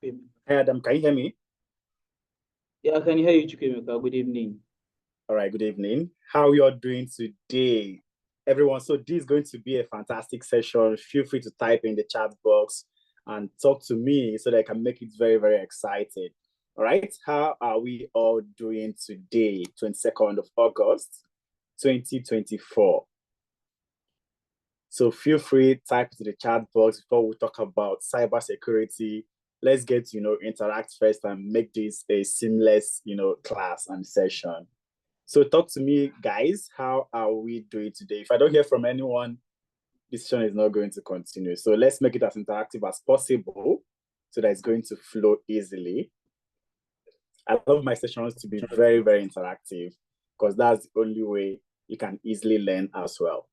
Chukwemeka. Hey Adam, can you hear me? Yeah, I can hear you, Chukwemeka. Good evening. All right, good evening. How you all doing today, everyone? So this is going to be a fantastic session. Feel free to type in the chat box and talk to me so that I can make it very, very exciting. All right, how are we all doing today, 22nd of August, 2024? So feel free to type to the chat box before we talk about cybersecurity. Let's get to, interact first and make this a seamless, class and session. So talk to me, guys. How are we doing today? If I don't hear from anyone, this session is not going to continue. So let's make it as interactive as possible so that it's going to flow easily. I love my sessions to be very, very interactive because that's the only way you can easily learn as well.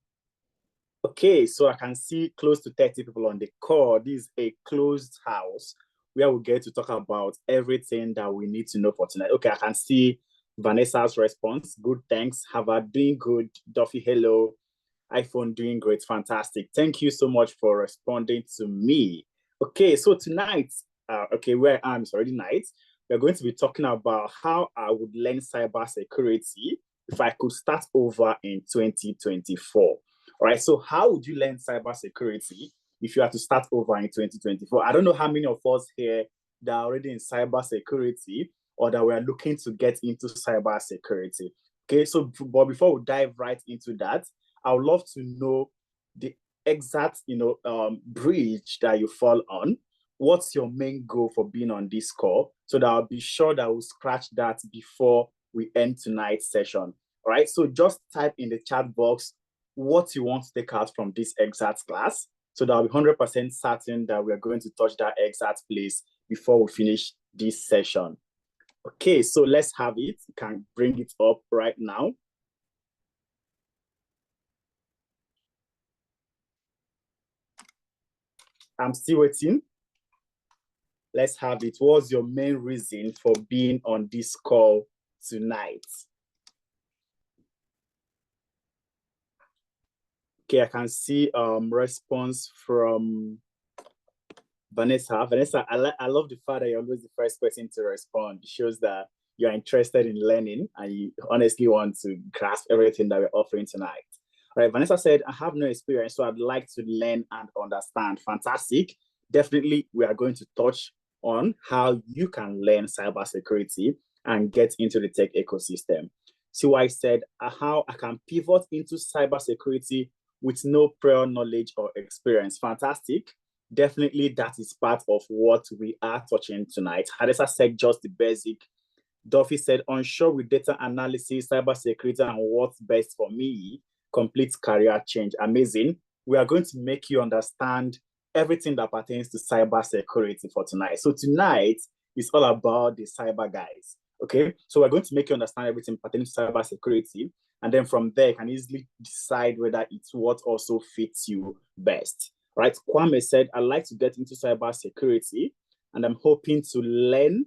Okay, so I can see close to 30 people on the call. This is a closed house where we get to talk about everything that we need to know for tonight. Okay, I can see Vanessa's response. Good, thanks. Harvard doing good. Duffy, hello. iPhone doing great. Fantastic. Thank you so much for responding to me. Okay, so tonight, where I am, it's already night. We're going to be talking about how I would learn cybersecurity if I could start over in 2024. All right, so how would you learn cybersecurity if you have to start over in 2024? I don't know how many of us here that are already in cybersecurity or that we are looking to get into cybersecurity. Okay, so but before we dive right into that, I would love to know the exact, bridge that you fall on. What's your main goal for being on this call? So that I'll be sure that we'll scratch that before we end tonight's session. All right, so just type in the chat box what you want to take out from this exact class so that I'll be 100% certain that we are going to touch that exact place before we finish this session. Okay, so let's have it. You can bring it up right now. I'm still waiting. Let's have it. What's your main reason for being on this call tonight? Okay, I can see response from Vanessa. Vanessa, I love the fact that you're always the first person to respond. It shows that you're interested in learning and you honestly want to grasp everything that we're offering tonight. All right, Vanessa said, I have no experience, so I'd like to learn and understand. Fantastic. Definitely, we are going to touch on how you can learn cybersecurity and get into the tech ecosystem. So I said, how I can pivot into cybersecurity with no prior knowledge or experience. Fantastic. Definitely, that is part of what we are touching tonight. Hadessa said just the basic. Duffy said, unsure with data analysis, cybersecurity, and what's best for me, complete career change. Amazing. We are going to make you understand everything that pertains to cybersecurity for tonight. So tonight is all about the cyber guys. Okay, so we're going to make you understand everything pertaining to cybersecurity. And then from there, you can easily decide whether it's what also fits you best. Right, Kwame said, I'd like to get into cybersecurity and I'm hoping to learn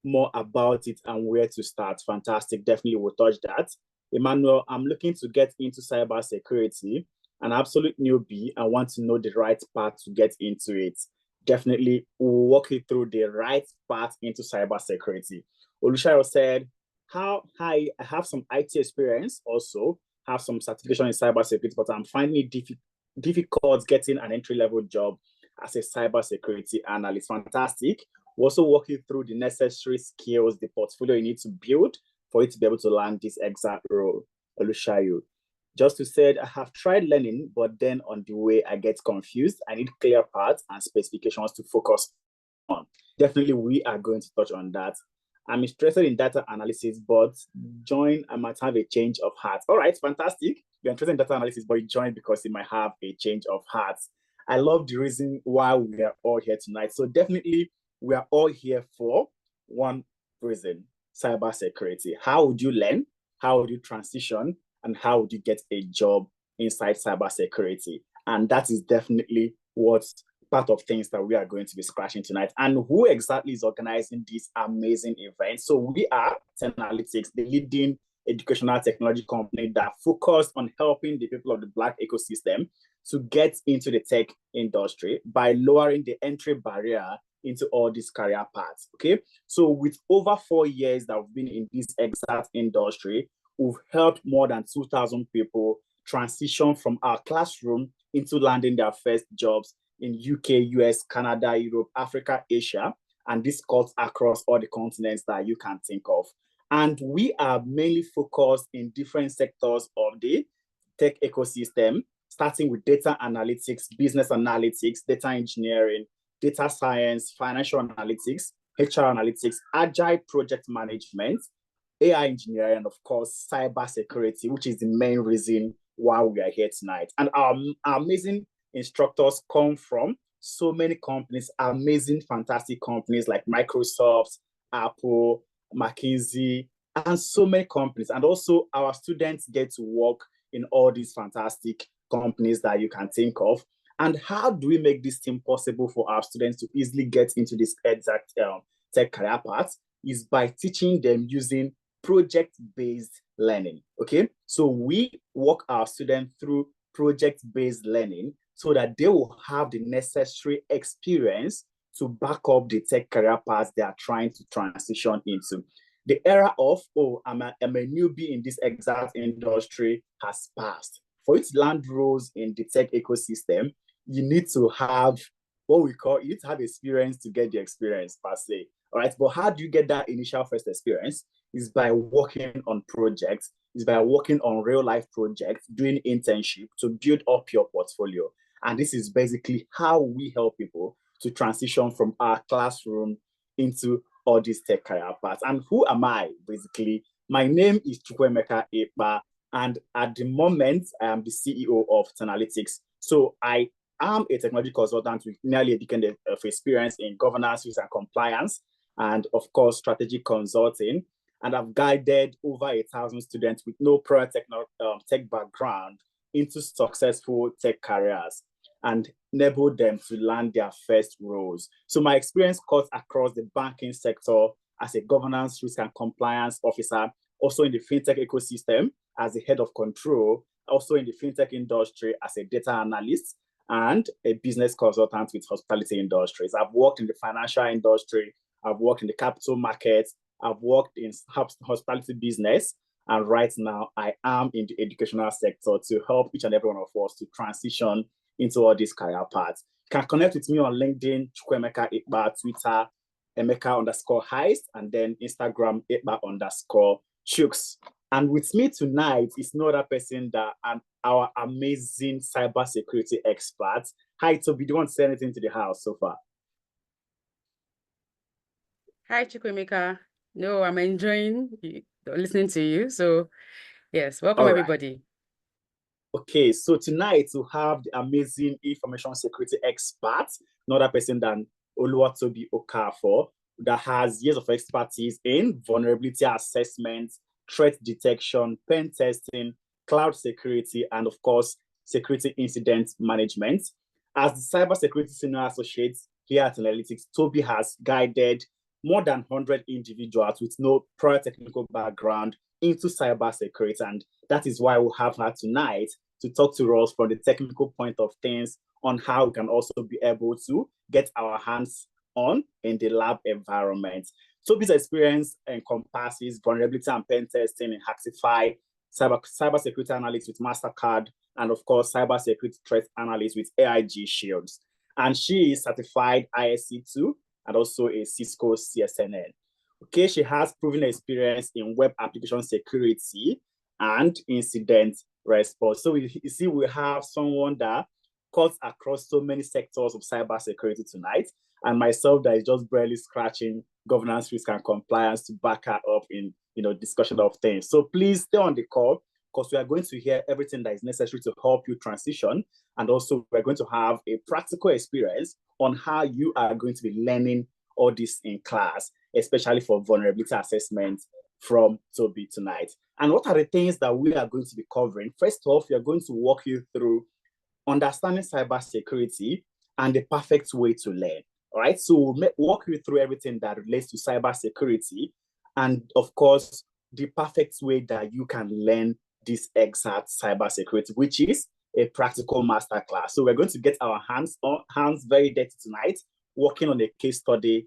more about it and where to start. Fantastic, definitely we'll touch that. Emmanuel, I'm looking to get into cybersecurity, an absolute newbie. I want to know the right path to get into it. Definitely we'll walk you through the right path into cybersecurity. Olusharo said, I have some IT experience, also have some certification in cybersecurity, but I'm finding it difficult getting an entry-level job as a cybersecurity analyst. Fantastic. We'll also walk you through the necessary skills, the portfolio you need to build for you to be able to land this exact role. Olushayo. Just to say, I have tried learning, but then on the way I get confused. I need clear paths and specifications to focus on. Definitely, we are going to touch on that. I'm interested in data analysis, but I might have a change of heart. All right, fantastic. You're interested in data analysis, but you join because you might have a change of heart. I love the reason why we are all here tonight. So definitely, we are all here for one reason, cybersecurity. How would you learn? How would you transition? And how would you get a job inside cybersecurity? And that is definitely what's part of things that we are going to be scratching tonight. And who exactly is organizing this amazing event? So we are 10 Analytics, the leading educational technology company that focused on helping the people of the Black ecosystem to get into the tech industry by lowering the entry barrier into all these career paths. Okay, so with over 4 years that we've been in this exact industry, we've helped more than 2,000 people transition from our classroom into landing their first jobs in UK, US, Canada, Europe, Africa, Asia, and this cuts across all the continents that you can think of. And we are mainly focused in different sectors of the tech ecosystem, starting with data analytics, business analytics, data engineering, data science, financial analytics, HR analytics, agile project management, AI engineering, and of course, cybersecurity, which is the main reason why we are here tonight. And our amazing instructors come from so many companies, amazing, fantastic companies like Microsoft, Apple, McKinsey, and so many companies. And also, our students get to work in all these fantastic companies that you can think of. And how do we make this thing possible for our students to easily get into this exact tech career path? Is by teaching them using project-based learning. Okay, so we walk our students through project-based learning so that they will have the necessary experience to back up the tech career paths they are trying to transition into. The era of, oh, I'm a newbie in this exact industry has passed. For you to land roles in the tech ecosystem, you need to have what we call, you need to have experience to get the experience per se. All right, but how do you get that initial first experience? Is by working on projects, is by working on real life projects, doing internship to build up your portfolio. And this is basically how we help people to transition from our classroom into all these tech career paths. And who am I, basically? My name is Chukwemeka Ekpa, and at the moment, I am the CEO of Tanalytics. So I am a technology consultant with nearly a decade of experience in governance, risk, and compliance, and of course, strategic consulting. And I've guided over 1,000 students with no prior tech background into successful tech careers and enabled them to land their first roles. So my experience cuts across the banking sector as a governance, risk, and compliance officer, also in the fintech ecosystem as a head of control, also in the fintech industry as a data analyst, and a business consultant with hospitality industries. I've worked in the financial industry, I've worked in the capital markets, I've worked in hospitality business, and right now I am in the educational sector to help each and every one of us to transition into all these career paths. You can connect with me on LinkedIn, Chukwemeka Ekpa, Twitter, Emeka_Heist, and then Instagram, Ekpa_Chuks. And with me tonight is no other person than our amazing cybersecurity expert. Hi, Toby, do you want to say anything to the house so far? Hi, Chukwemeka. No, I'm enjoying listening to you. So, yes, welcome everybody. Okay, so tonight we have the amazing information security expert, not a person than Oluwatobi Okafor, that has years of expertise in vulnerability assessment, threat detection, pen testing, cloud security, and of course, security incident management. As the cybersecurity senior associate here at Analytics, Toby has guided more than 100 individuals with no prior technical background into cybersecurity. And that is why we have her tonight to talk to us from the technical point of things on how we can also be able to get our hands on in the lab environment. Toby's experience encompasses vulnerability and pen testing in Hacktify, cybersecurity analyst with MasterCard, and of course, cybersecurity threat analyst with AIG Shields. And she is certified ISC2 and also a Cisco CSNN. Okay, she has proven experience in web application security and incident response. So you see, we have someone that cuts across so many sectors of cybersecurity tonight, and myself that is just barely scratching governance, risk, and compliance to back her up in discussion of things. So please stay on the call because we are going to hear everything that is necessary to help you transition, and also we're going to have a practical experience on how you are going to be learning all this in class, especially for vulnerability assessment from Toby tonight. And what are the things that we are going to be covering? First off, we are going to walk you through understanding cybersecurity and the perfect way to learn. All right, so we'll walk you through everything that relates to cybersecurity, and of course, the perfect way that you can learn this exact cybersecurity, which is a practical masterclass. So we're going to get our hands very dirty tonight working on a case study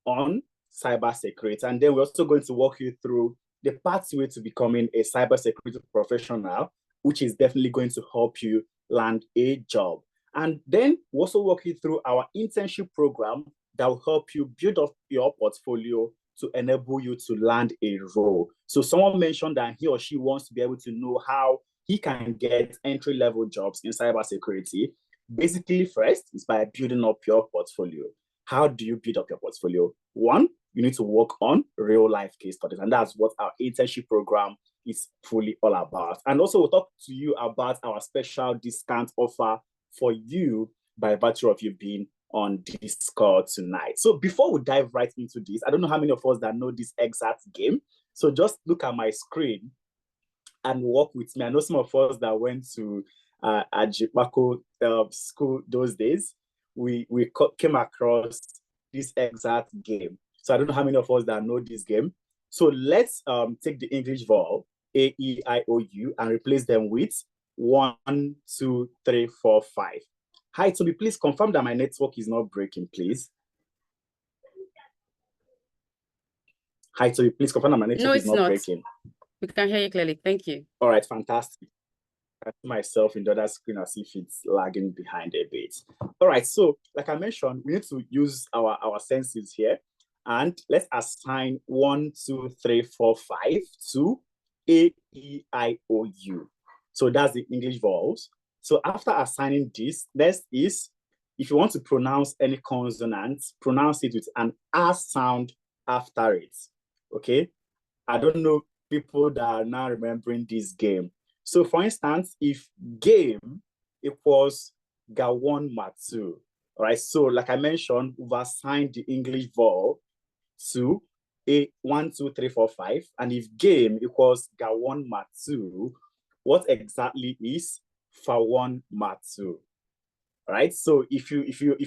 on cybersecurity. And then we're also going to walk you through the pathway to becoming a cybersecurity professional, which is definitely going to help you land a job. And then we'll also walk you through our internship program that will help you build up your portfolio to enable you to land a role. So someone mentioned that he or she wants to be able to know how he can get entry-level jobs in cybersecurity. Basically, first is by building up your portfolio. How do you build up your portfolio? One, you need to work on real-life case studies, and that's what our internship program is fully all about. And also, we'll talk to you about our special discount offer for you by virtue of you being on this call tonight. So before we dive right into this, I don't know how many of us that know this exact game. So just look at my screen and walk with me. I know some of us that went to Ajipako school those days, we came across this exact game. So I don't know how many of us that know this game. So let's take the English vowel A, E, I, O, U and replace them with 1, 2, 3, 4, 5. Hi, Toby, please confirm that my network is not breaking, please. Hi, Toby, please confirm that my network is not breaking. We can hear you clearly. Thank you. All right, fantastic. I see myself in the other screen as if it's lagging behind a bit. All right, so like I mentioned, we need to use our senses here. And let's assign 1, 2, 3, 4, 5 to A, E, I, O, U. So that's the English vowels. So after assigning this, next is, if you want to pronounce any consonant, pronounce it with an R sound after it, okay? I don't know people that are now remembering this game. So for instance, if game equals Gawon Matsu, all right? So like I mentioned, we've assigned the English vowel to A, 1, 2, 3, 4, 5. And if game equals Gawon Matsu, what exactly is Fawon Matsu, right? So if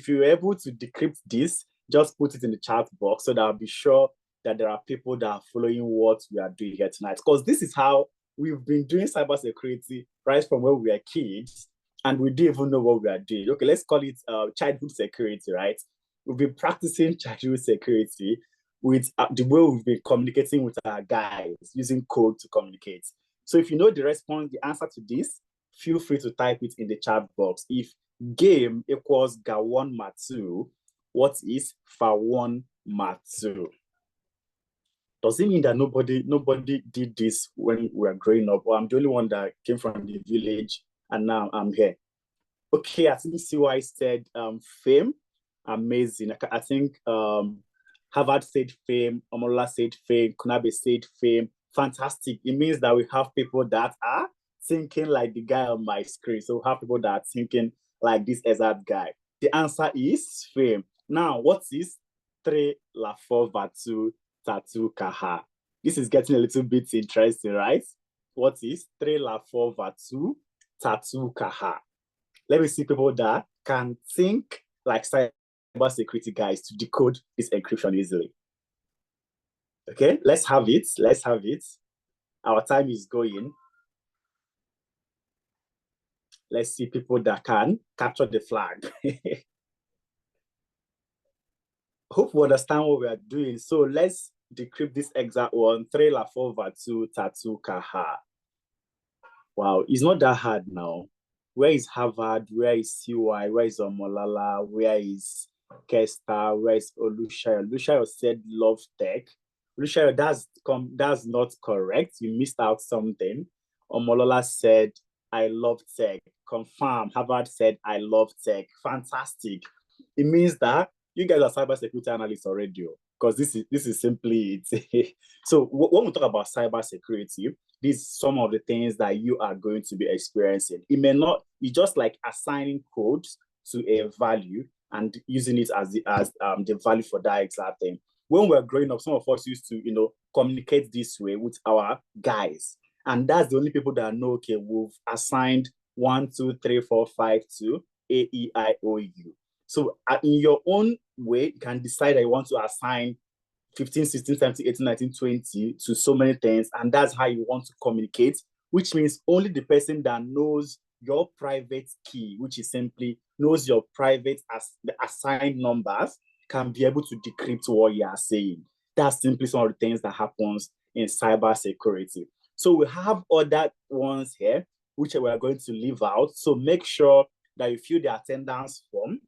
you're able to decrypt this, just put it in the chat box so that I'll be sure that there are people that are following what we are doing here tonight. Because this is how we've been doing cybersecurity right from when we were kids, and we didn't even know what we are doing. Okay, let's call it childhood security, right? We've been practicing childhood security with the way we've been communicating with our guys, using code to communicate. So if you know the response, the answer to this, feel free to type it in the chat box. If game equals Gawon Matsu, what is Fawon Matsu? Does it mean that nobody did this when we were growing up? Or I'm the only one that came from the village and now I'm here? Okay, I think CY said fame. Amazing. I think Harvard said fame, Omola said fame, Kunabe said fame. Fantastic. It means that we have people that are thinking like the guy on my screen. So we have people that are thinking like this exact guy. The answer is fame. Now, what is Tre La Fo Vatu Tatu Kaha? This is getting a little bit interesting, right? What is Tre La Fo Vatu Tatu Kaha? Let me see people that can think like cybersecurity guys to decode this encryption easily. Okay, let's have it. Let's have it. Our time is going. Let's see people that can capture the flag. Hope we understand what we are doing. So let's decrypt this exact one. 3 la 4 vatu tatu kaha. Wow, it's not that hard now. Where is Harvard? Where is CY? Where is Omolala? Where is Kesta? Where is Olushayo? Olushayo said love tech. Olushayo, that's not correct. You missed out something. Omolala said, I love tech. Confirm. Harvard said, I love tech. Fantastic. It means that you guys are cybersecurity analysts already, because this is simply it. So when we talk about cybersecurity, these are some of the things that you are going to be experiencing. It may not, it's just like assigning codes to a value and using it as the value for that exact thing. When we're growing up, some of us used to, communicate this way with our guys. And that's the only people that know, okay, we've assigned 1, 2, 3, 4, 5 to A, E, I, O, U. So in your own way, you can decide that you want to assign 15, 16, 17, 18, 19, 20 to so many things. And that's how you want to communicate, which means only the person that knows your private key, which is simply knows your private as the assigned numbers can be able to decrypt what you are saying. That's simply some of the things that happens in cybersecurity. So we have other ones here, which we are going to leave out. So make sure that you fill the attendance form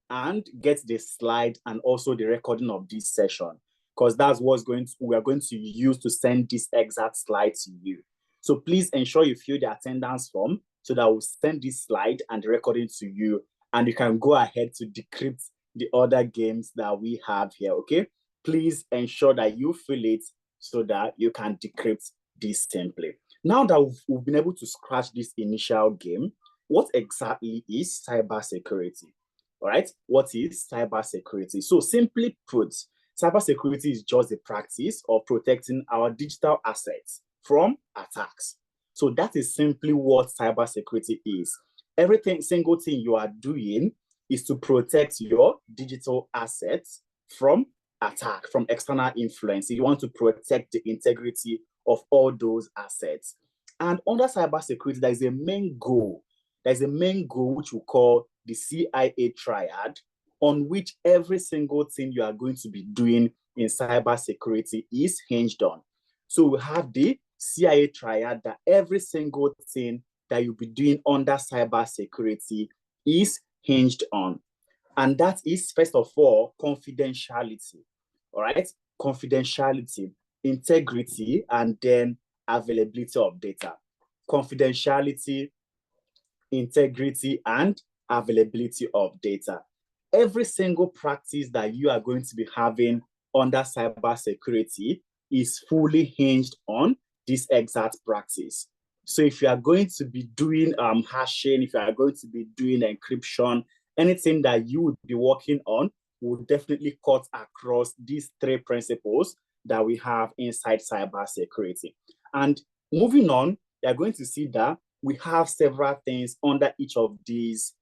and get the slide and also the recording of this session, because that's what's we are going to use to send this exact slide to you. So please ensure you fill the attendance form so that we'll send this slide and the recording to you, and you can go ahead to decrypt the other games that we have here, okay? Please ensure that you fill it so that you can decrypt this template. Now that we've been able to scratch this initial game, what exactly is cybersecurity? All right, what is cybersecurity? So simply put, cybersecurity is just the practice of protecting our digital assets from attacks. So that is simply what cybersecurity is. Single thing you are doing is to protect your digital assets from attack, from external influence. You want to protect the integrity of all those assets. And under cybersecurity, there is a main goal. There's a main goal which we call the CIA triad, on which every single thing you are going to be doing in cybersecurity is hinged on. So we have the CIA triad that every single thing that you'll be doing under cybersecurity is hinged on. And that is, first of all, confidentiality. All right? Confidentiality, integrity, and then availability of data. Confidentiality, integrity, and availability of data. Every single practice that you are going to be having under cybersecurity is fully hinged on this exact practice. So if you are going to be doing hashing, if you are going to be doing encryption, anything that you would be working on will definitely cut across these three principles that we have inside cybersecurity. And moving on, you're going to see that we have several things under each of these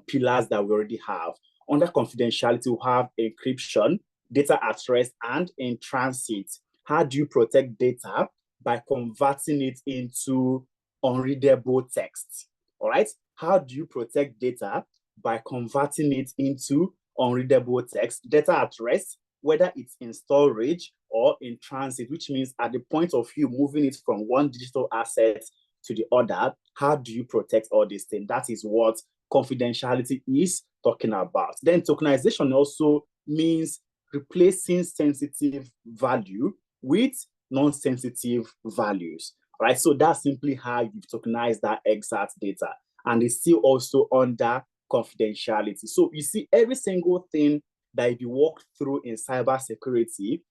pillars that we already have. Under confidentiality, we have encryption, data at rest, and in transit. How do you protect data? By converting it into unreadable text. All right? How do you protect data? By converting it into unreadable text. Data at rest, whether it's in storage or in transit, which means at the point of you moving it from one digital asset to the other, how do you protect all these things? That is what confidentiality is talking about. Then tokenization also means replacing sensitive value with non-sensitive values, right? So that's simply how you've tokenized that exact data. And it's still also under confidentiality. So you see, every single thing that you walk through in cybersecurity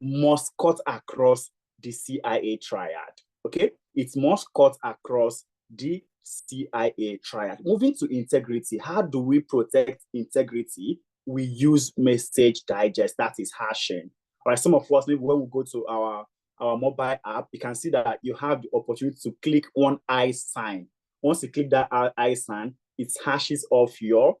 must cut across the CIA triad, okay? It must cut across the CIA triad. Moving to integrity, how do we protect integrity? We use message digest, that is hashing. All right, some of us, maybe when we go to our mobile app, you can see that you have the opportunity to click one I sign. Once you click that I sign, it hashes off your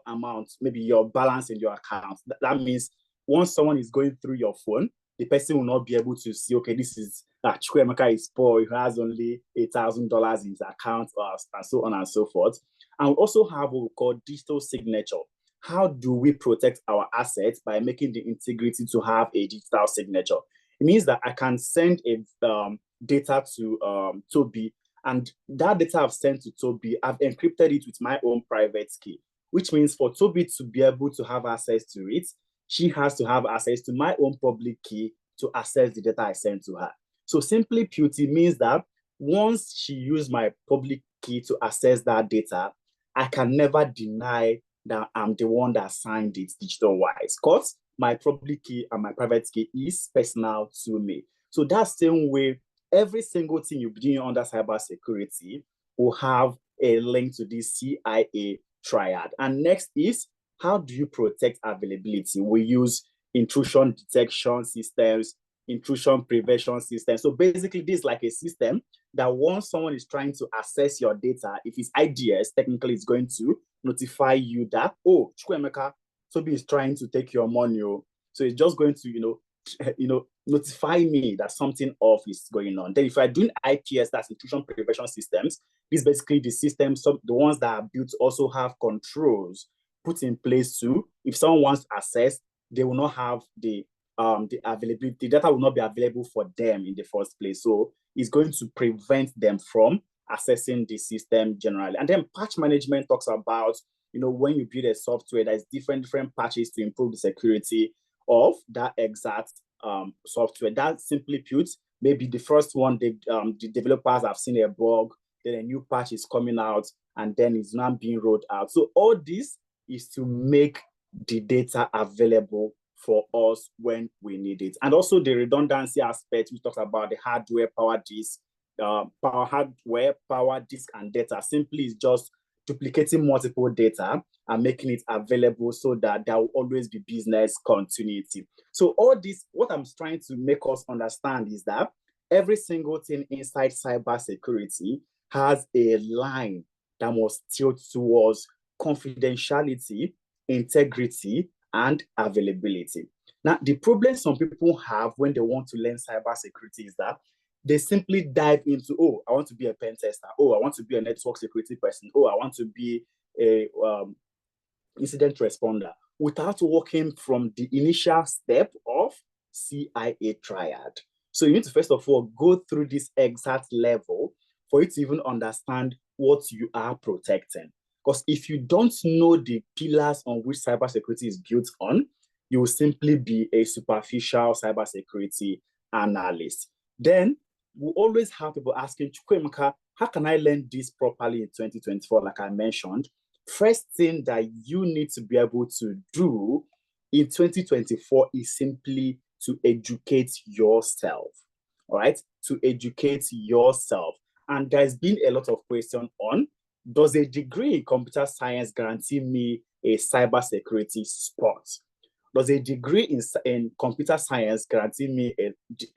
amount, maybe your balance in your account. That means once someone is going through your phone, the person will not be able to see, okay, this is Chukwemeka is poor, he has only $8,000 in his account, and so on and so forth. And we also have what we call digital signature. How do we protect our assets? By making the integrity to have a digital signature. It means that I can send a data to Toby, and that data I've sent to Toby, I've encrypted it with my own private key, which means for Toby to be able to have access to it, she has to have access to my own public key to access the data I sent to her. So simply put, it means that once she used my public key to access that data, I can never deny that I'm the one that signed it digital-wise, because my public key and my private key is personal to me. So that same way, every single thing you're doing under cybersecurity will have a link to this CIA triad. And next is, how do you protect availability? We use intrusion detection systems, intrusion prevention systems. So basically, this is like a system that once someone is trying to access your data, if it's IDS, technically it's going to notify you that, oh, Chukwemeka, Toby is trying to take your money. So it's just going to, notify me that something off is going on. Then if I do IPS, that's intrusion prevention systems, this basically the systems, the ones that are built also have controls put in place too. If someone wants to access, they will not have the availability, the data will not be available for them in the first place. So it's going to prevent them from accessing the system generally. And then patch management talks about, when you build a software, there's different patches to improve the security of that exact software. That simply put, maybe the first one, the developers have seen a bug, then a new patch is coming out, and then it's now being rolled out. So all this is to make the data available for us when we need it. And also the redundancy aspect, we talked about the hardware, power disk, power disk, and data. Simply is just duplicating multiple data and making it available so that there will always be business continuity. So all this, what I'm trying to make us understand is that every single thing inside cybersecurity has a line that must tilt towards confidentiality, integrity, and availability. Now, the problem some people have when they want to learn cybersecurity is that they simply dive into, oh, I want to be a pen tester. Oh, I want to be a network security person. Oh, I want to be a incident responder, without working from the initial step of CIA triad. So you need to first of all go through this exact level for you to even understand what you are protecting. Because if you don't know the pillars on which cybersecurity is built on, you will simply be a superficial cybersecurity analyst. Then we always have people asking, Chukwemeka, how can I learn this properly in 2024, like I mentioned? First thing that you need to be able to do in 2024 is simply to educate yourself, all right? To educate yourself. And there's been a lot of questions on, does a degree in computer science guarantee me a cybersecurity spot? Does a degree in computer science guarantee me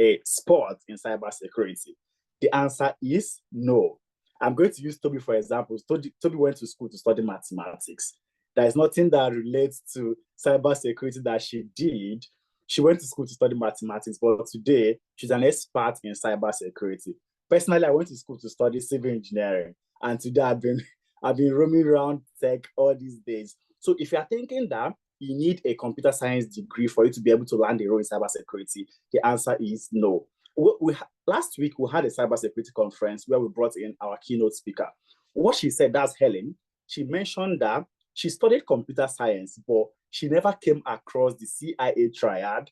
a spot in cybersecurity? The answer is no. I'm going to use Toby for example. Toby went to school to study mathematics. There is nothing that relates to cybersecurity that she did. She went to school to study mathematics, but today she's an expert in cybersecurity. Personally, I went to school to study civil engineering, and today I've been roaming around tech all these days. So if you're thinking that you need a computer science degree for you to be able to land a role in cybersecurity, the answer is no. Last week, we had a cybersecurity conference where we brought in our keynote speaker. What she said, that's Helen, she mentioned that she studied computer science, but she never came across the CIA triad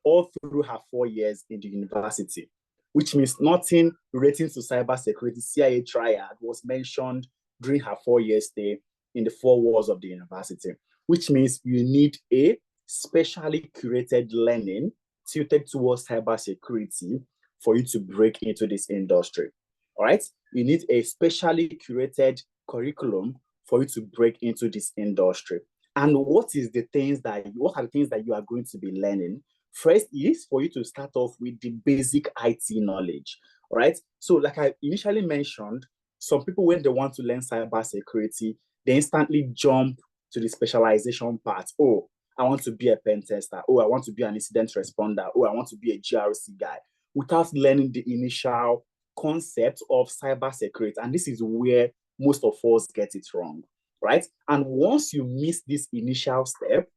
all through her 4 years in the university, which means nothing relating to cybersecurity CIA triad was mentioned during her 4-year stay in the 4 walls of the university, which means you need a specially curated learning tilted towards cybersecurity for you to break into this industry. All right? You need a specially curated curriculum for you to break into this industry. And what are the things that you are going to be learning? First is for you to start off with the basic IT knowledge. All right? So like I initially mentioned, some people, when they want to learn cybersecurity, they instantly jump to the specialization part. Oh, I want to be a pen tester. Oh, I want to be an incident responder. Oh, I want to be a GRC guy, without learning the initial concept of cybersecurity. And this is where most of us get it wrong, right? And once you miss this initial step,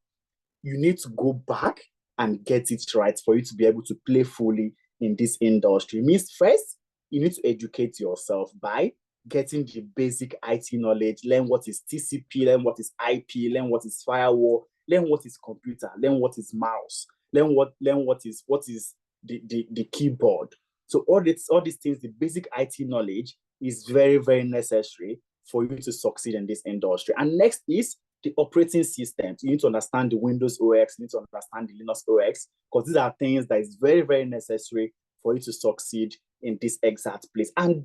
you need to go back and get it right for you to be able to play fully in this industry. It means first, you need to educate yourself by getting the basic IT knowledge, learn what is TCP, learn what is IP, learn what is firewall, learn what is computer, learn what is mouse, learn what is the keyboard. So all these things, the basic IT knowledge is very, very necessary for you to succeed in this industry. And next is the operating systems. You need to understand the Windows OS, you need to understand the Linux OS, because these are things that is very, very necessary for you to succeed in this exact place. And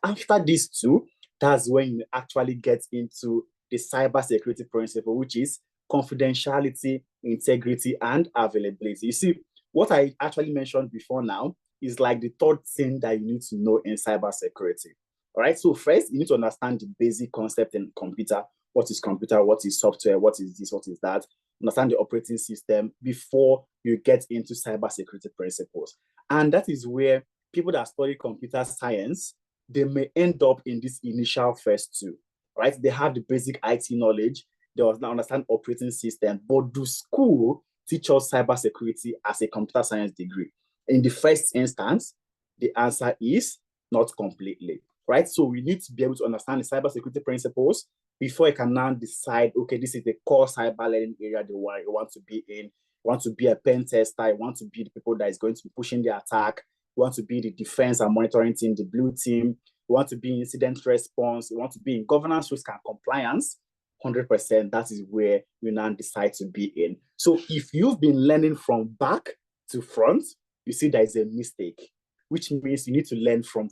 after these two, that's when you actually get into the cybersecurity principle, which is confidentiality, integrity, and availability. You see, what I actually mentioned before now is like the third thing that you need to know in cybersecurity. All right. So first, you need to understand the basic concept in computer. What is computer? What is software? What is this? What is that? Understand the operating system before you get into cybersecurity principles. And that is where people that study computer science, they may end up in this initial first two, right? They have the basic IT knowledge, they understand operating system, but do school teach us cybersecurity as a computer science degree? In the first instance, the answer is not completely, right? So we need to be able to understand the cybersecurity principles before you can now decide, okay, this is the core cyber learning area you want to be in. You want to be a pen tester, you want to be the people that is going to be pushing the attack, you want to be the defense and monitoring team, the blue team, you want to be in incident response, you want to be in governance, risk, and compliance. 100%, that is where you now decide to be in. So if you've been learning from back to front, you see there is a mistake, which means you need to learn from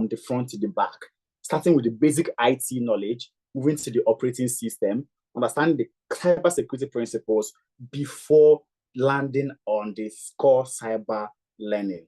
the front to the back, starting with the basic IT knowledge, moving to the operating system, understanding the cybersecurity principles before landing on the core cyber learning.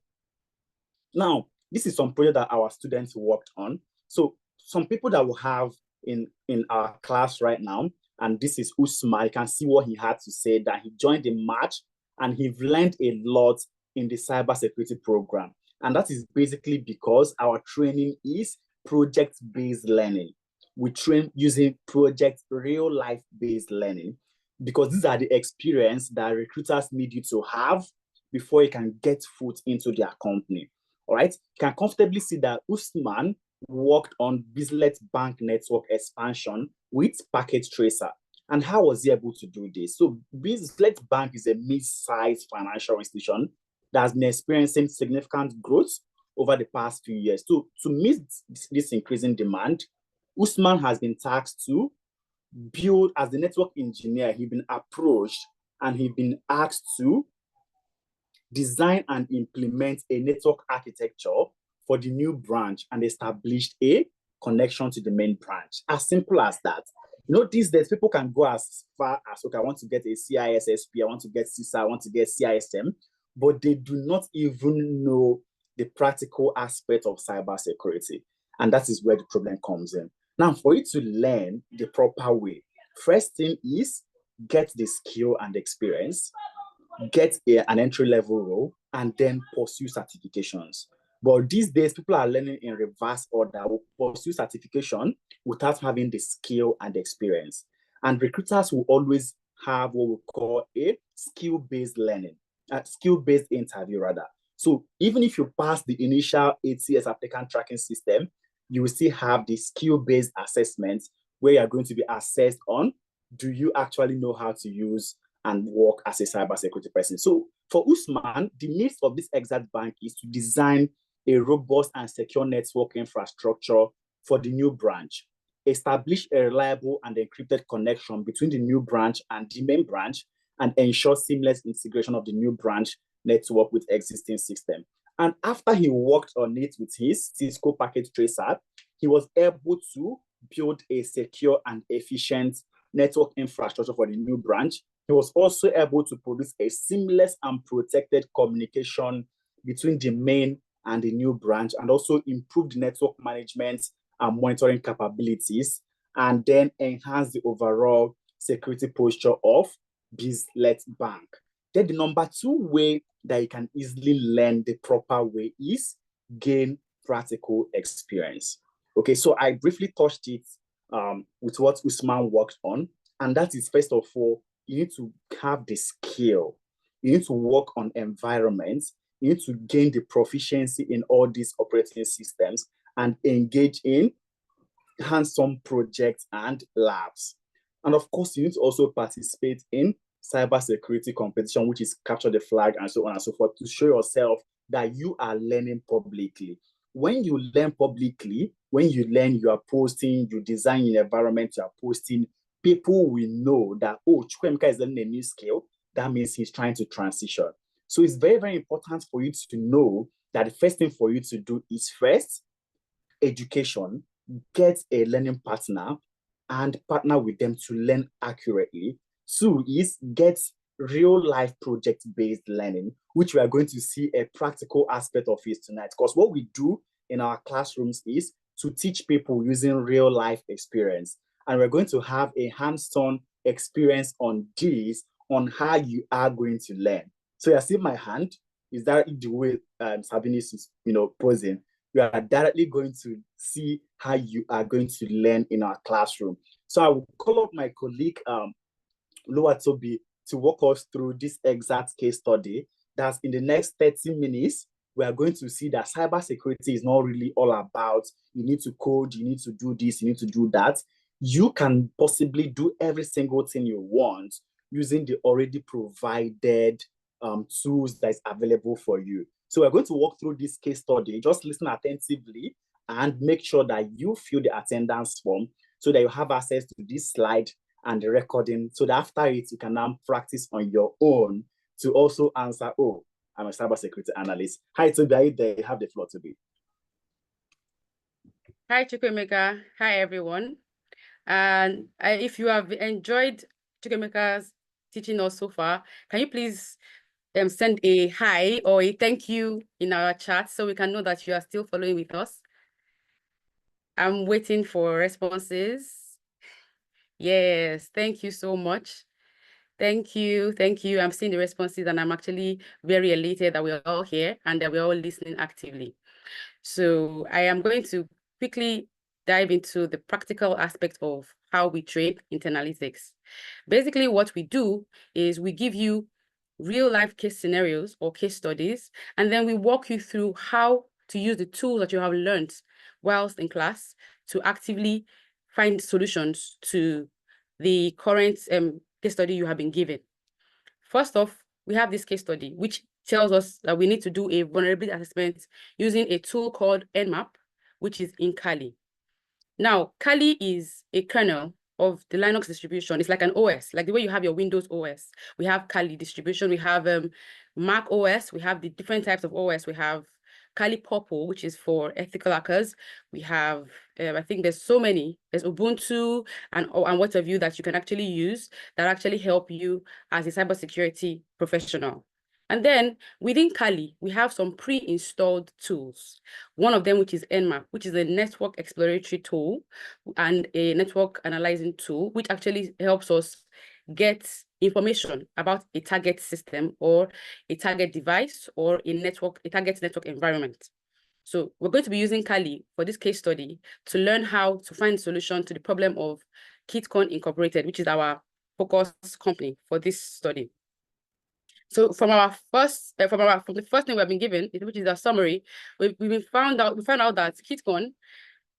Now, this is some project that our students worked on. So some people that we have in our class right now, and this is Usman. You can see what he had to say, that he joined the March and he learned a lot in the cybersecurity program. And that is basically because our training is project-based learning. We train using project real-life-based learning because these are the experience that recruiters need you to have before you can get foot into their company. All right, you can comfortably see that Usman worked on Bizlet Bank network expansion with Packet Tracer. And how was he able to do this? So Bizlet Bank is a mid-sized financial institution that has been experiencing significant growth over the past few years. To meet this increasing demand, Usman has been tasked to build, as the network engineer, he's been approached and he's been asked to design and implement a network architecture for the new branch and established a connection to the main branch. As simple as that. You know, these days, people can go as far as, okay, I want to get a CISSP, I want to get CISA, I want to get CISM, but they do not even know the practical aspect of cybersecurity. And that is where the problem comes in. Now, for you to learn the proper way, first thing is get the skill and experience, get an entry-level role, and then pursue certifications. But these days, people are learning in reverse order, will pursue certification without having the skill and experience. And recruiters will always have what we call a skill-based learning, a skill-based interview rather. So even if you pass the initial ATS applicant tracking system, you will still have the skill-based assessment where you're going to be assessed on, do you actually know how to use and work as a cybersecurity person? So for Usman, the needs of this exact bank is to design a robust and secure network infrastructure for the new branch, establish a reliable and encrypted connection between the new branch and the main branch, and ensure seamless integration of the new branch network with existing system. And after he worked on it with his Cisco Packet Tracer, he was able to build a secure and efficient network infrastructure for the new branch. He was also able to produce a seamless and protected communication between the main and the new branch, and also improve the network management and monitoring capabilities, and then enhance the overall security posture of Bizlet Bank. Then the number two way that you can easily learn the proper way is gain practical experience. Okay, so I briefly touched it with what Usman worked on, and that is, first of all, you need to have the skill. You need to work on environments. You need to gain the proficiency in all these operating systems and engage in hands-on projects and labs. And of course, you need to also participate in cybersecurity competition, which is capture the flag and so on and so forth, to show yourself that you are learning publicly. When you learn publicly, when you learn, you are posting, you design an environment, you are posting, people will know that, oh, Chukwemeka is learning a new skill. That means he's trying to transition. So it's very, very important for you to know that the first thing for you to do is, first, education, get a learning partner and partner with them to learn accurately. Two is get real life project-based learning, which we are going to see a practical aspect of it tonight. Because what we do in our classrooms is to teach people using real life experience. And we're going to have a hands-on experience on this, on how you are going to learn. So you see my hand is that the way Sabine is, posing. You are directly going to see how you are going to learn in our classroom. So I will call up my colleague, Luatobi, to walk us through this exact case study. That's in the next 30 minutes, we are going to see that cybersecurity is not really all about you need to code, you need to do this, you need to do that. You can possibly do every single thing you want using the already provided tools that is available for you. So we're going to walk through this case study. Just listen attentively and make sure that you fill the attendance form so that you have access to this slide and the recording, so that after it, you can now practice on your own to also answer, oh, I'm a cybersecurity analyst. Hi, Toby, are you there? You have the floor, Toby. Hi, Chukwemeka. Hi, everyone. And if you have enjoyed Chukwemeka's teaching us so far, can you please send a hi or a thank you in our chat so we can know that you are still following with us? I'm waiting for responses. Yes, thank you so much. Thank you. Thank you. I'm seeing the responses and I'm actually very elated that we're all here and that we're all listening actively. So I am going to quickly dive into the practical aspect of how we trade Internalytics. Basically, what we do is we give you real life case scenarios or case studies, and then we walk you through how to use the tools that you have learned whilst in class to actively find solutions to the current case study you have been given. First off, we have this case study, which tells us that we need to do a vulnerability assessment using a tool called Nmap, which is in Kali. Now, Kali is a kernel of the Linux distribution. It's like an OS, like the way you have your Windows OS. We have Kali distribution. We have Mac OS. We have the different types of OS. We have Kali Purple, which is for ethical hackers. We have, I think there's so many. There's Ubuntu and what have you that you can actually use that actually help you as a cybersecurity professional. And then within Kali, we have some pre-installed tools. One of them, which is Nmap, which is a network exploratory tool and a network analyzing tool, which actually helps us get information about a target system or a target device or a target network environment. So we're going to be using Kali for this case study to learn how to find a solution to the problem of KitCon Incorporated, which is our focus company for this study. So from the first thing we've been given, which is a summary, we found out that KitCon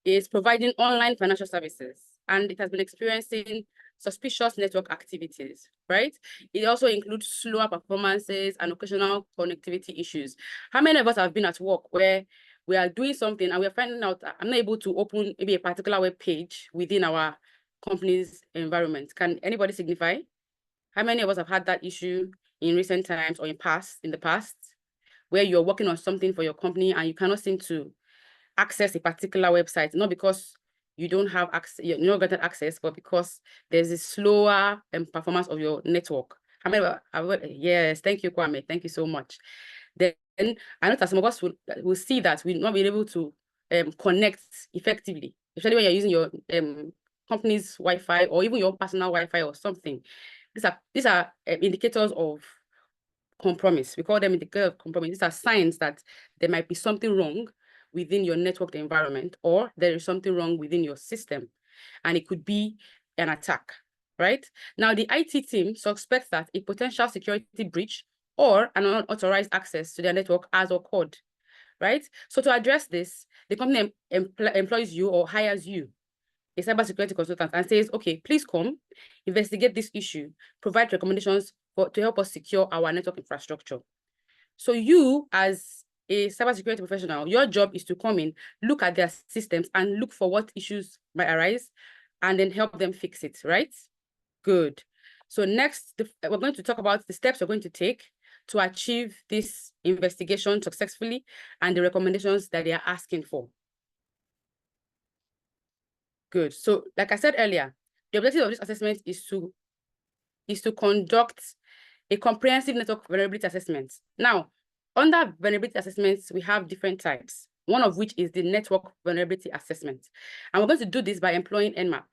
is providing online financial services, and it has been experiencing suspicious network activities, right? It also includes slower performances and occasional connectivity issues. How many of us have been at work where we are doing something and we're finding out I'm not able to open maybe a particular web page within our company's environment? Can anybody signify? How many of us have had that issue in recent times or in the past, where you're working on something for your company and you cannot seem to access a particular website, not because you don't have access, you're not getting access, but because there's a slower performance of your network? How many? Yes, thank you, Kwame. Thank you so much. Then I know that some of us will see that we'll not be able to connect effectively, especially when you're using your company's Wi-Fi or even your personal Wi-Fi or something. These are indicators of compromise. We call them indicators of compromise. These are signs that there might be something wrong within your networked environment, or there is something wrong within your system, and it could be an attack, right? Now, the IT team suspects that a potential security breach or an unauthorized access to their network has occurred, right? So to address this, the company employs you or hires you, a cybersecurity consultant, and says, okay, please come, investigate this issue, provide recommendations to help us secure our network infrastructure. So you, as a cybersecurity professional, your job is to come in, look at their systems and look for what issues might arise and then help them fix it, right? Good. So next, we're going to talk about the steps we're going to take to achieve this investigation successfully and the recommendations that they are asking for. Good. So like I said earlier, the objective of this assessment is to conduct a comprehensive network vulnerability assessment. Now, under vulnerability assessments, we have different types, one of which is the network vulnerability assessment. And we're going to do this by employing Nmap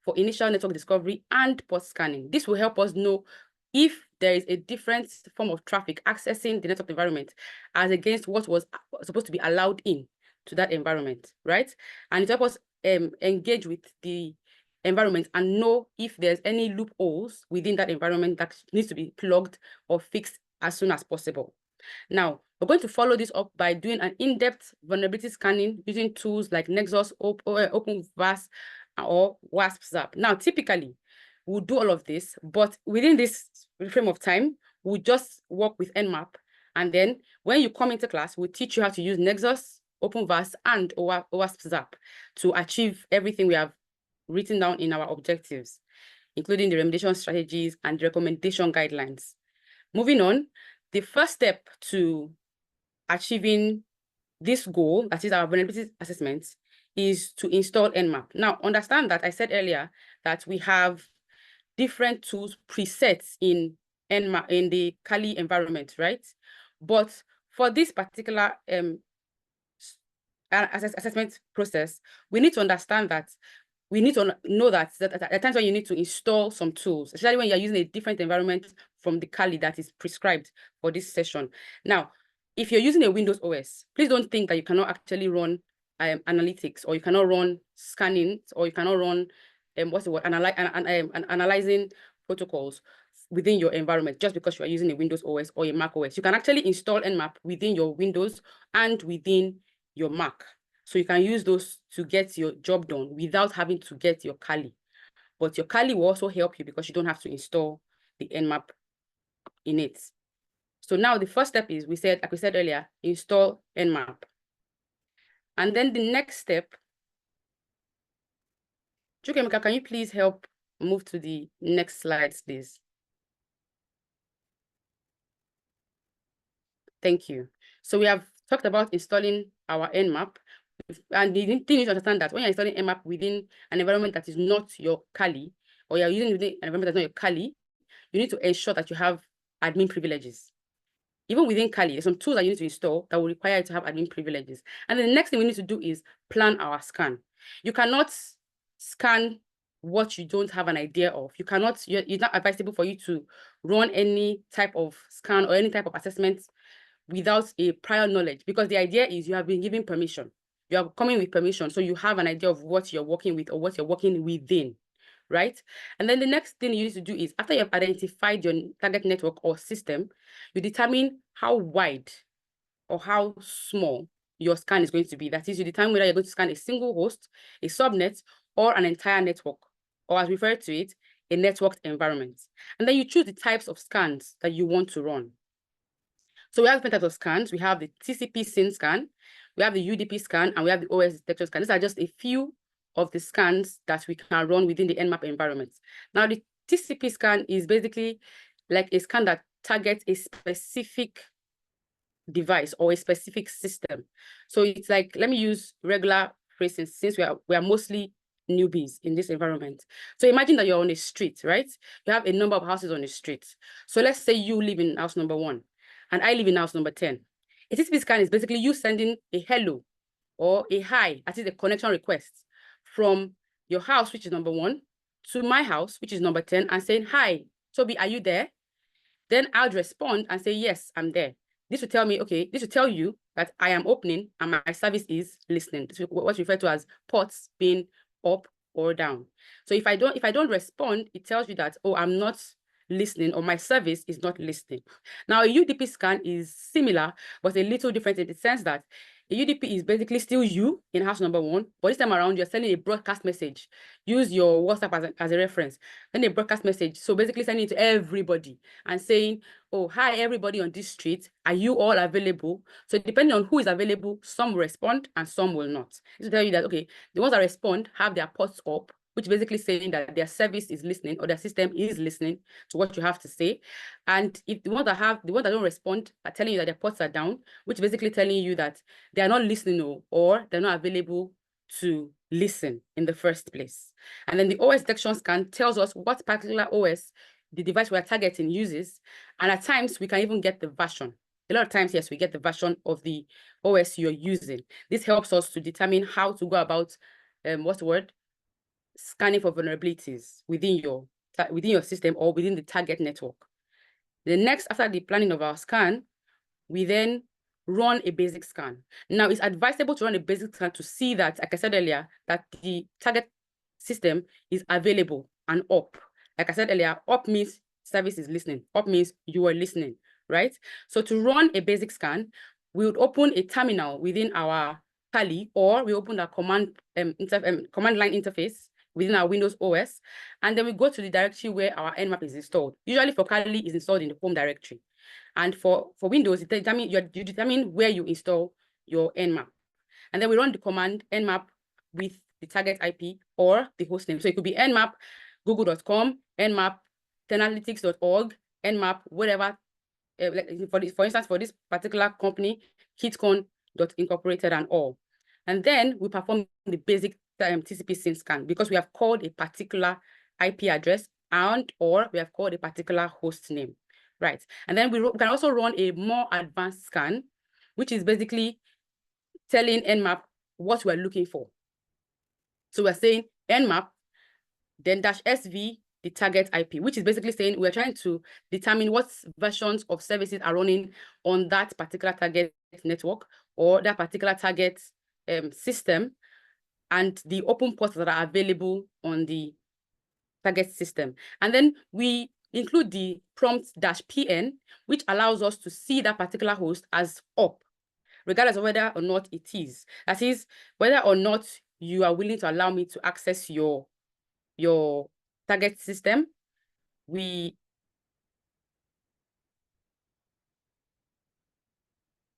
for initial network discovery and port scanning. This will help us know if there is a different form of traffic accessing the network environment as against what was supposed to be allowed in to that environment, right? And it helps us engage with the environment and know if there's any loopholes within that environment that needs to be plugged or fixed as soon as possible. Now, we're going to follow this up by doing an in-depth vulnerability scanning using tools like Nexus, OpenVAS, or WASP-ZAP. Now, typically, we'll do all of this, but within this frame of time, we'll just work with Nmap. And then when you come into class, we'll teach you how to use Nexus, OpenVAS, and WASP-ZAP to achieve everything we have written down in our objectives, including the remediation strategies and the recommendation guidelines. Moving on, the first step to achieving this goal, that is our vulnerability assessment, is to install Nmap. Now, understand that I said earlier that we have different tools presets in Nmap, in the Kali environment, right? But for this particular assessment process, we need to understand that we need to know that at times when you need to install some tools, especially when you're using a different environment from the Kali that is prescribed for this session. Now, if you're using a Windows OS, please don't think that you cannot actually run analytics, or you cannot run scanning, or you cannot run analyzing protocols within your environment just because you are using a Windows OS or a Mac OS. You can actually install Nmap within your Windows and within your Mac. So you can use those to get your job done without having to get your Kali. But your Kali will also help you because you don't have to install the Nmap in it. So now the first step is, like we said earlier, install Nmap. And then the next step, Chukemeka, can you please help move to the next slides, please? Thank you. So we have talked about installing our Nmap. And the thing is to understand that when you're installing Nmap within an environment that is not your Kali, or you're using within an environment that's not your Kali, you need to ensure that you have admin privileges. Even within Kali, there's some tools that you need to install that will require you to have admin privileges. And then the next thing we need to do is plan our scan. You cannot scan what you don't have an idea of. You cannot, it's not advisable for you to run any type of scan or any type of assessment without a prior knowledge, because the idea is you have been given permission. You are coming with permission, so you have an idea of what you're working with or what you're working within, right? And then the next thing you need to do is, after you have identified your target network or system, you determine how wide or how small your scan is going to be. That is, you determine whether you're going to scan a single host, a subnet, or an entire network, or as referred to it, a networked environment. And then you choose the types of scans that you want to run. So we have different types of scans. We have the TCP SYN scan, we have the UDP scan, and we have the OS detector scan. These are just a few of the scans that we can run within the Nmap environment. Now, the TCP scan is basically like a scan that targets a specific device or a specific system. So it's like, let me use regular phrasing since we are mostly newbies in this environment. So imagine that you're on a street, right? You have a number of houses on the street. So let's say you live in house number 1 and I live in house number 10. A TCP scan is basically you sending a hello or a hi, that is a connection request from your house, which is number 1, to my house, which is number 10, and saying, hi, Toby, are you there? Then I'll respond and say, yes, I'm there. This will tell me, okay, this will tell you that I am opening and my service is listening. This is what's referred to as ports being up or down. So if I don't respond, it tells you that, oh, I'm not listening, or my service is not listening. Now, a UDP scan is similar, but a little different in the sense that a UDP is basically still you in house number 1, but this time around, you're sending a broadcast message. Use your WhatsApp as a reference. Then a broadcast message. So basically sending it to everybody and saying, oh, hi, everybody on this street. Are you all available? So depending on who is available, some will respond and some will not. This will tell you that, okay, the ones that respond have their ports up, which basically saying that their service is listening or their system is listening to what you have to say. And if the ones that don't respond are telling you that their ports are down, which basically telling you that they are not listening or they're not available to listen in the first place. And then the OS detection scan tells us what particular OS the device we're targeting uses. And at times we can even get the version. A lot of times, yes, we get the version of the OS you're using. This helps us to determine how to go about, scanning for vulnerabilities within your system or within the target network The next, after the planning of our scan, we then run a basic scan. Now, it's advisable to run a basic scan to see that, like I said earlier, that the target system is available and up. Like I said earlier, up means service is listening. Up means you are listening, right? So to run a basic scan, we would open a terminal within our Kali, or we open a command line interface within our Windows OS, and then we go to the directory where our Nmap is installed. Usually for Kali, is installed in the home directory. And for Windows, you determine where you install your Nmap. And then we run the command nmap with the target IP or the host name. So it could be nmap google.com, nmap tenalytics.org, nmap whatever. For instance, for this particular company, kitcon.incorporated and all. And then we perform the basic TCP SYN scan because we have called a particular IP address and or we have called a particular host name, right? And then we can also run a more advanced scan, which is basically telling Nmap what we're looking for. So we're saying Nmap, then -SV, the target IP, which is basically saying we're trying to determine what versions of services are running on that particular target network or that particular target system, and the open ports that are available on the target system. And then we include the prompt -PN, which allows us to see that particular host as up, regardless of whether or not it is. That is, whether or not you are willing to allow me to access your target system, we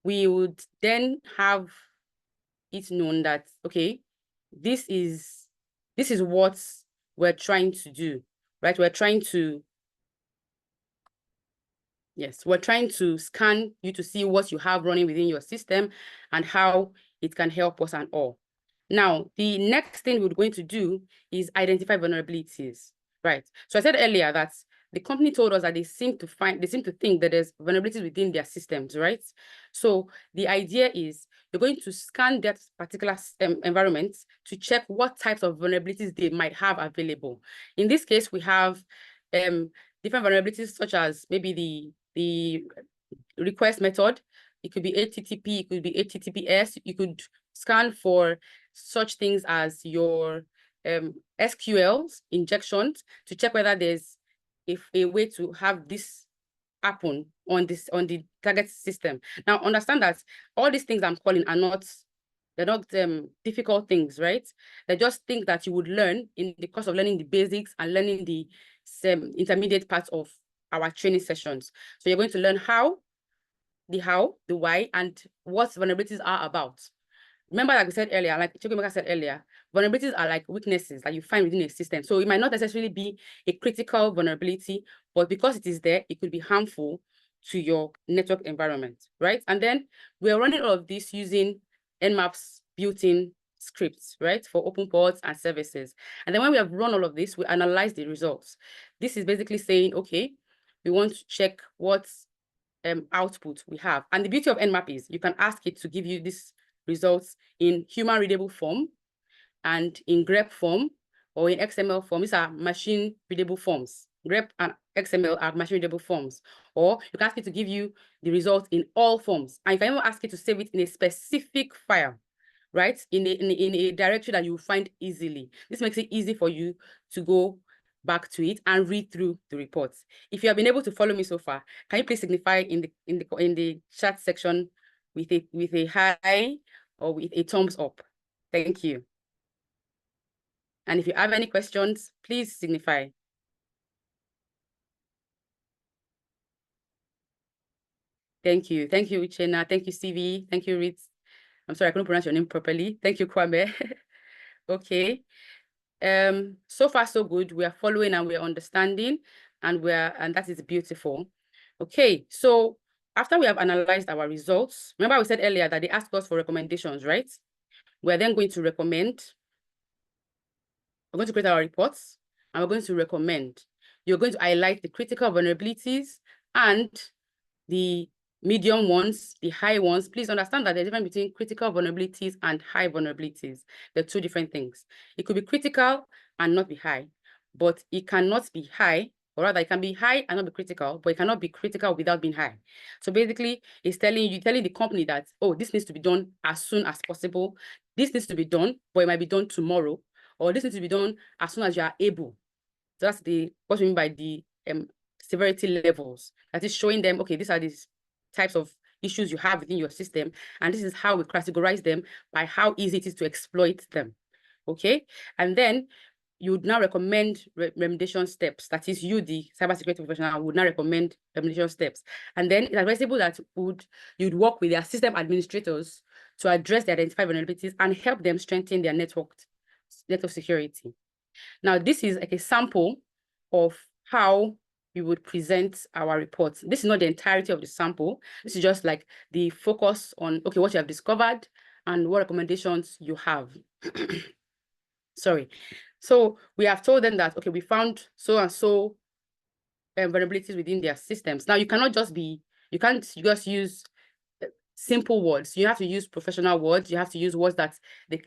would then have it known that, okay, this is what we're trying to do, right? We're trying to scan you to see what you have running within your system and how it can help us and all. Now, the next thing we're going to do is identify vulnerabilities, right? So I said earlier that the company told us that they seem to think that there's vulnerabilities within their systems, right? So the idea is you're going to scan that particular environment to check what types of vulnerabilities they might have available. In this case, we have different vulnerabilities such as maybe the request method. It could be HTTP, it could be HTTPS. You could scan for such things as your SQLs injections to check whether there's a way to have this happen on the target system. Now, understand that all these things I'm calling are not, they're not difficult things, right? They're just things that you would learn in the course of learning the basics and learning the intermediate parts of our training sessions. So you're going to learn how, the why, and what vulnerabilities are about. Remember, like we said earlier, like Chukwemeka said earlier, vulnerabilities are like weaknesses that you find within a system. So it might not necessarily be a critical vulnerability, but because it is there, it could be harmful to your network environment, right? And then we're running all of this using Nmap's built-in scripts, right, for open ports and services. And then when we have run all of this, we analyze the results. This is basically saying, okay, we want to check what output we have. And the beauty of Nmap is you can ask it to give you these results in human readable form and in grep form or in XML form. These are machine readable forms. Grep and XML are machine readable forms. Or you can ask it to give you the results in all forms. And you can even ask it to save it in a specific file, right? In a directory that you will find easily. This makes it easy for you to go back to it and read through the reports. If you have been able to follow me so far, can you please signify in the chat section with a hi or with a thumbs up? Thank you. And if you have any questions, please signify. Thank you. Thank you, Uchenna. Thank you, CV. Thank you, Ritz. I'm sorry, I couldn't pronounce your name properly. Thank you, Kwame. Okay. So far so good. We are following and we are understanding, and that is beautiful. Okay, so after we have analyzed our results, remember we said earlier that they asked us for recommendations, right? We're then going to recommend. We're going to create our reports and we're going to recommend. You're going to highlight the critical vulnerabilities and the medium ones, the high ones. Please understand that there's a difference between critical vulnerabilities and high vulnerabilities. They're two different things. It could be critical and not be high, but it cannot be high or rather it can be high and not be critical, but it cannot be critical without being high. So basically, it's telling the company that, oh, this needs to be done as soon as possible. This needs to be done, but it might be done tomorrow, or this needs to be done as soon as you are able. So that's what we mean by the severity levels. That is showing them, okay, these are these types of issues you have within your system, and this is how we categorize them by how easy it is to exploit them. Okay, and then you would now recommend remediation steps. That is, you, the cybersecurity professional, would now recommend remediation steps. And then it's advisable that you'd work with their system administrators to address the identified vulnerabilities and help them strengthen their network security. Now, this is like a sample of how we would present our reports. This is not the entirety of the sample. This is just like the focus on, okay, what you have discovered and what recommendations you have. Sorry. So we have told them that, okay, we found so and so vulnerabilities within their systems. Now, you can't just use simple words. You have to use professional words. You have to use words that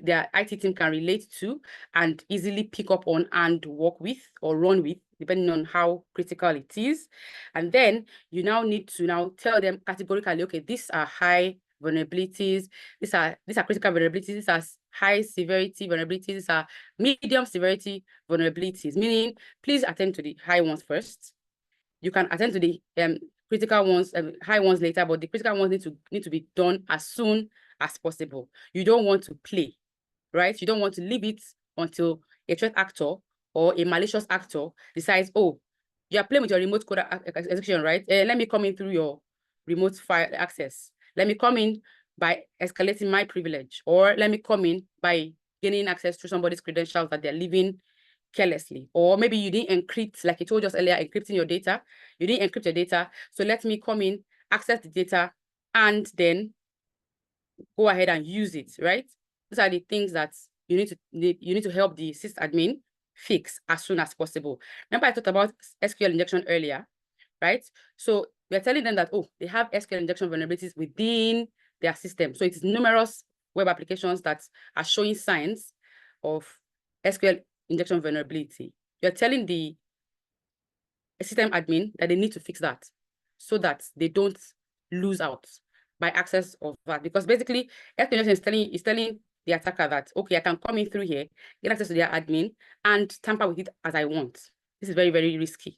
their IT team can relate to and easily pick up on and work with or run with, depending on how critical it is. And then you now need to tell them categorically, okay, these are high vulnerabilities, these are critical vulnerabilities, these are high severity vulnerabilities, these are medium severity vulnerabilities, meaning please attend to the high ones first. You can attend to the critical ones, high ones later, but the critical ones need to be done as soon as possible. You don't want to play, right? You don't want to leave it until a threat actor or a malicious actor decides, oh, you are playing with your remote code execution, right? Let me come in through your remote file access. Let me come in by escalating my privilege, or let me come in by gaining access to somebody's credentials that they're leaving carelessly. Or maybe you didn't encrypt, like I told us earlier, encrypting your data. You didn't encrypt your data. So let me come in, access the data, and then go ahead and use it, right? These are the things that you need to help the sysadmin fix as soon as possible. Remember I talked about SQL injection earlier, right? So we're telling them that, oh, they have SQL injection vulnerabilities within their system. So it's numerous web applications that are showing signs of SQL injection vulnerability. You're telling the system admin that they need to fix that so that they don't lose out by access of that. Because basically, SQL injection is telling the attacker that, okay, I can come in through here, get access to their admin, and tamper with it as I want. This is very, very risky.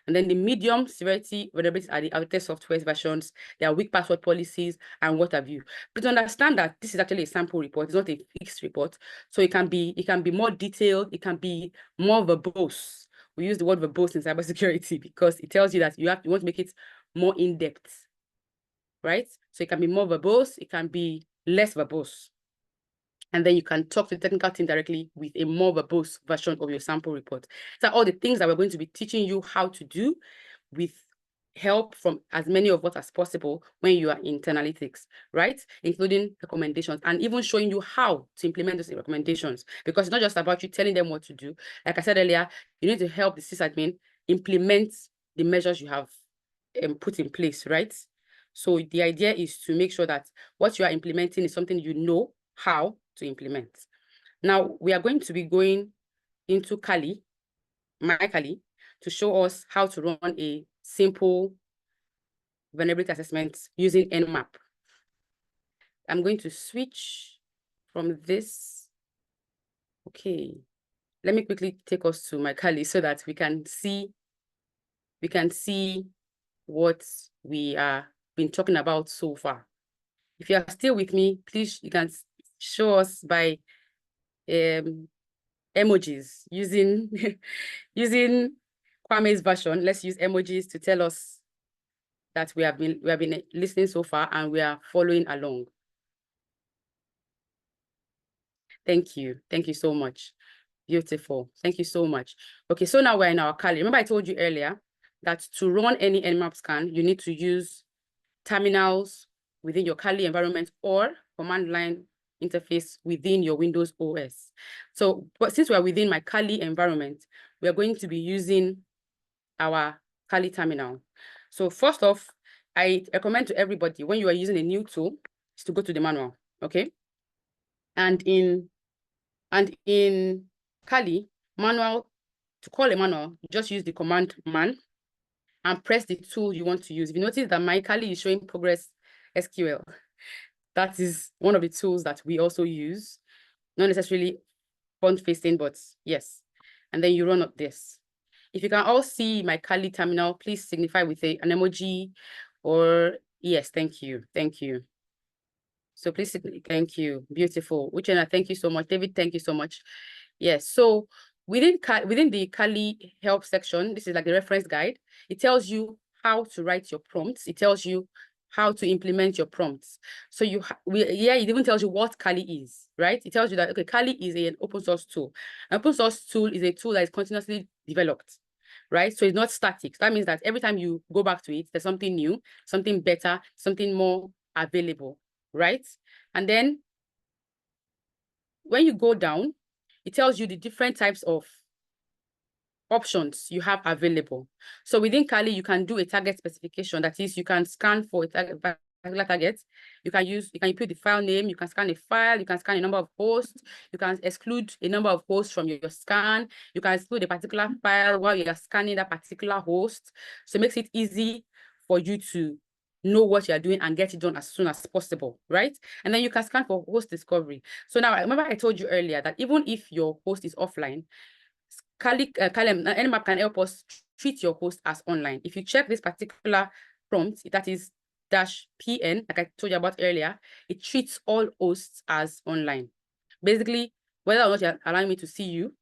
And then the medium severity vulnerabilities are the outdated software versions, there are weak password policies, and what have you. But to understand that this is actually a sample report, it's not a fixed report. So it can be more detailed, it can be more verbose. We use the word verbose in cybersecurity because it tells you that you want to make it more in-depth, right? So it can be more verbose, it can be less verbose. And then you can talk to the technical team directly with a more verbose version of your sample report. So all the things that we're going to be teaching you how to do with help from as many of us as possible when you are in analytics, right? Including recommendations and even showing you how to implement those recommendations. Because it's not just about you telling them what to do. Like I said earlier, you need to help the sysadmin implement the measures you have put in place, right? So the idea is to make sure that what you are implementing is something you know how to implement. Now, we are going to be going into Kali, my Kali, to show us how to run a simple vulnerability assessment using Nmap. I'm going to switch from this. Okay, let me quickly take us to my Kali so that we can see what we have been talking about so far. If you are still with me, please, you can show us by emojis using using Kwame's version. Let's use emojis to tell us that we have been listening so far and we are following along. Thank you so much. Beautiful. Thank you so much. Okay, so now we're in our Kali. Remember I told you earlier that to run any Nmap scan, you need to use terminals within your Kali environment or command line interface within your Windows OS. So, but since we're within my Kali environment, we are going to be using our Kali terminal. So first off, I recommend to everybody when you are using a new tool is to go to the manual, okay? And in Kali, manual to call a manual, you just use the command man and press the tool you want to use. If you notice that my Kali is showing progress SQL, that is one of the tools that we also use, not necessarily front facing, but yes. And then you run up this. If you can all see my Kali terminal, please signify with an emoji or yes, thank you. Thank you. So please, thank you. Beautiful. Uchenna, thank you so much. David, thank you so much. Yes. So within the Kali help section, this is like the reference guide. It tells you how to write your prompts. It tells you how to implement your prompts. So it even tells you what Kali is, right? It tells you that, okay, Kali is an open source tool. An open source tool is a tool that is continuously developed, right? So it's not static. So that means that every time you go back to it, there's something new, something better, something more available, right? And then when you go down, it tells you the different types of options you have available. So within Kali, you can do a target specification. That is, you can scan for a particular target. You can input the file name, you can scan a file, you can scan a number of hosts, you can exclude a number of hosts from your scan, you can exclude a particular file while you are scanning that particular host. So it makes it easy for you to know what you are doing and get it done as soon as possible, right? And then you can scan for host discovery. So now, remember I told you earlier that even if your host is offline, Nmap can help us treat your host as online. If you check this particular prompt, that is -pn, like I told you about earlier, it treats all hosts as online. Basically, whether or not you're allowing me to see you,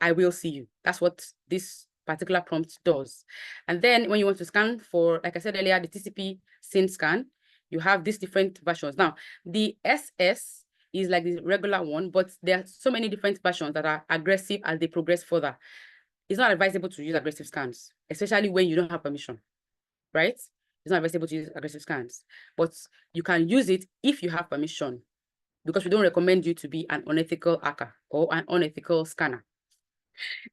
I will see you. That's what this particular prompt does. And then when you want to scan for, like I said earlier, the TCP SYN scan, you have these different versions. Now, the SS is like the regular one, but there are so many different versions that are aggressive as they progress further. It's not advisable to use aggressive scans, especially when you don't have permission, right? It's not advisable to use aggressive scans, but you can use it if you have permission, because we don't recommend you to be an unethical hacker or an unethical scanner.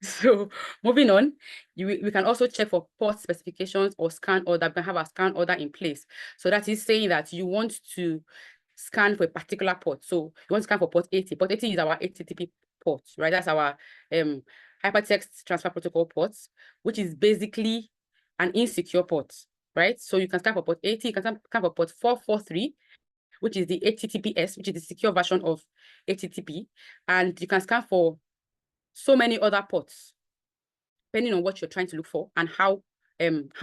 So moving on, we can also check for port specifications or scan order. We can have a scan order in place. So that is saying that you want to scan for a particular port. So you want to scan for port 80. Port 80 is our HTTP port, right? That's our hypertext transfer protocol port, which is basically an insecure port, right? So you can scan for port 80, you can scan for port 443, which is the HTTPS, which is the secure version of HTTP. And you can scan for so many other ports, depending on what you're trying to look for and how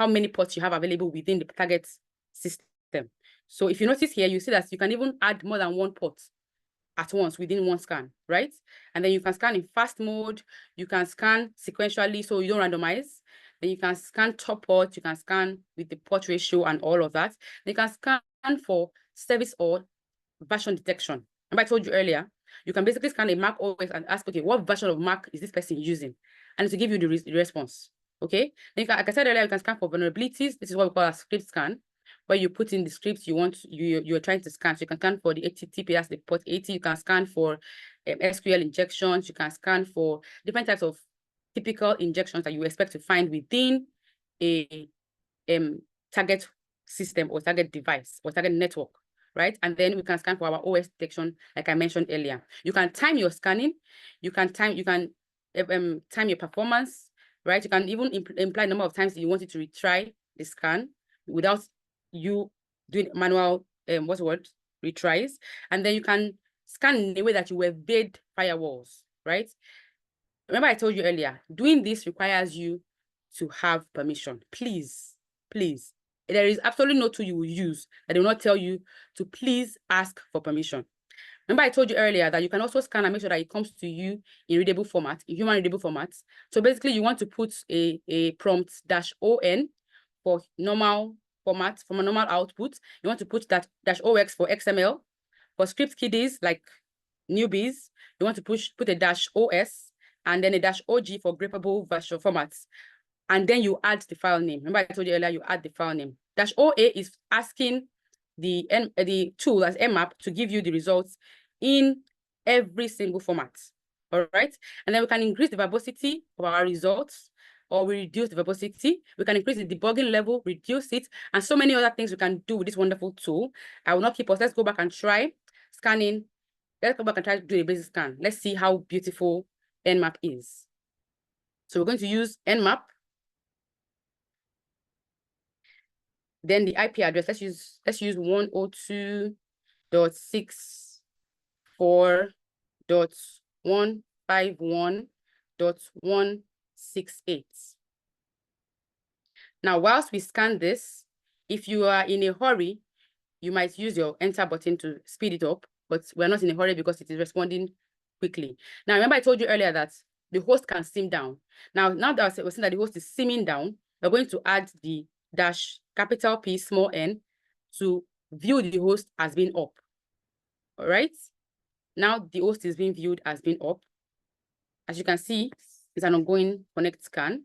many ports you have available within the target system. So if you notice here, you see that you can even add more than one port at once within one scan, right? And then you can scan in fast mode, you can scan sequentially so you don't randomize. Then you can scan top port, you can scan with the port ratio and all of that. Then you can scan for service or version detection. Remember I told you earlier, you can basically scan a Mac OS and ask, okay, what version of Mac is this person using? And to give you the response, okay? Then you can, like I said earlier, you can scan for vulnerabilities. This is what we call a script scan, where you put in the scripts you're trying to scan. So you can scan for the HTTP, that's the port 80. You can scan for SQL injections. You can scan for different types of typical injections that you expect to find within a target system or target device or target network, right? And then we can scan for our OS detection, like I mentioned earlier. You can time your scanning. You can time your performance, right? You can even imply the number of times that you want it to retry the scan without you doing manual retries. And then you can scan in a way that you evade firewalls, right? Remember I told you earlier, doing this requires you to have permission. Please, please. There is absolutely no tool you will use that will not tell you to please ask for permission. Remember I told you earlier that you can also scan and make sure that it comes to you in readable format, in human readable format. So basically you want to put a prompt -on for normal format, from a normal output. You want to put that -ox for XML. For script kiddies like newbies, you want to put a -os and then a -og for grapable version formats. And then you add the file name. Remember I told you earlier, you add the file name. -oa is asking the tool as Nmap to give you the results in every single format, all right? And then we can increase the verbosity of our results, or we reduce the verbosity. We can increase the debugging level, reduce it, and so many other things we can do with this wonderful tool. I will not keep us. Let's go back and try scanning. Let's go back and try to do a basic scan. Let's see how beautiful Nmap is. So we're going to use nmap. Then the IP address, let's use 102.64.151.168. Now, whilst we scan this, if you are in a hurry, you might use your enter button to speed it up, but we're not in a hurry because it is responding quickly. Now, remember I told you earlier that the host can sim down. Now that we're saying that the host is simming down, we're going to add the dash capital P small n to view the host as being up. All right. Now the host is being viewed as being up. As you can see, it's an ongoing connect scan,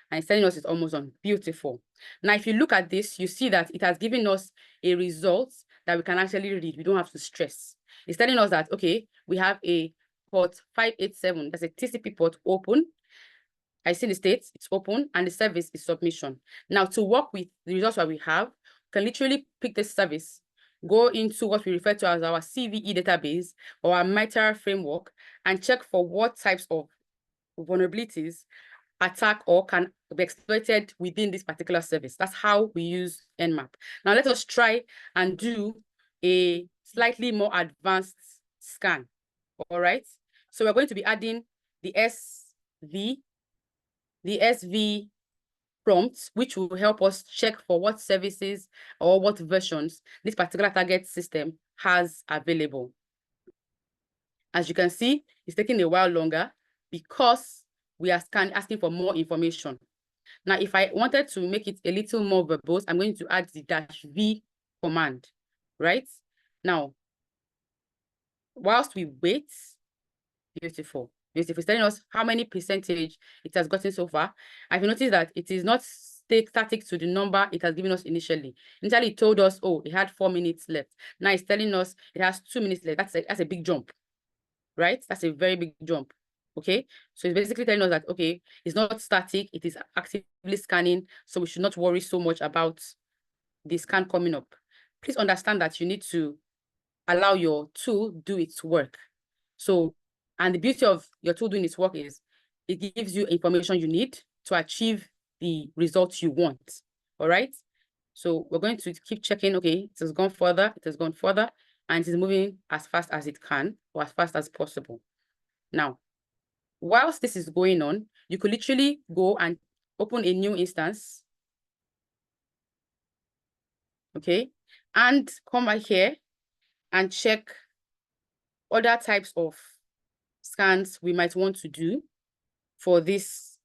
and it's telling us it's almost on. Beautiful. Now, if you look at this, you see that it has given us a result that we can actually read. We don't have to stress. It's telling us that, okay, we have a port 587, that's a TCP port open. I see the state, it's open, and the service is submission. Now, to work with the results that we have, we can literally pick this service, go into what we refer to as our CVE database or our MITRE framework, and check for what types of vulnerabilities attack or can be exploited within this particular service. That's how we use nmap. Now let us try and do a slightly more advanced scan. All right. So we're going to be adding the SV prompt, which will help us check for what services or what versions this particular target system has available. As you can see, it's taking a while longer because we are asking for more information. Now, if I wanted to make it a little more verbose, I'm going to add the -v command, right? Now, whilst we wait, beautiful. It's telling us how many percentage it has gotten so far. I've noticed that it is not static to the number it has given us initially. Initially, it told us, oh, it had 4 minutes left. Now it's telling us it has 2 minutes left. That's a big jump, right? That's a very big jump. Okay, so it's basically telling us that, okay, it's not static, it is actively scanning, so we should not worry so much about the scan coming up. Please understand that you need to allow your tool do its work. So, and the beauty of your tool doing its work is it gives you information you need to achieve the results you want. All right, so we're going to keep checking. Okay, it has gone further, and it is moving as fast as it can or as fast as possible. Now, whilst this is going on, you could literally go and open a new instance, okay, and come back here and check other types of scans we might want to do for this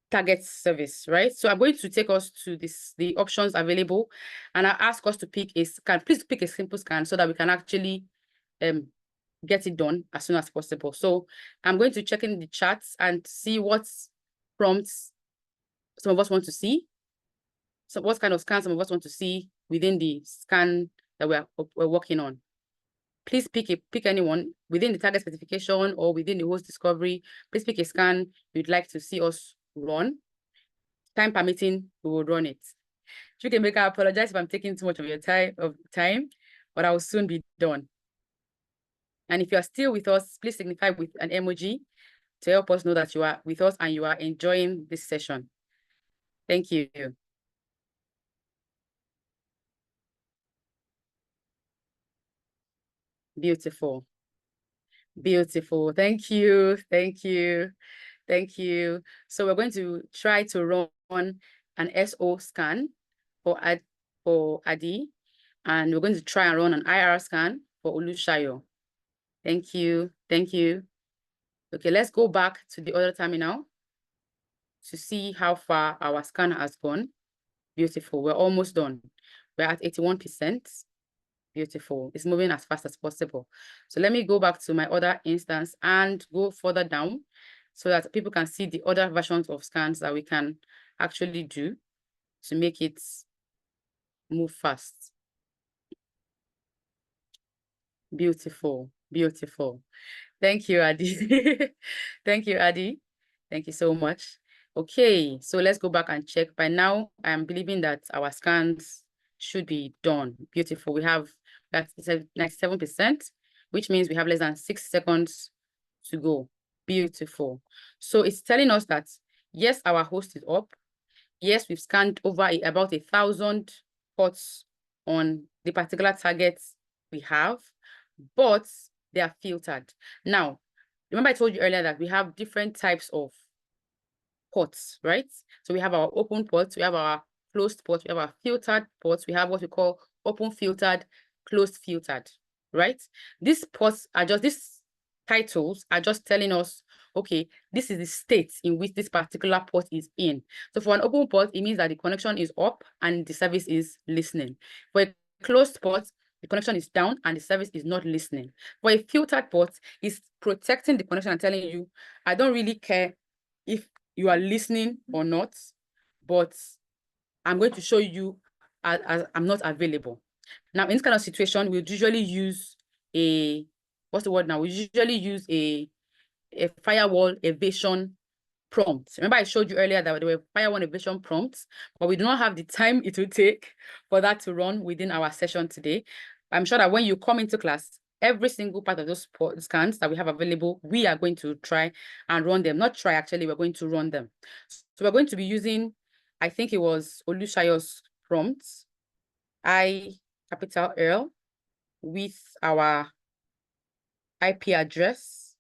target service, right? So I'm going to take us to the options available, and I ask us to pick a scan. Please pick a simple scan so that we can actually get it done as soon as possible. So I'm going to check in the charts and see what prompts some of us want to see. So what kind of scan some of us want to see within the scan that we're working on. Please pick anyone within the target specification or within the host discovery. Please pick a scan you'd like to see us run. Time permitting, we will run it. Chukemeka, I apologize if I'm taking too much of your time, but I will soon be done. And if you are still with us, please signify with an emoji to help us know that you are with us and you are enjoying this session. Thank you. Beautiful. Beautiful. Thank you. Thank you. Thank you. So we're going to try to run an SO scan for Adi, and we're going to try and run an IR scan for Olushayo. Thank you. Thank you. Okay, let's go back to the other terminal to see how far our scan has gone. Beautiful. We're almost done. We're at 81%. Beautiful. It's moving as fast as possible. So let me go back to my other instance and go further down so that people can see the other versions of scans that we can actually do to make it move fast. Beautiful. Beautiful. Thank you, Adi. Thank you, Adi. Thank you so much. Okay, so let's go back and check. By now, I am believing that our scans should be done. Beautiful. We have that 97%, which means we have less than 6 seconds to go. Beautiful. So it's telling us that, yes, our host is up. Yes, we've scanned over about 1,000 ports on the particular targets we have, but they are filtered. Now, remember I told you earlier that we have different types of ports, right? So we have our open ports, we have our closed ports, we have our filtered ports, we have what we call open filtered, closed filtered, right? These ports are just, these titles are just telling us, okay, this is the state in which this particular port is in. So for an open port, it means that the connection is up and the service is listening. For a closed port, the connection is down and the service is not listening. For a filtered port, it's protecting the connection and telling you, I don't really care if you are listening or not, but I'm going to show you as I'm not available. Now, in this kind of situation, we usually use a, what's the word now? We usually use a firewall evasion prompt. Remember I showed you earlier that there were firewall evasion prompts, but we do not have the time it will take for that to run within our session today. I'm sure that when you come into class, every single part of those scans that we have available, we are going to try and run them. Not try, actually, we're going to run them. So we're going to be using, I think it was Olushayo's prompts, I capital L, with our IP address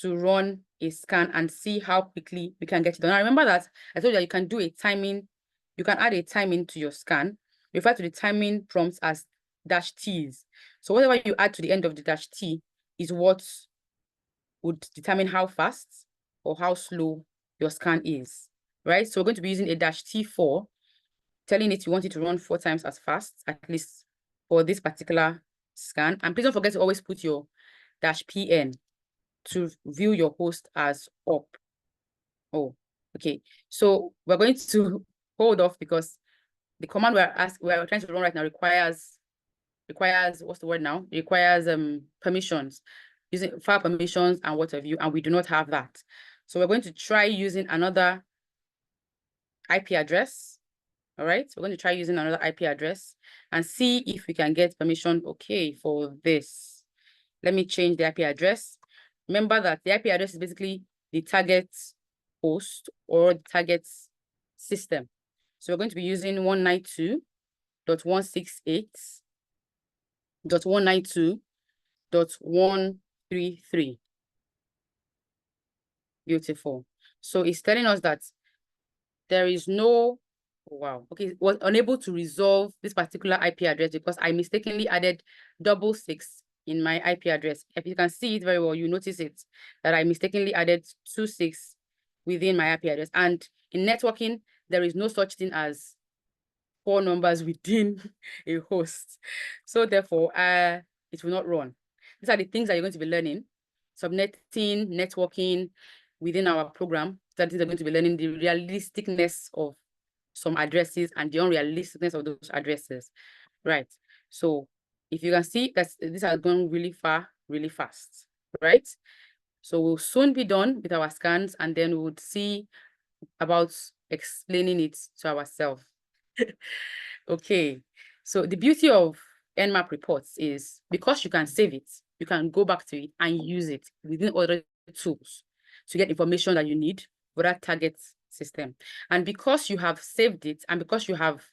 to run a scan and see how quickly we can get it done. Now remember that I told you that you can do a timing, you can add a timing to your scan. Refer to the timing prompts as -Ts. So whatever you add to the end of the -T is what would determine how fast or how slow your scan is, right? So we're going to be using a -T4, telling it you want it to run 4 times as fast, at least for this particular scan. And please don't forget to always put your -PN to view your host as up. Oh, okay. So we're going to hold off because the command we're trying to run right now requires what's the word now? It requires permissions, using file permissions and what have you, and we do not have that. So we're going to try using another IP address. All right, so we're going to try using another IP address and see if we can get permission okay for this. Let me change the IP address. Remember that the IP address is basically the target host or the target system. So we're going to be using 192.168.192.133. Beautiful. So it's telling us that there is no, oh, wow, okay, was unable to resolve this particular IP address because I mistakenly added 66 in my IP address. If you can see it very well, you notice it, that I mistakenly added 26 within my IP address. And in networking, there is no such thing as 4 numbers within a host. So therefore, it will not run. These are the things that you're going to be learning. Subnetting, networking within our program. That is, they're going to be learning the realisticness of some addresses and the unrealisticness of those addresses. Right. So if you can see that these are going really far, really fast, right? So we'll soon be done with our scans and then we would see about explaining it to ourselves. Okay, so the beauty of Nmap reports is because you can save it, you can go back to it and use it within other tools to get information that you need for that target system. And because you have saved it and because you have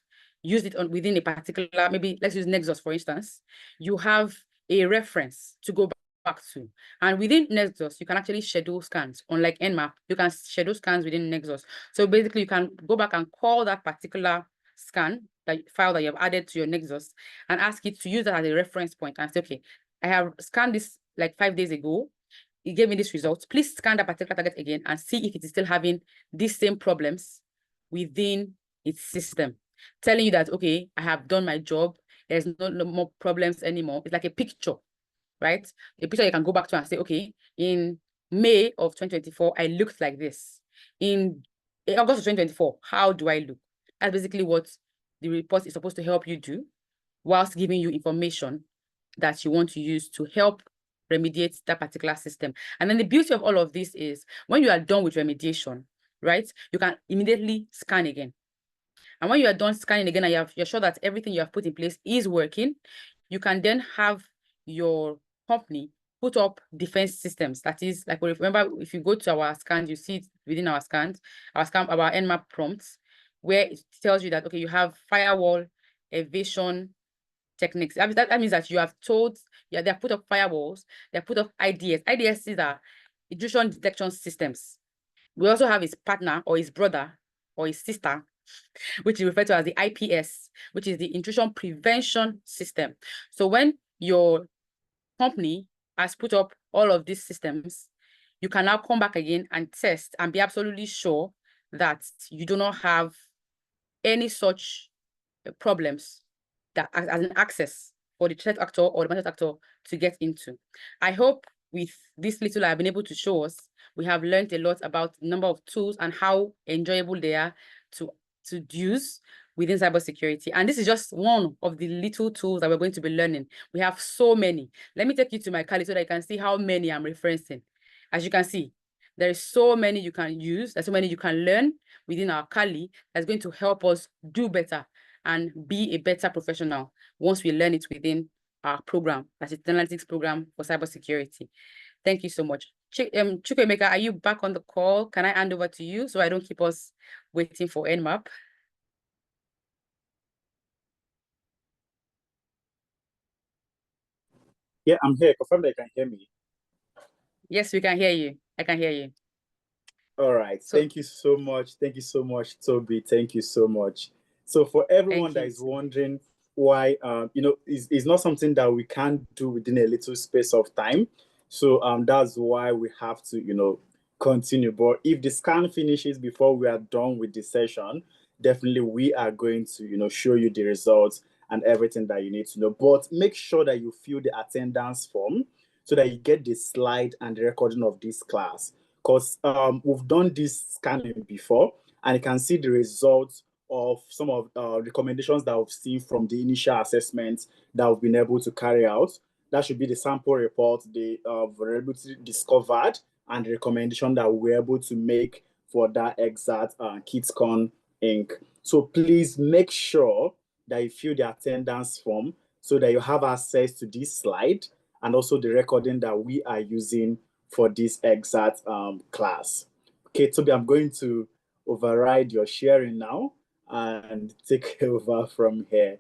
used it within a particular, maybe let's use Nexus, for instance, you have a reference to go back to. And within Nexus, you can actually schedule scans. Unlike Nmap, you can schedule scans within Nexus. So basically, you can go back and call that particular scan, that file that you have added to your Nexus, and ask it to use that as a reference point and say, okay, I have scanned this like 5 days ago. It gave me this result. Please scan that particular target again and see if it is still having these same problems within its system, telling you that, okay, I have done my job. There's no more problems anymore. It's like a picture, right? A picture you can go back to and say, okay, in May of 2024, I looked like this. In August of 2024, how do I look? That's basically what the report is supposed to help you do, whilst giving you information that you want to use to help remediate that particular system. And then the beauty of all of this is when you are done with remediation, right, you can immediately scan again. And when you are done scanning again and you're sure that everything you have put in place is working, you can then have your company put up defense systems. That is, like, remember, if you go to our scans, you see it within our scans, our Nmap prompts, where it tells you that, okay, you have firewall, evasion techniques. That means that you have told, yeah, they have put up firewalls, they have put up IDS. IDSs are intrusion detection systems. We also have his partner or his brother or his sister, which is referred to as the IPS, which is the intrusion prevention system. So when your company has put up all of these systems, you can now come back again and test and be absolutely sure that you do not have any such problems that as an access for the threat actor or the malicious actor to get into. I hope with this little I've been able to show us, we have learned a lot about the number of tools and how enjoyable they are to use within cybersecurity. And this is just one of the little tools that we're going to be learning. We have so many. Let me take you to my Kali so that you can see how many I'm referencing. As you can see, there is so many you can use, there's so many you can learn within our Kali that's going to help us do better and be a better professional once we learn it within our program, that's the analytics program for cybersecurity. Thank you so much. Chukwemeka, are you back on the call? Can I hand over to you so I don't keep us waiting for Nmap? Yeah, I'm here. Confirm that you can hear me. Yes, we can hear you. I can hear you. All right. So, thank you so much. Thank you so much, Toby. Thank you so much. So for everyone that is wondering why, it's not something that we can do within a little space of time. So that's why we have to, continue. But if the scan finishes before we are done with the session, definitely we are going to, show you the results and everything that you need to know. But make sure that you fill the attendance form so that you get the slide and the recording of this class. Because we've done this scanning before, and you can see the results of some of recommendations that we've seen from the initial assessments that we've been able to carry out. That should be the sample report, the vulnerability discovered, and the recommendation that we're able to make for that exact KidsCon Inc. So please make sure that you fill the attendance form so that you have access to this slide and also the recording that we are using for this exact class. Okay, Toby, I'm going to override your sharing now and take over from here.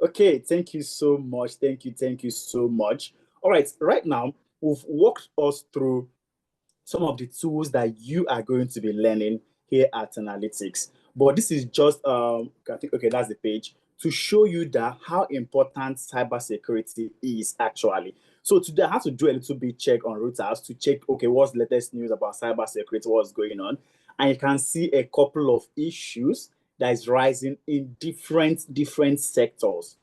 Okay, thank you so much. Thank you so much. All right now, we've walked us through some of the tools that you are going to be learning here at Analytics. But this is just, I think, okay, that's the page, to show you that how important cybersecurity is actually. So today I have to do a little bit check on routers to check, okay, what's the latest news about cybersecurity, what's going on. And you can see a couple of issues that is rising in different sectors,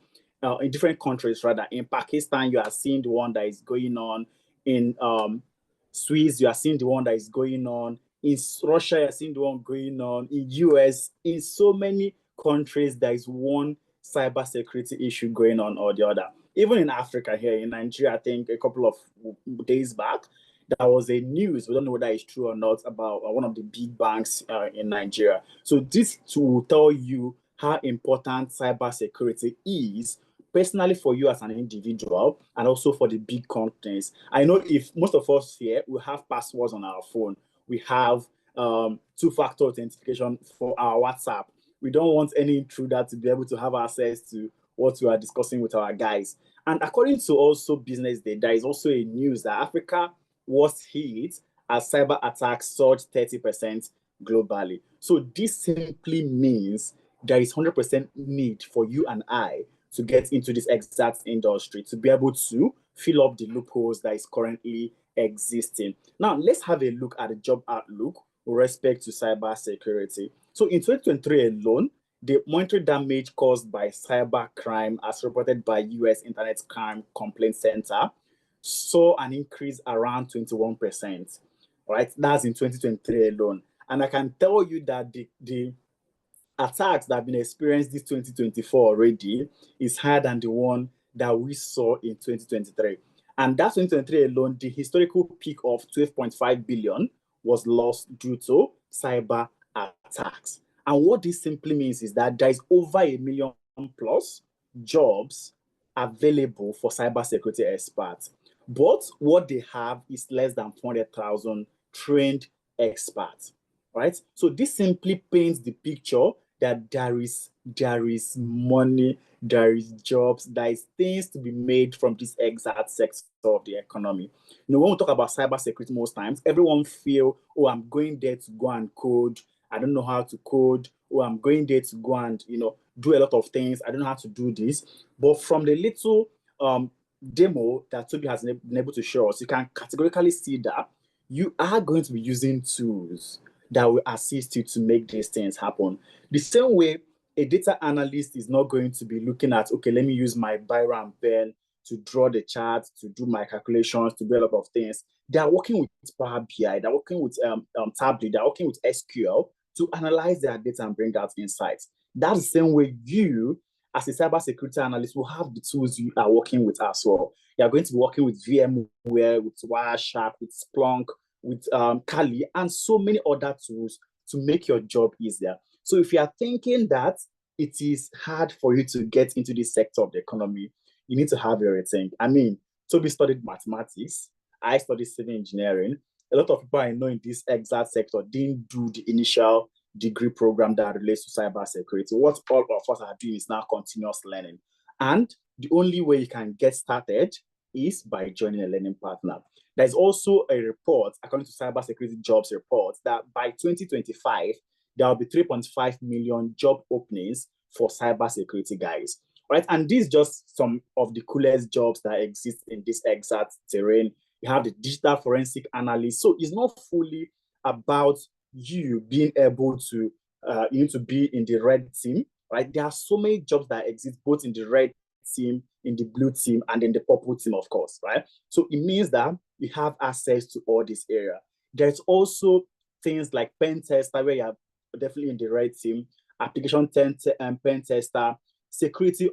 in different countries rather. In Pakistan, you are seeing the one that is going on. In Swiss, you are seeing the one that is going on. In Russia, you are seeing the one going on. In US, in so many countries, there is one cybersecurity issue going on or the other. Even in Africa here, in Nigeria, I think a couple of days back, there was a news, we don't know whether it's true or not, about one of the big banks in Nigeria. So this will tell you how important cybersecurity is personally for you as an individual and also for the big companies. I know if most of us here, we have passwords on our phone. We have two-factor authentication for our WhatsApp. We don't want any intruder to be able to have access to what we are discussing with our guys. And according to also Business Day, there is also a news that Africa was hit as cyber attacks surged 30% globally. So this simply means there is 100% need for you and I to get into this exact industry to be able to fill up the loopholes that is currently existing. Now, let's have a look at the job outlook with respect to cybersecurity. So in 2023 alone, the monetary damage caused by cyber crime, as reported by US Internet Crime Complaint Center, saw an increase around 21%. Right, that's in 2023 alone. And I can tell you that the attacks that have been experienced this 2024 already is higher than the one that we saw in 2023. And that 2023 alone, the historical peak of 12.5 billion was lost due to cyber attacks. And what this simply means is that there is over 1 million plus jobs available for cybersecurity experts. But what they have is less than 400,000 trained experts, right? So this simply paints the picture that there is money, there is jobs, there is things to be made from this exact sector of the economy. When we talk about cybersecurity, most times everyone feel, oh, I'm going there to go and code. I don't know how to code. Oh, I'm going there to go and do a lot of things. I don't know how to do this. But from the little demo that Toby has been able to show us, you can categorically see that you are going to be using tools that will assist you to make these things happen. The same way a data analyst is not going to be looking at, okay, let me use my biro and pen to draw the charts, to do my calculations, to do a lot of things. They are working with Power BI, they're working with Tableau, they're working with SQL to analyze their data and bring out insights. That's the same way you, as a cybersecurity analyst, will have the tools you are working with as well. You are going to be working with VMware, with Wireshark, with Splunk, with Kali, and so many other tools to make your job easier. So if you are thinking that it is hard for you to get into this sector of the economy, you need to have a rethink. I mean, Toby studied mathematics. I studied civil engineering. A lot of people I know in this exact sector didn't do the initial degree program that relates to cybersecurity. What all of us are doing is now continuous learning. And the only way you can get started is by joining a learning partner. There's also a report, according to Cybersecurity Jobs Report, that by 2025, there will be 3.5 million job openings for cybersecurity guys, right? And these just some of the coolest jobs that exist in this exact terrain. You have the digital forensic analyst. So it's not fully about you being able to, you need to be in the red team, right? There are so many jobs that exist both in the red team, in the blue team, and in the purple team, of course, right? So it means that you have access to all this area. There's also things like pen tester, where you are definitely in the red team, application pen tester, security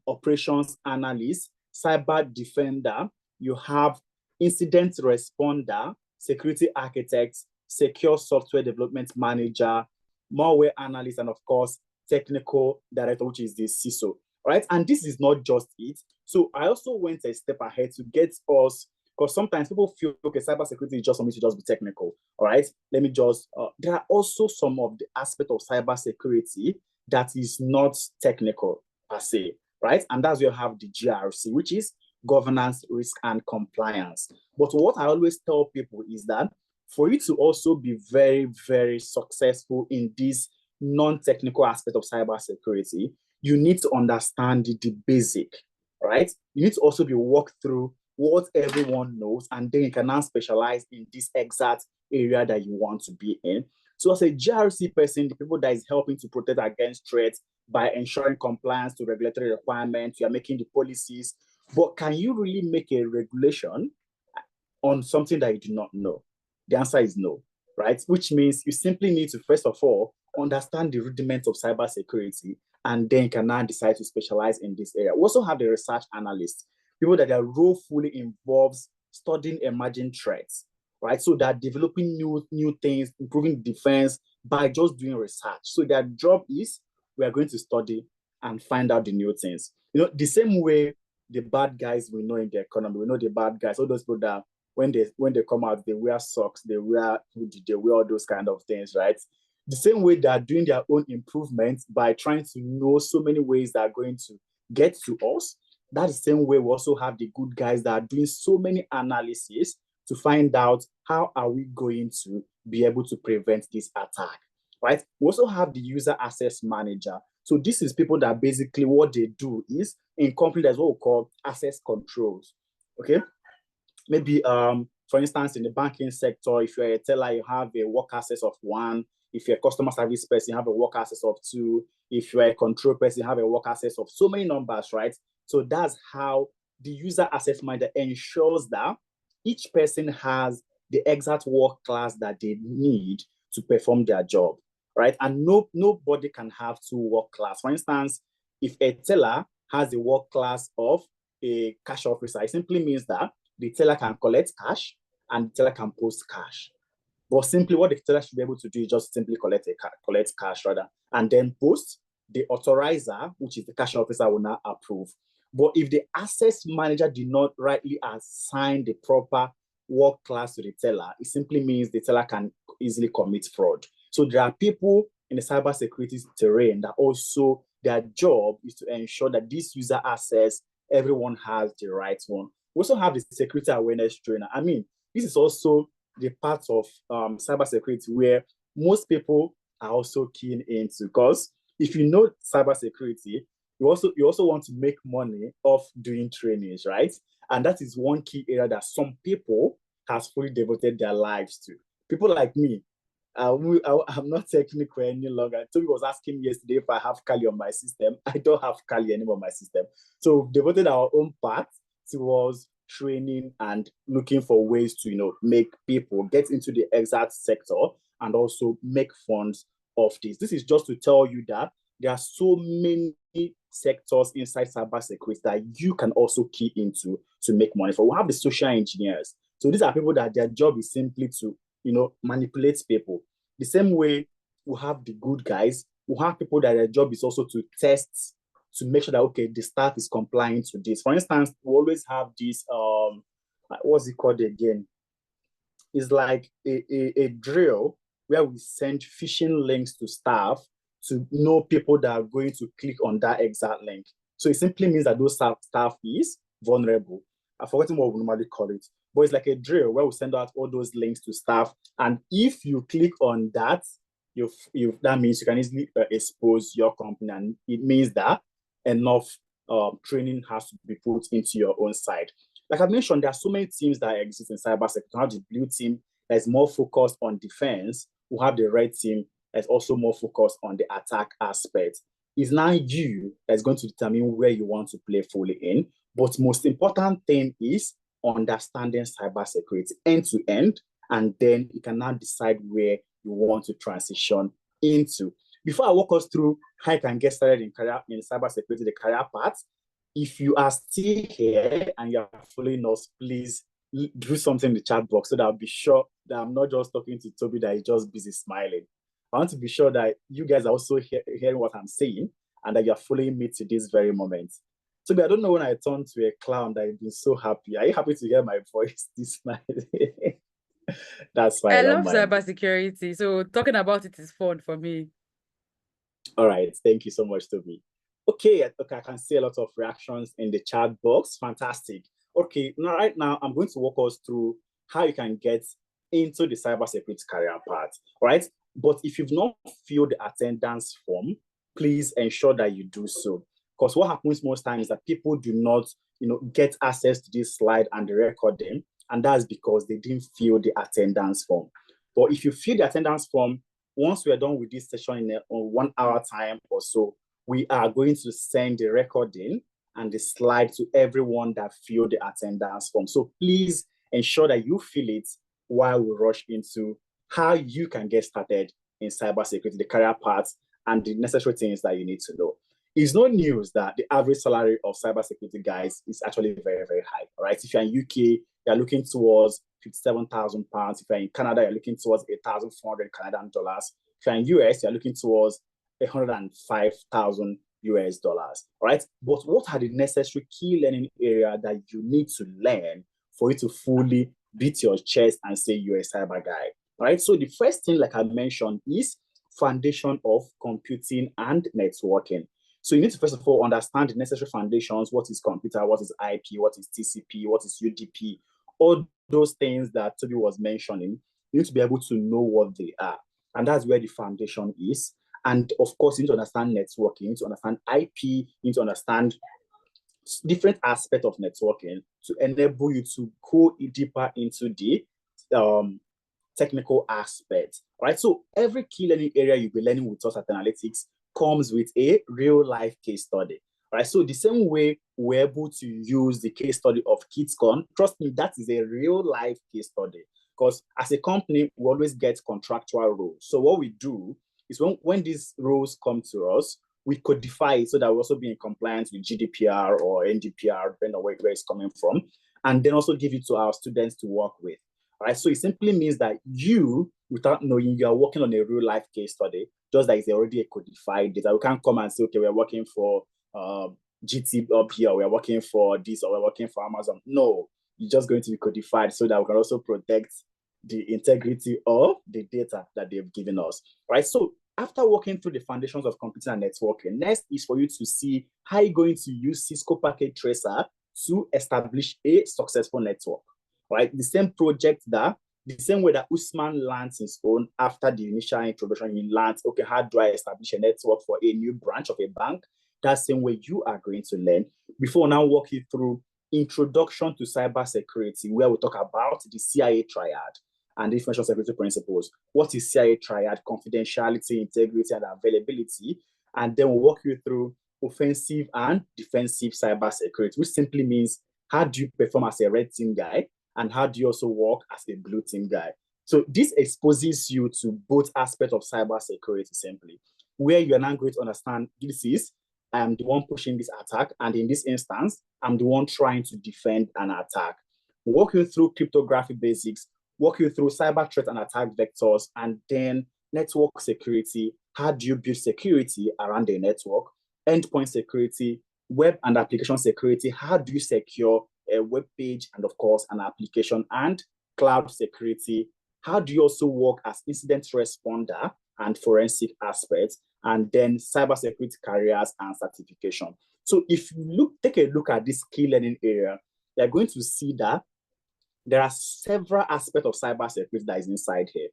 operations analyst, cyber defender. You have incident responder, security architect, secure software development manager, malware analyst, and of course, technical director, which is the CISO, right? And this is not just it. So I also went a step ahead to get us, because sometimes people feel, okay, cybersecurity is just for me to just be technical, all right? Let me just, there are also some of the aspect of cybersecurity that is not technical per se, right? And that's where you have the GRC, which is governance, risk, and compliance. But what I always tell people is that for you to also be very, very successful in this non-technical aspect of cybersecurity, you need to understand the basic, right? You need to also be walked through what everyone knows, and then you can now specialize in this exact area that you want to be in. So as a GRC person, the people that is helping to protect against threats by ensuring compliance to regulatory requirements, you are making the policies, but can you really make a regulation on something that you do not know? The answer is no, right? Which means you simply need to, first of all, understand the rudiments of cybersecurity, and then you can now decide to specialize in this area. We also have the research analysts, people that their role fully involves studying emerging threats, right? So they're developing new things, improving defense by just doing research. So their job is, we are going to study and find out the new things. The same way the bad guys we know in the economy, we know the bad guys, all those people that when they come out, they wear socks, they wear all those kind of things, right? The same way they are doing their own improvements by trying to know so many ways that are going to get to us. That's the same way we also have the good guys that are doing so many analyses to find out how are we going to be able to prevent this attack, right? We also have the user access manager. So this is people that basically what they do is, in company, there's what we call access controls, okay? Maybe, for instance, in the banking sector, if you're a teller, you have a work access of 1. If you're a customer service person, you have a work access of 2. If you're a control person, you have a work access of so many numbers, right? So that's how the user access manager ensures that each person has the exact work class that they need to perform their job, right? And nobody can have 2 work class. For instance, if a teller has a work class of a cash officer, it simply means that the teller can collect cash and the teller can post cash. But simply what the teller should be able to do is just simply collect cash rather, and then post. The authorizer, which is the cash officer, will now approve. But if the access manager did not rightly assign the proper work class to the teller, it simply means the teller can easily commit fraud. So there are people in the cybersecurity terrain that also their job is to ensure that this user access, everyone has the right one. We also have the security awareness trainer. I mean, this is also the part of cybersecurity where most people are also keen into, because if you know cybersecurity, you also want to make money off doing trainings, right? And that is one key area that some people has fully devoted their lives to. People like me, I'm not technical any longer. Toby was asking me yesterday if I have Kali on my system. I don't have Kali anymore on my system. So we've devoted our own part towards training and looking for ways to, make people get into the exact sector and also make funds of this. This is just to tell you that there are so many sectors inside cybersecurity that you can also key into to make money for. We have the social engineers. So these are people that their job is simply to, manipulate people. The same way we have the good guys, we have people that their job is also to test, to make sure that, okay, the staff is complying to this. For instance, we always have this, what's it called again? It's like a drill where we send phishing links to staff to know people that are going to click on that exact link. So it simply means that those staff is vulnerable. I've forgotten what we normally call it, but it's like a drill where we send out all those links to staff. And if you click on that, that means you can easily expose your company. And it means that enough training has to be put into your own side. Like I mentioned, there are so many teams that exist in cybersecurity. We have the blue team that is more focused on defense. We have the red team that's also more focused on the attack aspect. It's now you that's going to determine where you want to play fully in. But most important thing is understanding cybersecurity end to end, and then you can now decide where you want to transition into. Before I walk us through how you can get started in cybersecurity, the career part, if you are still here and you are following us, please do something in the chat box so that I'll be sure that I'm not just talking to Toby that he's just busy smiling. I want to be sure that you guys are also hearing what I'm saying and that you're following me to this very moment. Toby, I don't know when I turned to a clown that I've been so happy. Are you happy to hear my voice this night? That's fine. I love cybersecurity, so talking about it is fun for me. All right, thank you so much, Toby. Okay, I can see a lot of reactions in the chat box. Fantastic. Okay, right now I'm going to walk us through how you can get into the cybersecurity career path. All right, but if you've not filled the attendance form, please ensure that you do so. Because what happens most times is that people do not, get access to this slide and record them, and that's because they didn't fill the attendance form. But if you fill the attendance form, once we are done with this session in 1 hour time or so, we are going to send the recording and the slide to everyone that filled the attendance form. So please ensure that you fill it while we rush into how you can get started in cybersecurity, the career paths, and the necessary things that you need to know. It's no news that the average salary of cybersecurity guys is actually very, very high. All right. If you're in UK, you're looking towards £57,000. If you're in Canada, you're looking towards 8,400 Canadian dollars. If you're in US, you're looking towards 105,000 US dollars. All right. But what are the necessary key learning areas that you need to learn for you to fully beat your chest and say you're a cyber guy? All right. So the first thing, like I mentioned, is foundation of computing and networking. So you need to first of all understand the necessary foundations. What is computer? What is IP? What is TCP? What is UDP? All those things that Toby was mentioning, you need to be able to know what they are. And that's where the foundation is. And of course, you need to understand networking, you need to understand IP, you need to understand different aspects of networking to enable you to go deeper into the technical aspects. Right? So every key learning area you'll be learning with us at Analytics comes with a real life case study. Right? So the same way we're able to use the case study of KidsCon, trust me, that is a real life case study. Because as a company, we always get contractual rules. So what we do is when these rules come to us, we codify it so that we also be in compliance with GDPR or NDPR, depending on where it's coming from, and then also give it to our students to work with. All right, so it simply means that you, without knowing, you are working on a real life case study, just like it's already a codified data. We can't come and say, okay, we're working for GT up here, we're working for this, or we're working for Amazon. No, it's just going to be codified so that we can also protect the integrity of the data that they've given us, right? So after walking through the foundations of computing and networking, next is for you to see how you're going to use Cisco Packet Tracer to establish a successful network, right? The same way that Usman learns his own after the initial introduction, he learns, okay, how do I establish a network for a new branch of a bank? That same way you are going to learn. Before now, walk you through Introduction to Cybersecurity, where we talk about the CIA triad and information security principles. What is CIA triad? Confidentiality, integrity, and availability. And then we'll walk you through offensive and defensive cybersecurity, which simply means how do you perform as a red team guy and how do you also work as a blue team guy. So this exposes you to both aspects of cybersecurity simply, where you are now going to understand this is, I am the one pushing this attack, and in this instance, I'm the one trying to defend an attack. Walk you through cryptography basics, walk you through cyber threat and attack vectors, and then network security. How do you build security around a network? Endpoint security, web and application security. How do you secure a web page and, of course, an application? And cloud security. How do you also work as incident responder and forensic aspects? And then cybersecurity careers and certification. So if you take a look at this key learning area, you're going to see that there are several aspects of cybersecurity that is inside here.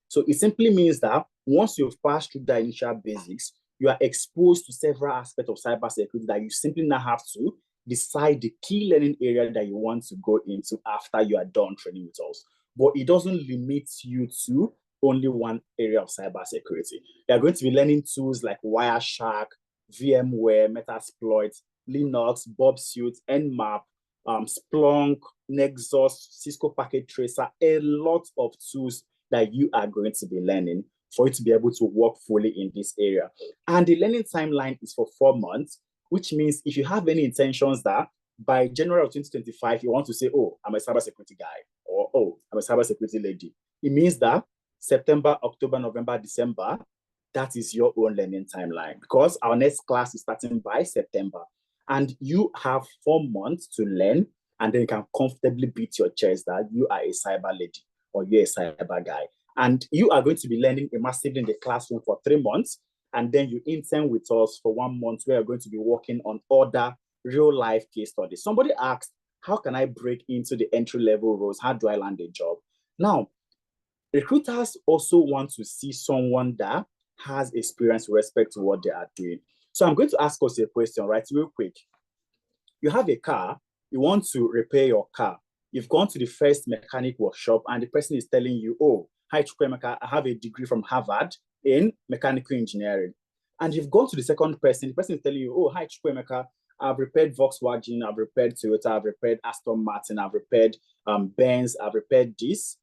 So it simply means that once you've passed through the initial basics, you are exposed to several aspects of cybersecurity that you simply now have to decide the key learning area that you want to go into after you are done training with us. But it doesn't limit you to only one area of cybersecurity. You are going to be learning tools like Wireshark, VMware, Metasploit, Linux, Bobsuit, Nmap, Splunk, Nexus, Cisco Packet Tracer, a lot of tools that you are going to be learning for you to be able to work fully in this area. And the learning timeline is for 4 months, which means if you have any intentions that by January of 2025, you want to say, oh, I'm a cybersecurity guy, or oh, I'm a cybersecurity lady, it means that September, October, November, December, that is your own learning timeline, because our next class is starting by September. And you have 4 months to learn, and then you can comfortably beat your chest that you are a cyber lady or you're a cyber guy. And you are going to be learning immersively in the classroom for 3 months, and then you intern with us for 1 month, where you're going to be working on other real-life case studies. Somebody asked, how can I break into the entry-level roles? How do I land a job? Now, recruiters also want to see someone that has experience with respect to what they are doing. So I'm going to ask us a question, right, real quick. You have a car, you want to repair your car. You've gone to the first mechanic workshop, and the person is telling you, oh, hi, Chukwemeka, I have a degree from Harvard in mechanical engineering. And you've gone to the second person, the person is telling you, oh, hi, Chukwemeka, I've repaired Volkswagen, I've repaired Toyota, I've repaired Aston Martin, I've repaired Benz, I've repaired this.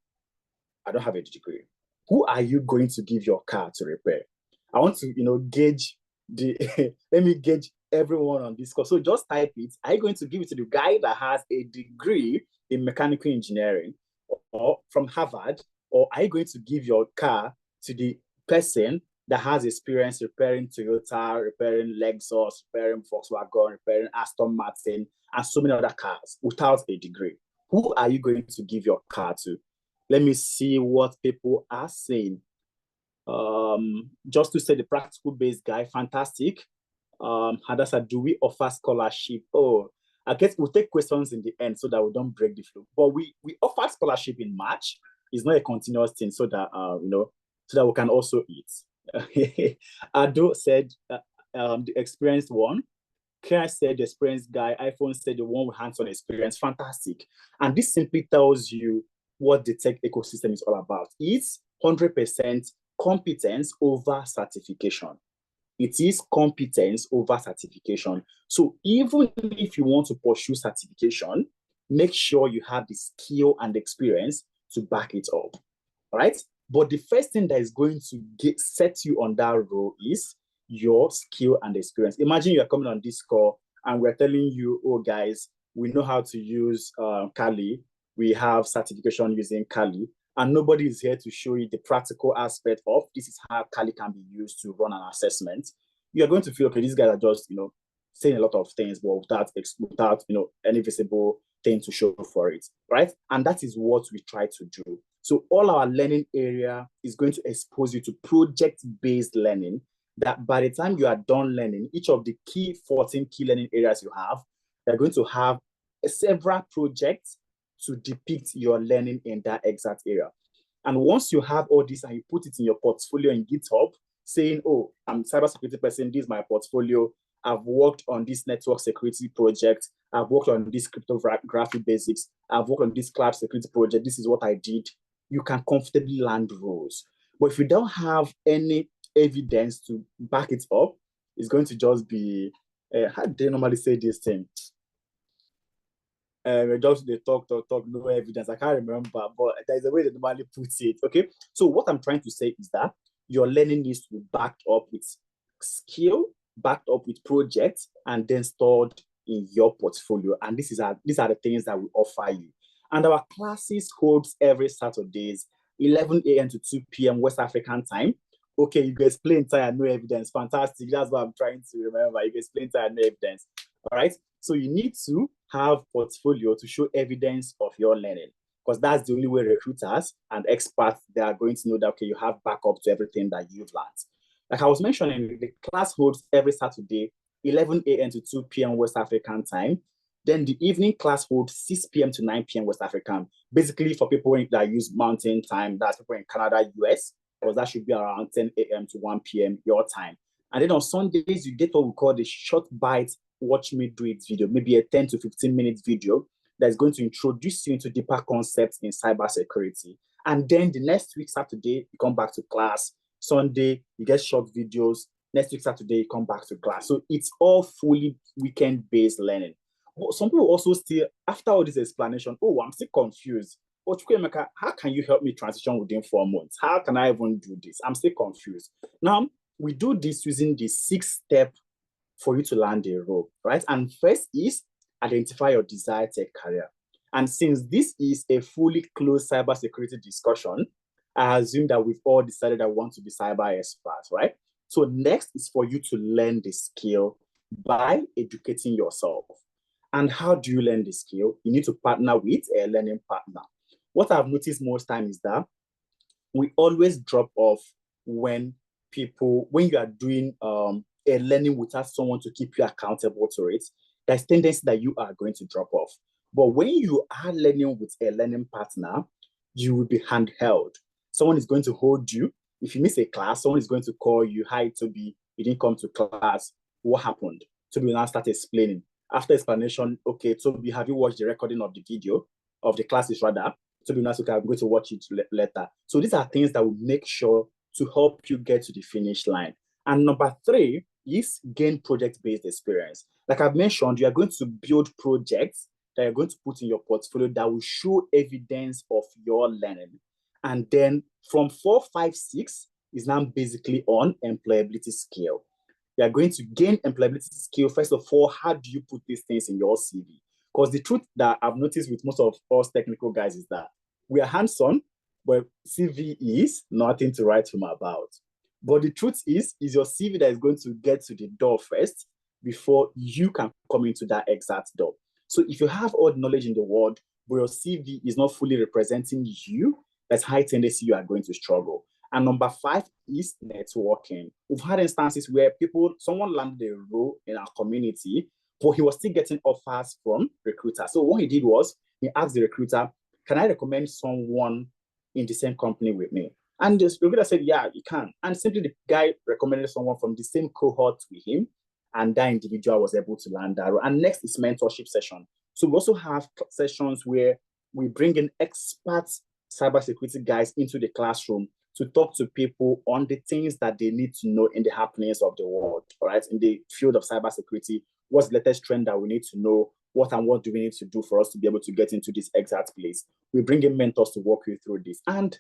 I don't have a degree. Who are you going to give your car to repair? I want to, gauge the, let me gauge everyone on this course. So just type it. Are you going to give it to the guy that has a degree in mechanical engineering or from Harvard? Or are you going to give your car to the person that has experience repairing Toyota, repairing Lexus, repairing Volkswagen, repairing Aston Martin, and so many other cars without a degree? Who are you going to give your car to? Let me see what people are saying. Just to say the practical based guy, fantastic. Hadassah, do we offer scholarship? Oh, I guess we'll take questions in the end so that we don't break the flow. But we offer scholarship in March. It's not a continuous thing, so that so that we can also eat. Ado said the experienced one. Kira said the experienced guy. iPhone said the one with hands-on experience. Fantastic. And this simply tells you what the tech ecosystem is all about. It's 100% competence over certification. It is competence over certification. So even if you want to pursue certification, make sure you have the skill and experience to back it up. All right? But the first thing that is going to set you on that role is your skill and experience. Imagine you're coming on this call and we're telling you, oh, guys, we know how to use Kali. We have certification using Kali, and nobody is here to show you the practical aspect of this is how Kali can be used to run an assessment. You're going to feel, okay, these guys are just, saying a lot of things, but without any visible thing to show for it, right? And that is what we try to do. So all our learning area is going to expose you to project-based learning, that by the time you are done learning, each of the 14 key learning areas you have, you're going to have several projects to depict your learning in that exact area. And once you have all this and you put it in your portfolio in GitHub, saying, oh, I'm a cybersecurity person, this is my portfolio, I've worked on this network security project, I've worked on this cryptography basics, I've worked on this cloud security project, this is what I did, you can comfortably land roles. But if you don't have any evidence to back it up, it's going to just be, how do they normally say this thing? Just they talk, no evidence. I can't remember, but there's a way they normally put it. Okay. So what I'm trying to say is that your learning needs to be backed up with skill, backed up with projects, and then stored in your portfolio. And these are the things that we offer you. And our classes holds every Saturdays, 11 a.m. to 2 p.m. West African time. Okay, you can explain entire no evidence. Fantastic. That's what I'm trying to remember. You can explain entire no evidence. All right. So you need to have portfolio to show evidence of your learning, because that's the only way recruiters and experts, they are going to know that, okay, you have backup to everything that you've learned. Like I was mentioning, the class holds every Saturday, 11 a.m. to 2 p.m. West African time. Then the evening class holds 6 p.m. to 9 p.m. West African. Basically, for people that use mountain time, that's people in Canada, US, because that should be around 10 a.m. to 1 p.m. your time. And then on Sundays, you get what we call the short bite watch me do it video, maybe a 10 to 15 minute video that's going to introduce you into deeper concepts in cybersecurity. And then the next week, Saturday, you come back to class. Sunday, you get short videos. Next week, Saturday, you come back to class. So it's all fully weekend-based learning. But some people also still, after all this explanation, oh, I'm still confused. Oh, Chukwuemeka, how can you help me transition within 4 months? How can I even do this? I'm still confused. Now, we do this using the 6-step for you to land a role, right? And first is identify your desired tech career. And since this is a fully closed cybersecurity discussion, I assume that we've all decided that we want to be cyber experts, right? So next is for you to learn the skill by educating yourself. And how do you learn the skill? You need to partner with a learning partner. What I've noticed most times is that we always drop off when you are doing a learning without someone to keep you accountable to it, there's tendency that you are going to drop off. But when you are learning with a learning partner, you will be handheld. Someone is going to hold you. If you miss a class, someone is going to call you, hi, Toby, you didn't come to class. What happened? Toby will now start explaining. After explanation, okay, Toby, have you watched the recording of the video, of the classes rather? Toby will now say, okay, I'm going to watch it later. So these are things that will make sure to help you get to the finish line. And number 3 is gain project-based experience. Like I've mentioned, you are going to build projects that you're going to put in your portfolio that will show evidence of your learning. And then from 4, 5, 6 is now basically on employability skill. You are going to gain employability skill. First of all, how do you put these things in your CV? Because the truth that I've noticed with most of us technical guys is that we are hands-on, but CV is nothing to write home about. But the truth is your CV that is going to get to the door first before you can come into that exact door. So if you have all the knowledge in the world, but your CV is not fully representing you, that's high tendency you are going to struggle. And number 5 is networking. We've had instances where someone landed a role in our community, but he was still getting offers from recruiters. So what he did was he asked the recruiter, can I recommend someone in the same company with me? And the recruiter said, yeah, you can. And simply the guy recommended someone from the same cohort with him, and that individual was able to land that role. And next is mentorship session. So we also have sessions where we bring in expert cybersecurity guys into the classroom to talk to people on the things that they need to know in the happenings of the world, all right? In the field of cybersecurity, what's the latest trend that we need to know? What do we need to do for us to be able to get into this exact place? We bring in mentors to walk you through this. And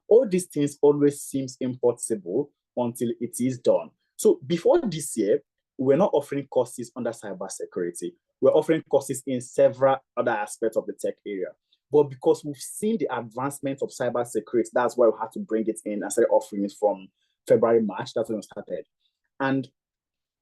all these things always seems impossible until it is done. So before this year, we're not offering courses under cybersecurity. We're offering courses in several other aspects of the tech area. But because we've seen the advancement of cybersecurity, that's why we had to bring it in and started offering it from February, March. That's when we started. And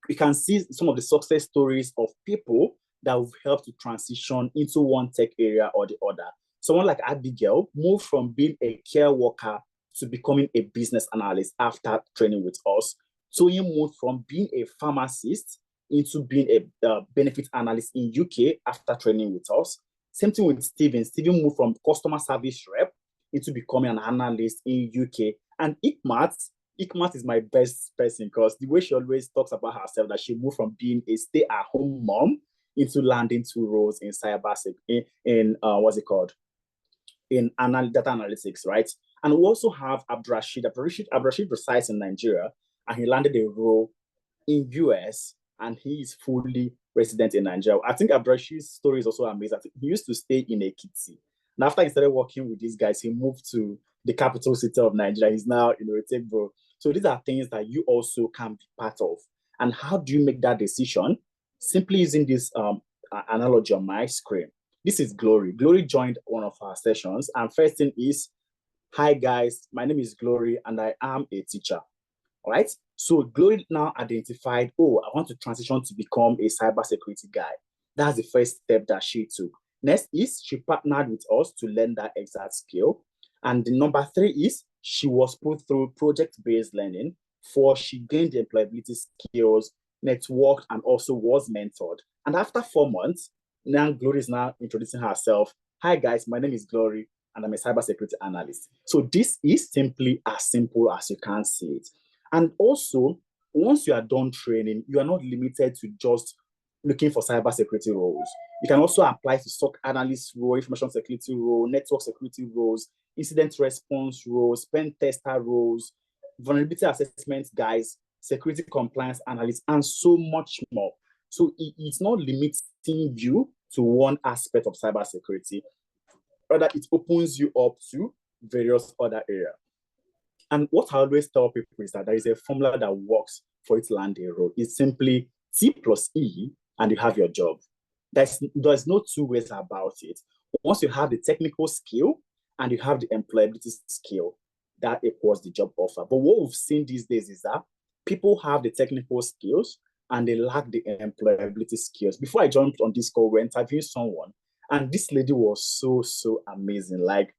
you can see some of the success stories of people that have helped to transition into one tech area or the other. Someone like Abigail moved from being a care worker to becoming a business analyst after training with us. Toyin moved from being a pharmacist into being a benefit analyst in UK after training with us. Same thing with Steven. Steven moved from customer service rep into becoming an analyst in UK. And Ikmat is my best person because the way she always talks about herself, that she moved from being a stay-at-home mom into landing 2 roles in cybersecurity, in what's it called? In data analytics, right? And we also have Abdurrashid. Abdurrashid resides in Nigeria, and he landed a role in US, and he is fully resident in Nigeria. I think Abdurrashid's story is also amazing. He used to stay in Ekiti. And after he started working with these guys, he moved to the capital city of Nigeria. He's now, a tech bro. So these are things that you also can be part of. And how do you make that decision? Simply using this analogy on my screen. This is Glory. Glory joined one of our sessions. And first thing is, hi guys, my name is Glory and I am a teacher. All right. So Glory now identified, oh, I want to transition to become a cybersecurity guy. That's the first step that she took. Next is she partnered with us to learn that exact skill. And the number 3 is she was put through project-based learning for she gained the employability skills, networked, and also was mentored. And after 4 months, now Glory is now introducing herself. Hi guys, my name is Glory and I'm a cybersecurity analyst. So this is simply as simple as you can see it. And also, once you are done training, you are not limited to just looking for cybersecurity roles. You can also apply to SOC analyst role, information security role, network security roles, incident response roles, pen tester roles, vulnerability assessment guys, security compliance analysts, and so much more. So it's not limiting you to one aspect of cybersecurity, rather it opens you up to various other areas. And what I always tell people is that there is a formula that works for it to land a role. It's simply T plus E, and you have your job. There's no 2 ways about it. Once you have the technical skill and you have the employability skill, that equals the job offer. But what we've seen these days is that people have the technical skills and they lack the employability skills. Before I jumped on this call, we interviewed someone, and this lady was so amazing. Like,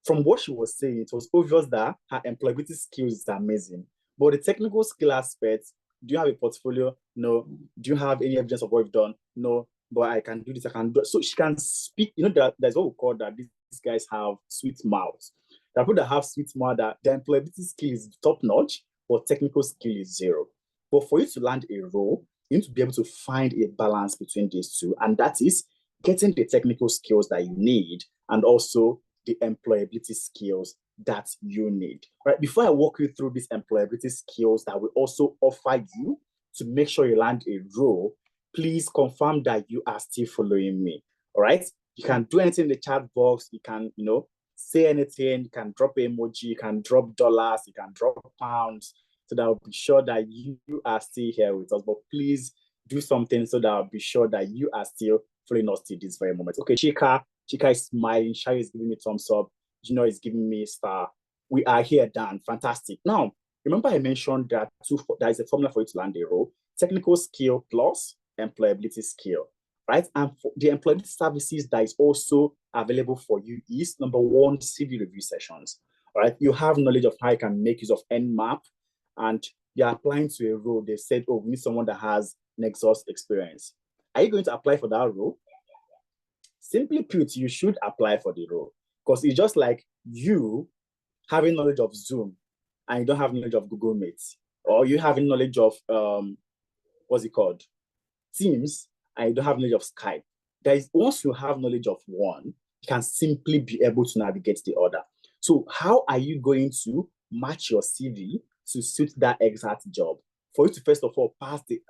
from what she was saying, it was obvious that her employability skills is amazing. But the technical skill aspect, do you have a portfolio? No. Do you have any evidence of what you've done? No. But I can do this, I can do it. So she can speak, there's what we call that these guys have sweet mouths. There are people that have sweet mouth that their employability skill is top notch, but technical skill is 0. But for you to land a role, you need to be able to find a balance between these two. And that is getting the technical skills that you need and also the employability skills that you need. Right? Before I walk you through these employability skills that will also offer you to make sure you land a role, please confirm that you are still following me. All right? You can do anything in the chat box. You can, say anything. You can drop an emoji. You can drop dollars. You can drop pounds. So that I'll be sure that you are still here with us. But please do something so that I'll be sure that you are still following us till this very moment. Okay, Chika is smiling. Shai is giving me thumbs up. Junior is giving me star. We are here, Dan. Fantastic. Now, remember I mentioned that there is a formula for you to land a role. Technical skill plus employability skill, right? And for the employability services that is also available for you is, number 1, CV review sessions. All right? You have knowledge of how you can make use of Nmap, and you're applying to a role. They said, oh, we need someone that has Nexus experience. Are you going to apply for that role? Simply put, you should apply for the role, because it's just like you having knowledge of Zoom and you don't have knowledge of Google Meet, or you having knowledge of what's it called, Teams, and you don't have knowledge of Skype. Once you have knowledge of one, you can simply be able to navigate the other. So how are you going to match your CV to suit that exact job? For you to first of all pass the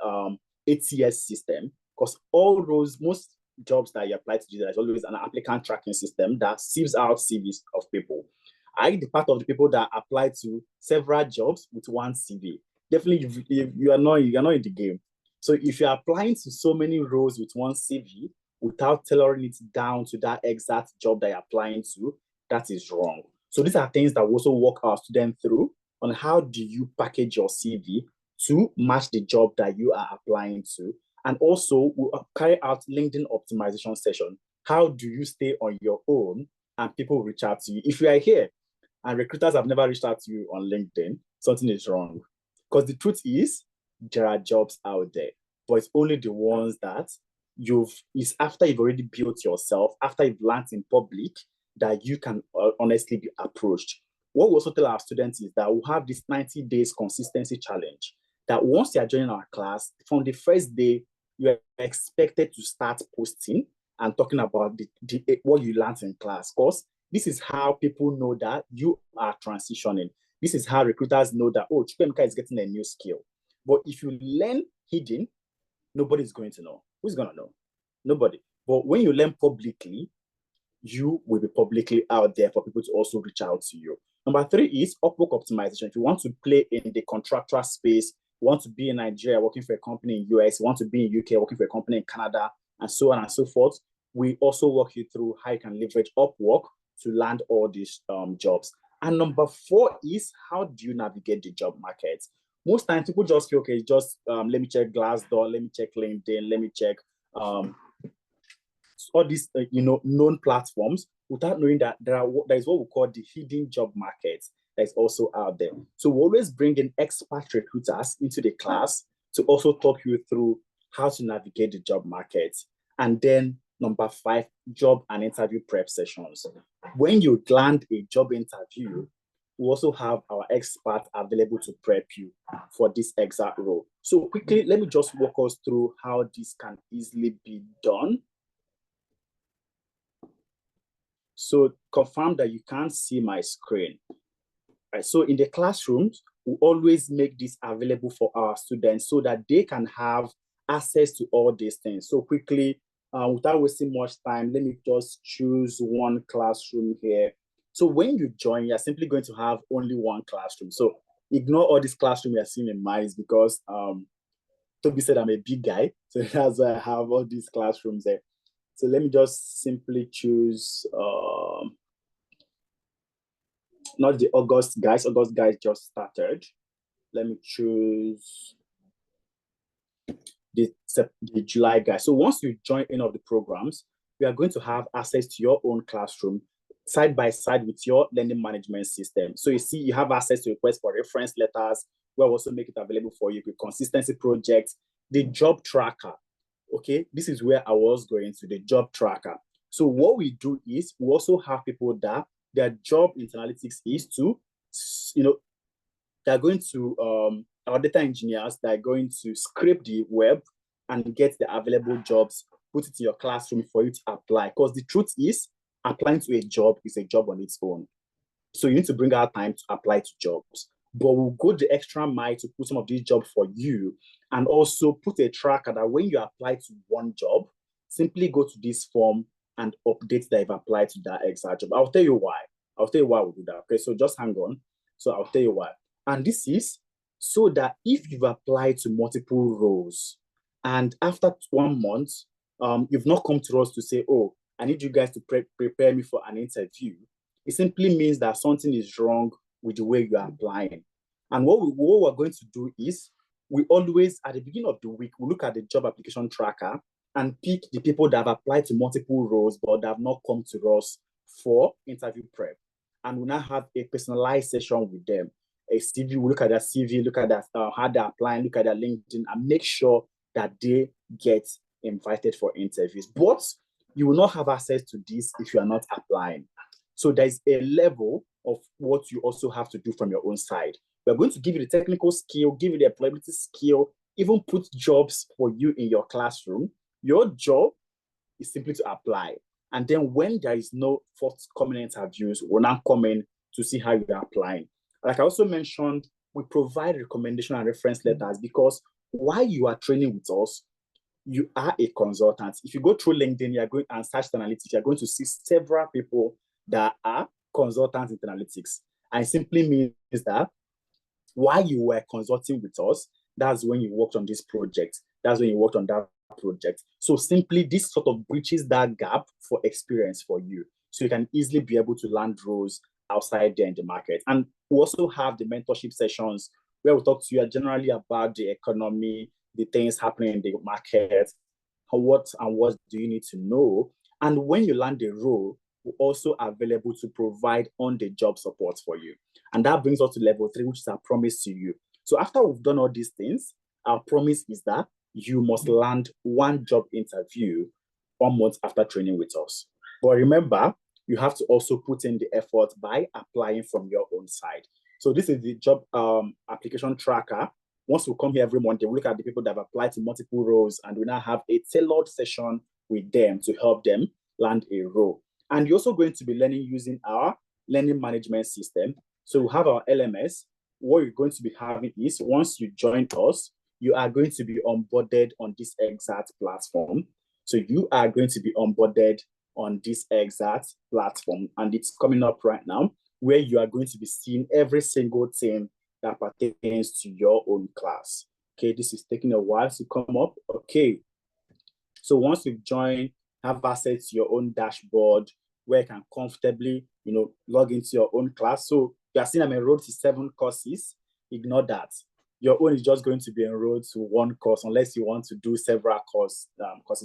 ATS system, because all roles, most jobs that you apply to do, there's always an applicant tracking system that sieves out CVs of people. I the part of the people that apply to several jobs with one CV. Definitely, you are not in the game. So if you're applying to so many roles with one CV without tailoring it down to that exact job that you're applying to, that is wrong. So these are things that we also walk our students through on how do you package your CV to match the job that you are applying to. And also, we'll carry out LinkedIn optimization session. How do you stay on your own and people reach out to you? If you are here and recruiters have never reached out to you on LinkedIn, something is wrong. Because the truth is, there are jobs out there, but it's only the ones that it's after you've already built yourself, after you've learned in public, that you can honestly be approached. What we also tell our students is that we have this 90 days consistency challenge, that once you are joining our class, from the first day, you are expected to start posting and talking about what you learned in class. Because this is how people know that you are transitioning. This is how recruiters know that, oh, Chukwemeka is getting a new skill. But if you learn hidden, nobody's going to know. Who's going to know? Nobody. But when you learn publicly, you will be publicly out there for people to also reach out to you. Number 3 is Upwork optimization. If you want to play in the contractual space, you want to be in Nigeria working for a company in US, you want to be in UK working for a company in Canada, and so on and so forth, we also walk you through how you can leverage Upwork to land all these jobs. And number 4 is, how do you navigate the job market? Most times people just feel, okay, just let me check Glassdoor, let me check LinkedIn, let me check all these known platforms, without knowing that there is what we call the hidden job market that is also out there. So we always bring in expert recruiters into the class to also talk you through how to navigate the job market. And then number 5, job and interview prep sessions. When you land a job interview, we also have our experts available to prep you for this exact role. So quickly, let me just walk us through how this can easily be done. So confirm that you can't see my screen. Right, so in the classrooms, we always make this available for our students so that they can have access to all these things. So quickly, without wasting much time, let me just choose one classroom here. So when you join, you're simply going to have only one classroom. So ignore all this classroom you're seeing in mine, because Toby said I'm a big guy. So that's why I have all these classrooms there. So let me just simply choose, not the August guys. August guys just started. Let me choose the July guys. So once you join any of the programs, you are going to have access to your own classroom side by side with your learning management system. So you see, you have access to requests for reference letters. We'll also make it available for you with consistency projects, the job tracker. Okay, this is where I was going to, the job tracker. So what we do is we also have people that their job in analytics is to, they're going to, our data engineers, they're going to scrape the web and get the available jobs, put it in your classroom for you to apply. Because the truth is, applying to a job is a job on its own. So you need to bring out time to apply to jobs. But we'll go the extra mile to put some of these jobs for you, and also put a tracker that when you apply to one job, simply go to this form and update that you've applied to that exact job. I'll tell you why. I'll tell you why we'll do that. Okay, so just hang on. So I'll tell you why. And this is so that if you've applied to multiple roles and after 1 month, you've not come to us to say, oh, I need you guys to prepare me for an interview, it simply means that something is wrong with the way you are applying. And what we're going to do is, we always, at the beginning of the week, we look at the job application tracker and pick the people that have applied to multiple roles, but that have not come to us for interview prep. And we now have a personalized session with them. A CV, we look at their CV, look at that, how they're applying, look at their LinkedIn, and make sure that they get invited for interviews. But you will not have access to this if you are not applying. So there's a level of what you also have to do from your own side. We're going to give you the technical skill, give you the employability skill, even put jobs for you in your classroom. Your job is simply to apply. And then when there is no forthcoming interviews, we're now coming to see how you are applying. Like I also mentioned, we provide recommendation and reference letters, because while you are training with us, you are a consultant. If you go through LinkedIn, you're going and search analytics, you're going to see several people that are consultants in analytics. And it simply means that while you were consulting with us, that's when you worked on this project. That's when you worked on that project. So simply this sort of bridges that gap for experience for you. So you can easily be able to land roles outside there in the market. And we also have the mentorship sessions where we talk to you generally about the economy, the things happening in the market, what do you need to know. And when you land a role, we're also available to provide on-the-job support for you. And that brings us to level 3, which is our promise to you. So after we've done all these things, our promise is that you must land one job interview 1 month after training with us. But remember, you have to also put in the effort by applying from your own side. So this is the job application tracker. Once we come here every Monday, we look at the people that have applied to multiple roles, and we now have a tailored session with them to help them land a role. And you're also going to be learning using our learning management system. So we have our LMS. What you're going to be having is, once you join us, you are going to be onboarded on this exact platform. So you are going to be onboarded on this exact platform, and it's coming up right now, where you are going to be seeing every single thing that pertains to your own class. Okay, this is taking a while to come up. Okay, so once you've joined, have access to your own dashboard where you can comfortably, log into your own class. So you are seeing I'm enrolled to 7 courses. Ignore that. Your own is just going to be enrolled to 1 course unless you want to do several courses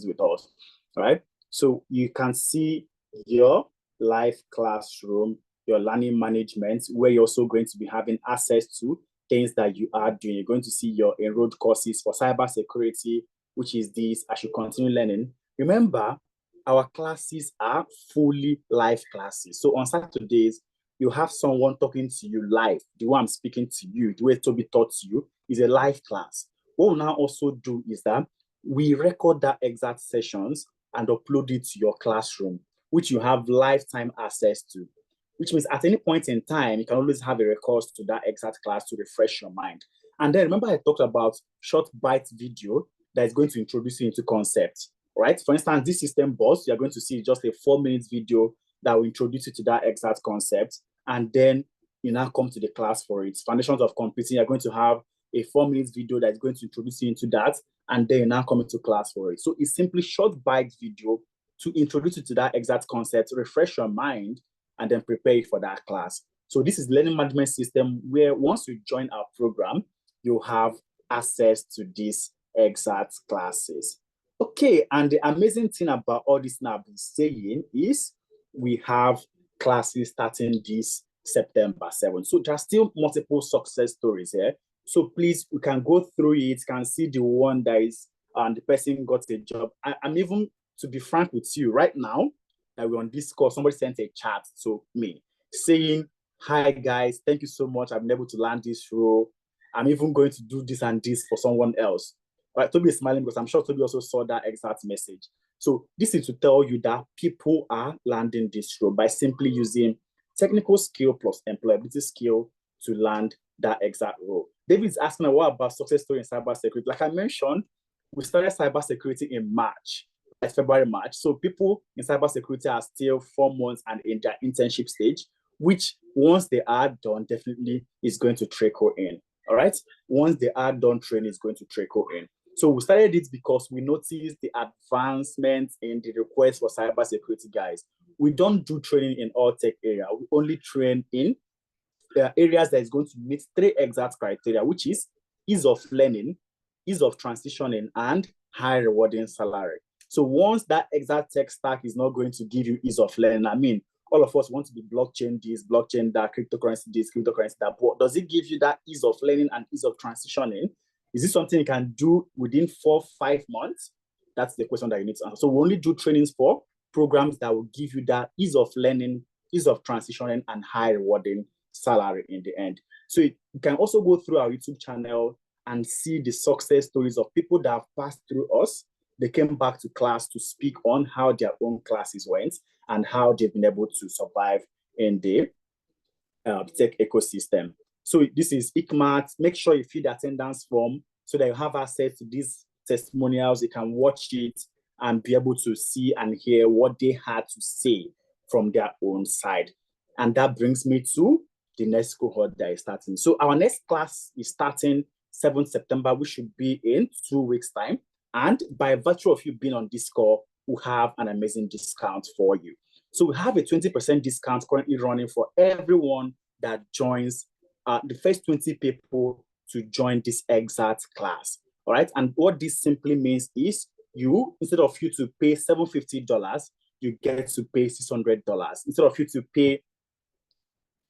with us. All right. So you can see your live classroom, your learning management, where you're also going to be having access to things that you are doing. You're going to see your enrolled courses for cybersecurity, which is this, I should continue learning. Remember, our classes are fully live classes. So on Saturdays, you have someone talking to you live. The way I'm speaking to you, the way Toby taught you is a live class. What we'll now also do is that we record that exact sessions and upload it to your classroom, which you have lifetime access to, which means at any point in time, you can always have a recourse to that exact class to refresh your mind. And then remember I talked about short bite video that is going to introduce you into concepts, right? For instance, this system boss, you're going to see just a 4-minute video that will introduce you to that exact concept. And then you now come to the class for it. Foundations of computing, you're going to have a 4-minute video that's going to introduce you into that. And then you now come into class for it. So it's simply short bite video to introduce you to that exact concept, refresh your mind, and then prepare you for that class. So this is learning management system where once you join our program, you have access to these exact classes. Okay, and the amazing thing about all this now I've been saying is we have classes starting this September 7th. So there are still multiple success stories here. So please, we can go through it, you can see the one that is, the person got a job. I'm even, to be frank with you, right now, that we're on this call, somebody sent a chat to me saying, hi guys, thank you so much. I've been able to land this role. I'm even going to do this and this for someone else. Right? Toby is smiling because I'm sure Toby also saw that exact message. So this is to tell you that people are landing this role by simply using technical skill plus employability skill to land that exact role. David's asking, what about success story in cybersecurity? Like I mentioned, we started cybersecurity in March, like February, March. So people in cybersecurity are still 4 months and in their internship stage, which once they are done, definitely is going to trickle in. All right. Once they are done training, is going to trickle in. So we started it because we noticed the advancement in the request for cybersecurity guys. We don't do training in all tech area. We only train in areas that is going to meet 3 exact criteria, which is ease of learning, ease of transitioning, and high rewarding salary. So once that exact tech stack is not going to give you ease of learning, I mean, all of us want to be blockchain this, blockchain that, cryptocurrency this, cryptocurrency that, but does it give you that ease of learning and ease of transitioning? Is this something you can do within 4-5 months? That's the question that you need to answer. So we only do trainings for programs that will give you that ease of learning, ease of transitioning, and high rewarding salary in the end. So you can also go through our YouTube channel and see the success stories of people that have passed through us. They came back to class to speak on how their own classes went and how they've been able to survive in the tech ecosystem. So this is ICMAT. Make sure you fill the attendance form so that you have access to these testimonials. You can watch it and be able to see and hear what they had to say from their own side. And that brings me to the next cohort that is starting. So our next class is starting 7th September, which should be in 2 weeks' time. And by virtue of you being on this call, we'll have an amazing discount for you. So we have a 20% discount currently running for everyone that joins. The first 20 people to join this exact class. All right. And what this simply means is instead of you to pay $750, you get to pay $600. Instead of you to pay,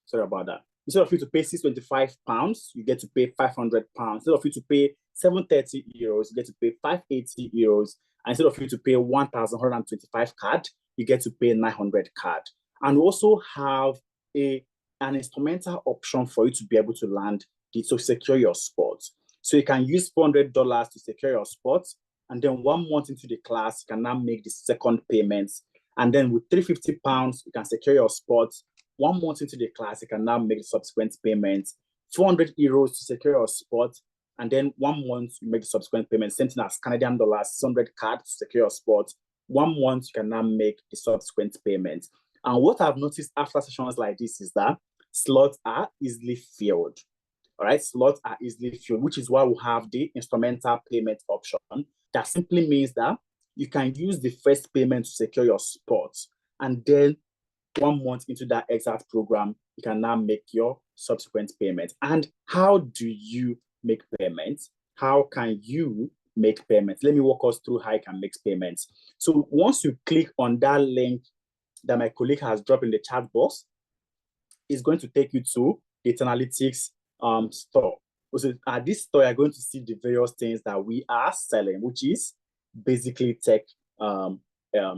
sorry about that. Instead of you to pay £625, you get to pay £500. Instead of you to pay €730, you get to pay €580. And instead of you to pay 1,125 CAD, you get to pay 900 CAD. And we also have an instrumental option for you to be able to land to secure your spot. So you can use $400 to secure your spot, and then 1 month into the class, you can now make the second payment. And then with £350, you can secure your spot. 1 month into the class, you can now make the subsequent payment. €400 to secure your spot, and then 1 month you make the subsequent payment. Same thing as Canadian dollars, 600 CAD to secure your spot. 1 month you can now make the subsequent payment. And what I've noticed after sessions like this is that slots are easily filled. All right, slots are easily filled, which is why we have the instrumental payment option. That simply means that you can use the first payment to secure your spot, and then 1 month into that exact program, you can now make your subsequent payment. And how do you make payments? How can you make payments? Let me walk us through how you can make payments. So once you click on that link that my colleague has dropped in the chat box, it's going to take you to the Analytics store. So at this store, you're going to see the various things that we are selling, which is basically tech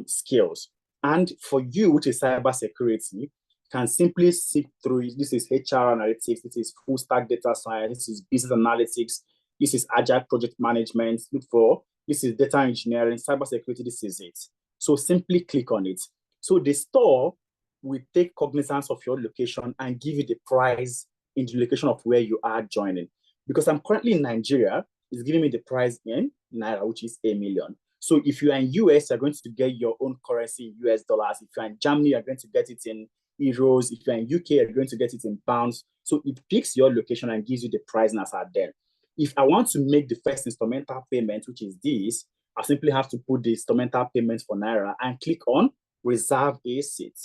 skills. And for you, which is cybersecurity, can simply seek through it. This is HR analytics, this is full stack data science, this is business analytics, this is agile project management. Look for this is data engineering, cybersecurity, this is it. So simply click on it. So the store will take cognizance of your location and give you the price in the location of where you are joining. Because I'm currently in Nigeria, it's giving me the price in Naira, which is $1 million. So if you are in US, you're going to get your own currency in US dollars. If you're in Germany, you're going to get it in euros. If you're in UK, you're going to get it in pounds. So it picks your location and gives you the price as at then. If I want to make the first instrumental payment, which is this, I simply have to put the instrumental payment for Naira and click on reserve a seat.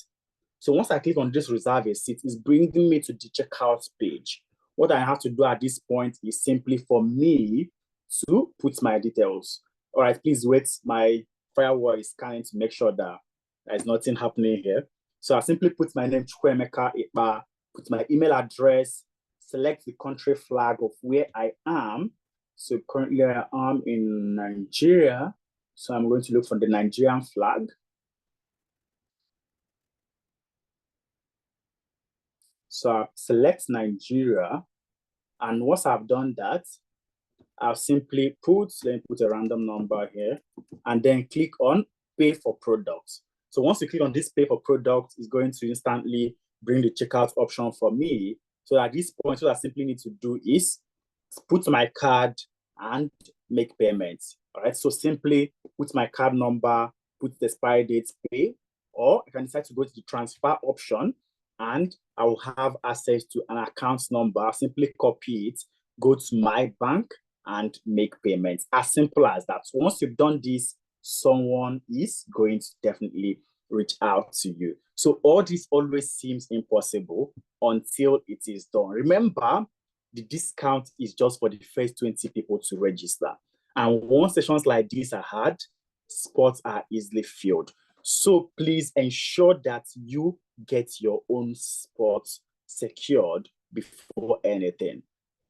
So once I click on this reserve a seat, it's bringing me to the checkout page. What I have to do at this point is simply for me to put my details. All right, please wait. My firewall is scanning to make sure that there's nothing happening here. So I simply put my name, Chukwuemeka Ikpa, put my email address, select the country flag of where I am. So currently I am in Nigeria. So I'm going to look for the Nigerian flag. So I select Nigeria. And once I've done that, I'll simply let me put a random number here, and then click on pay for products. So once you click on this pay for products, it's going to instantly bring the checkout option for me. So at this point, what I simply need to do is put my card and make payments. All right, so simply put my card number, put the expiry date, pay, or I can decide to go to the transfer option, and I will have access to an account number. I'll simply copy it, go to my bank, and make payments. As simple as that. So once you've done this, someone is going to definitely reach out to you. So all this always seems impossible until it is done. Remember, the discount is just for the first 20 people to register. And once sessions like this are had, spots are easily filled. So please ensure that you get your own spots secured before anything.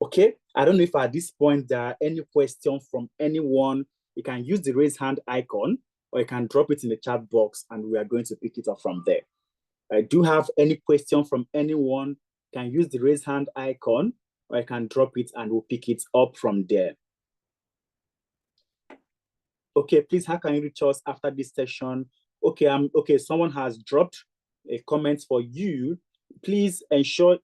Okay, I don't know if at this point there are any questions from anyone. You can use the raise hand icon, or you can drop it in the chat box and we are going to pick it up from there. I do have any question from anyone, you can use the raise hand icon, or you can drop it and we'll pick it up from there. Okay, please, how can you reach us after this session? Okay, okay, someone has dropped a comment for you. Please ensure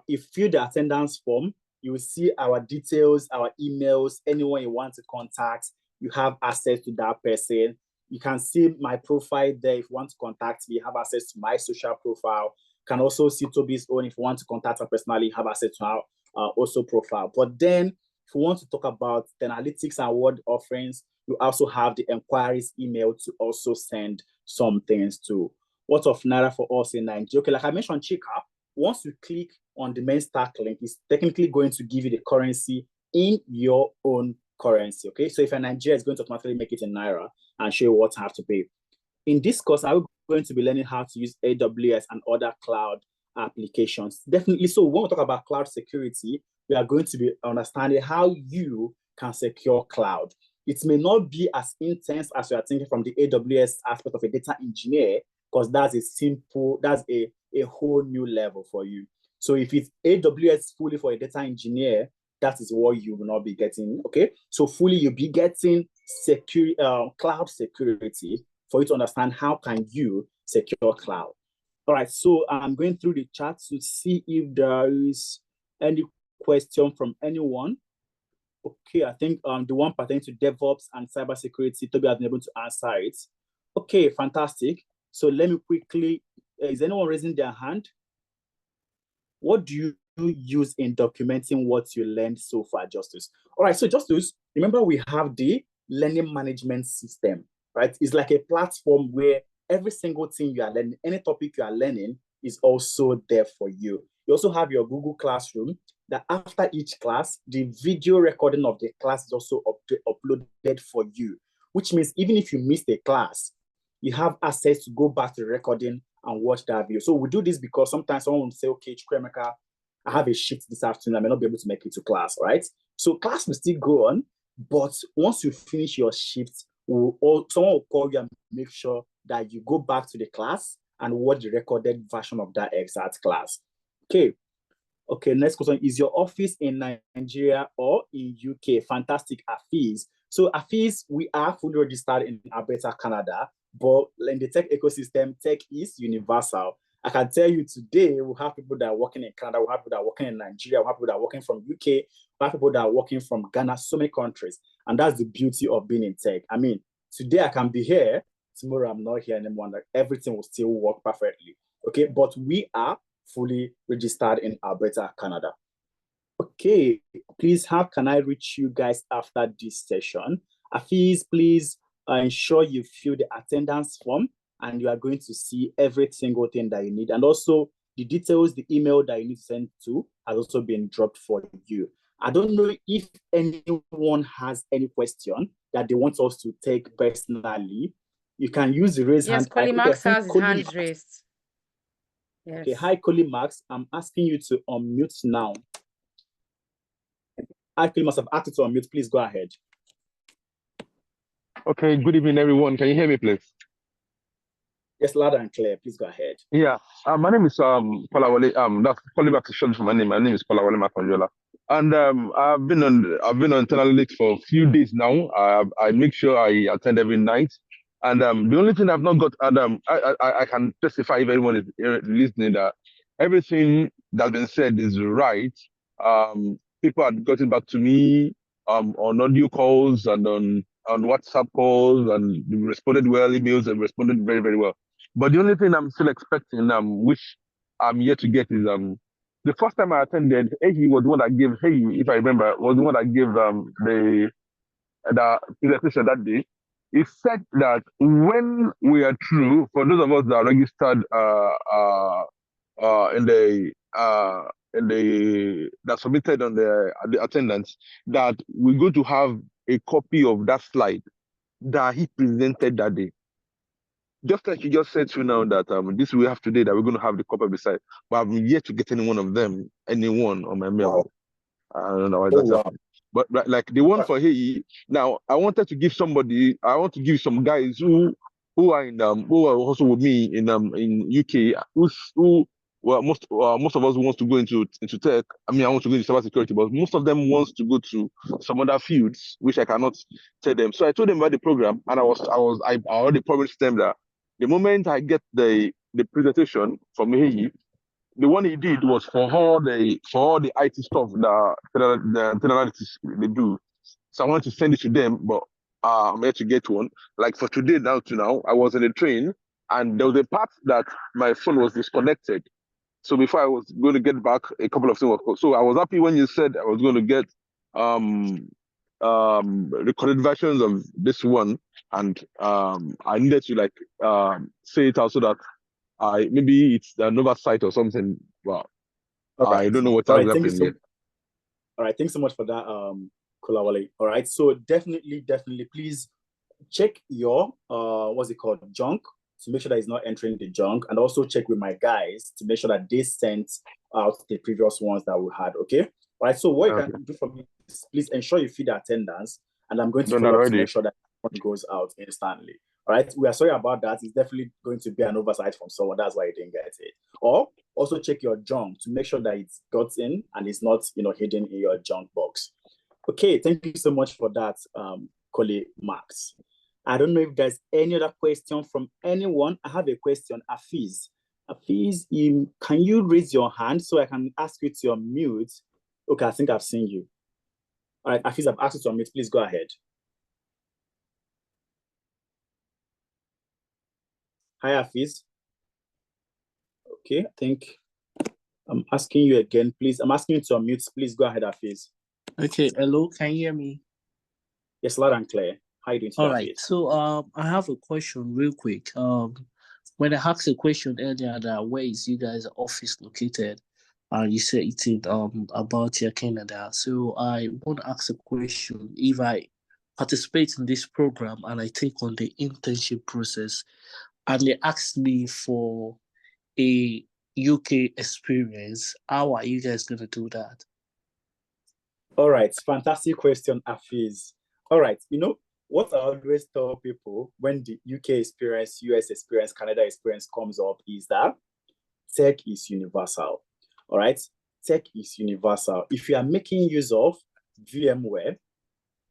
you fill the attendance form. You will see our details, our emails, anyone you want to contact, you have access to that person. You can see my profile there. If you want to contact me, you have access to my social profile. You can also see Toby's own. If you want to contact her personally, you have access to our also profile. But then if you want to talk about the analytics and award offerings, you also have the enquiries email to also send some things to. What of Naira for us in Nigeria? Okay, like I mentioned, Chika, once you click on the main stack link is technically going to give you the currency in your own currency. Okay, so if you're Nigeria, it's going to automatically make it in Naira and show you what to have to pay. In this course, I'm going to be learning how to use AWS and other cloud applications. Definitely. So when we talk about cloud security, we are going to be understanding how you can secure cloud. It may not be as intense as you are thinking from the AWS aspect of a data engineer, because that's a whole new level for you. So if it's AWS fully for a data engineer, that is what you will not be getting. Okay, so fully you'll be getting cloud security for you to understand how can you secure cloud. All right, so I'm going through the chat to see if there is any question from anyone. Okay, I think the one pertaining to DevOps and cybersecurity, Toby has been able to answer it. Okay, fantastic. So let me quickly, is anyone raising their hand? What do you use in documenting what you learned so far, Justus? All right, so Justus, remember we have the learning management system, right? It's like a platform where every single thing you are learning, any topic you are learning is also there for you. You also have your Google Classroom that after each class, the video recording of the class is also uploaded for you, which means even if you missed a class, you have access to go back to the recording and watch that video. So we do this because sometimes someone will say, okay, Chukwemeka, I have a shift this afternoon. I may not be able to make it to class, right? So class will still go on, but once you finish your shift, someone will call you and make sure that you go back to the class and watch the recorded version of that exact class. Okay, next question. Is your office in Nigeria or in UK? Fantastic, Afiz. So Afiz, we are fully registered in Alberta, Canada, but in the tech ecosystem, tech is universal. I can tell you today, we have people that are working in Canada, we have people that are working in Nigeria, we have people that are working from UK, we have people that are working from Ghana, so many countries. And that's the beauty of being in tech. I mean, today I can be here, tomorrow I'm not here anymore, like everything will still work perfectly. Okay, but we are fully registered in Alberta, Canada. Okay, please, how can I reach you guys after this session? Afiz, please ensure you fill the attendance form and you are going to see every single thing that you need. And also the details, the email that you need to send to has also been dropped for you. I don't know if anyone has any question that they want us to take personally. You can use the raise hand. Yes, Colin Max has his hand raised. Yes. Okay, hi, Colin Max. I'm asking you to unmute now. Hi, Colin Max. I've asked you to unmute. Please go ahead. Okay, good evening, everyone. Can you hear me, please? Yes, loud and clear. Please go ahead. Yeah, my name is Kolawole. That's Colin Max is short for my name. My name is Kolawole Makanjola. And I've been on internal leaks for a few days now. I make sure I attend every night. And the only thing I've not got, and I can testify if anyone is listening that everything that's been said is right. People have gotten back to me on audio calls and on WhatsApp calls, and they responded well, emails, and responded very, very well. But the only thing I'm still expecting, which I'm yet to get, is the first time I attended, he was the one that gave, if I remember, was the one that gave the presentation that day. He said that when we are through, for those of us that are registered that submitted on the attendance, that we're going to have a copy of that slide that he presented that day. Just like you just said to now that this we have today, that we're going to have the copy beside, but I've yet to get any one of them, anyone on my mail. Wow. I don't know why that's happening. But like the one for Hey, now I want to give some guys who are who are also with me in UK, well, most of us wants to go into tech. I mean, I want to go into cybersecurity, but most of them wants to go to some other fields, which I cannot tell them. So I told them about the program, and I already promised them that the moment I get the presentation from Hey, the one he did was for all the IT stuff that the analytics they do. So I wanted to send it to them, but I'm here to get one. Like for today, now, I was in a train, and there was a part that my phone was disconnected. So before I was going to get back, a couple of things were. So I was happy when you said I was going to get recorded versions of this one, and I needed to say it out so that maybe it's an oversight or something. Well, All right. I don't know what All has right. Thank you happened so. yet. All right. Thanks so much for that, Kolawole. All right. So definitely, please check your what's it called, junk, to make sure that it's not entering the junk, and also check with my guys to make sure that they sent out the previous ones that we had. Okay. All right. So what you Okay. can do for me is please ensure you feed the attendance, and I'm going to Done that follow up to already. make sure that one goes out instantly. All right. We are sorry about that. It's definitely going to be an oversight from someone. That's why you didn't get it. Or also check your junk to make sure that it's got in and it's not, hidden in your junk box. Okay. Thank you so much for that, Kole Max. I don't know if there's any other question from anyone. I have a question, Afiz. Afiz, can you raise your hand so I can ask you to unmute? Okay, I think I've seen you. All right, Afiz, I've asked you to unmute. Please go ahead. Hi, Afiz. Okay, I think I'm asking you again, please. I'm asking you to unmute. Please go ahead, Afiz. Okay, hello, can you hear me? Yes, loud and clear. How are you doing today, All right, Afiz? so I have a question real quick. When I asked a question earlier that where is you guys' office located, you said it's in about your Canada. So I want to ask a question. If I participate in this program and I take on the internship process, and they ask me for a UK experience, how are you guys gonna do that? All right, fantastic question, Afiz. All right, what I always tell people when the UK experience, US experience, Canada experience comes up is that tech is universal. All right, tech is universal. If you are making use of VMware,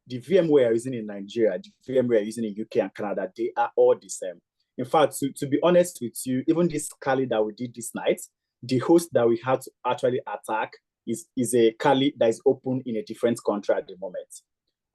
the VMware you're using in Nigeria, the VMware you're using in UK and Canada, they are all the same. In fact, to be honest with you, even this Kali that we did this night, the host that we had to actually attack is a Kali that is open in a different country at the moment.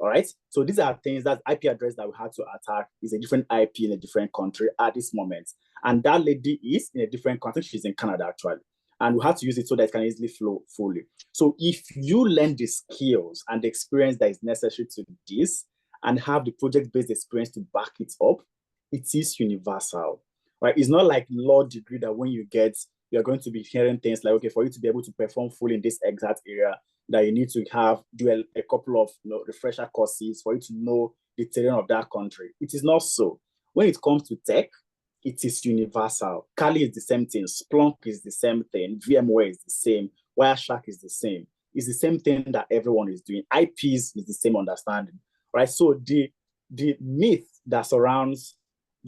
All right. So these are things, that IP address that we had to attack is a different IP in a different country at this moment. And that lady is in a different country. She's in Canada, actually. And we had to use it so that it can easily flow fully. So if you learn the skills and the experience that is necessary to this and have the project-based experience to back it up, it is universal. Right? It's not like law degree that when you get, you're going to be hearing things like, okay, for you to be able to perform fully in this exact area, that you need to do a couple of refresher courses for you to know the terrain of that country. It is not so. When it comes to tech, it is universal. Kali is the same thing. Splunk is the same thing. VMware is the same. Wireshark is the same. It's the same thing that everyone is doing. IPs is the same understanding, right? So the myth that surrounds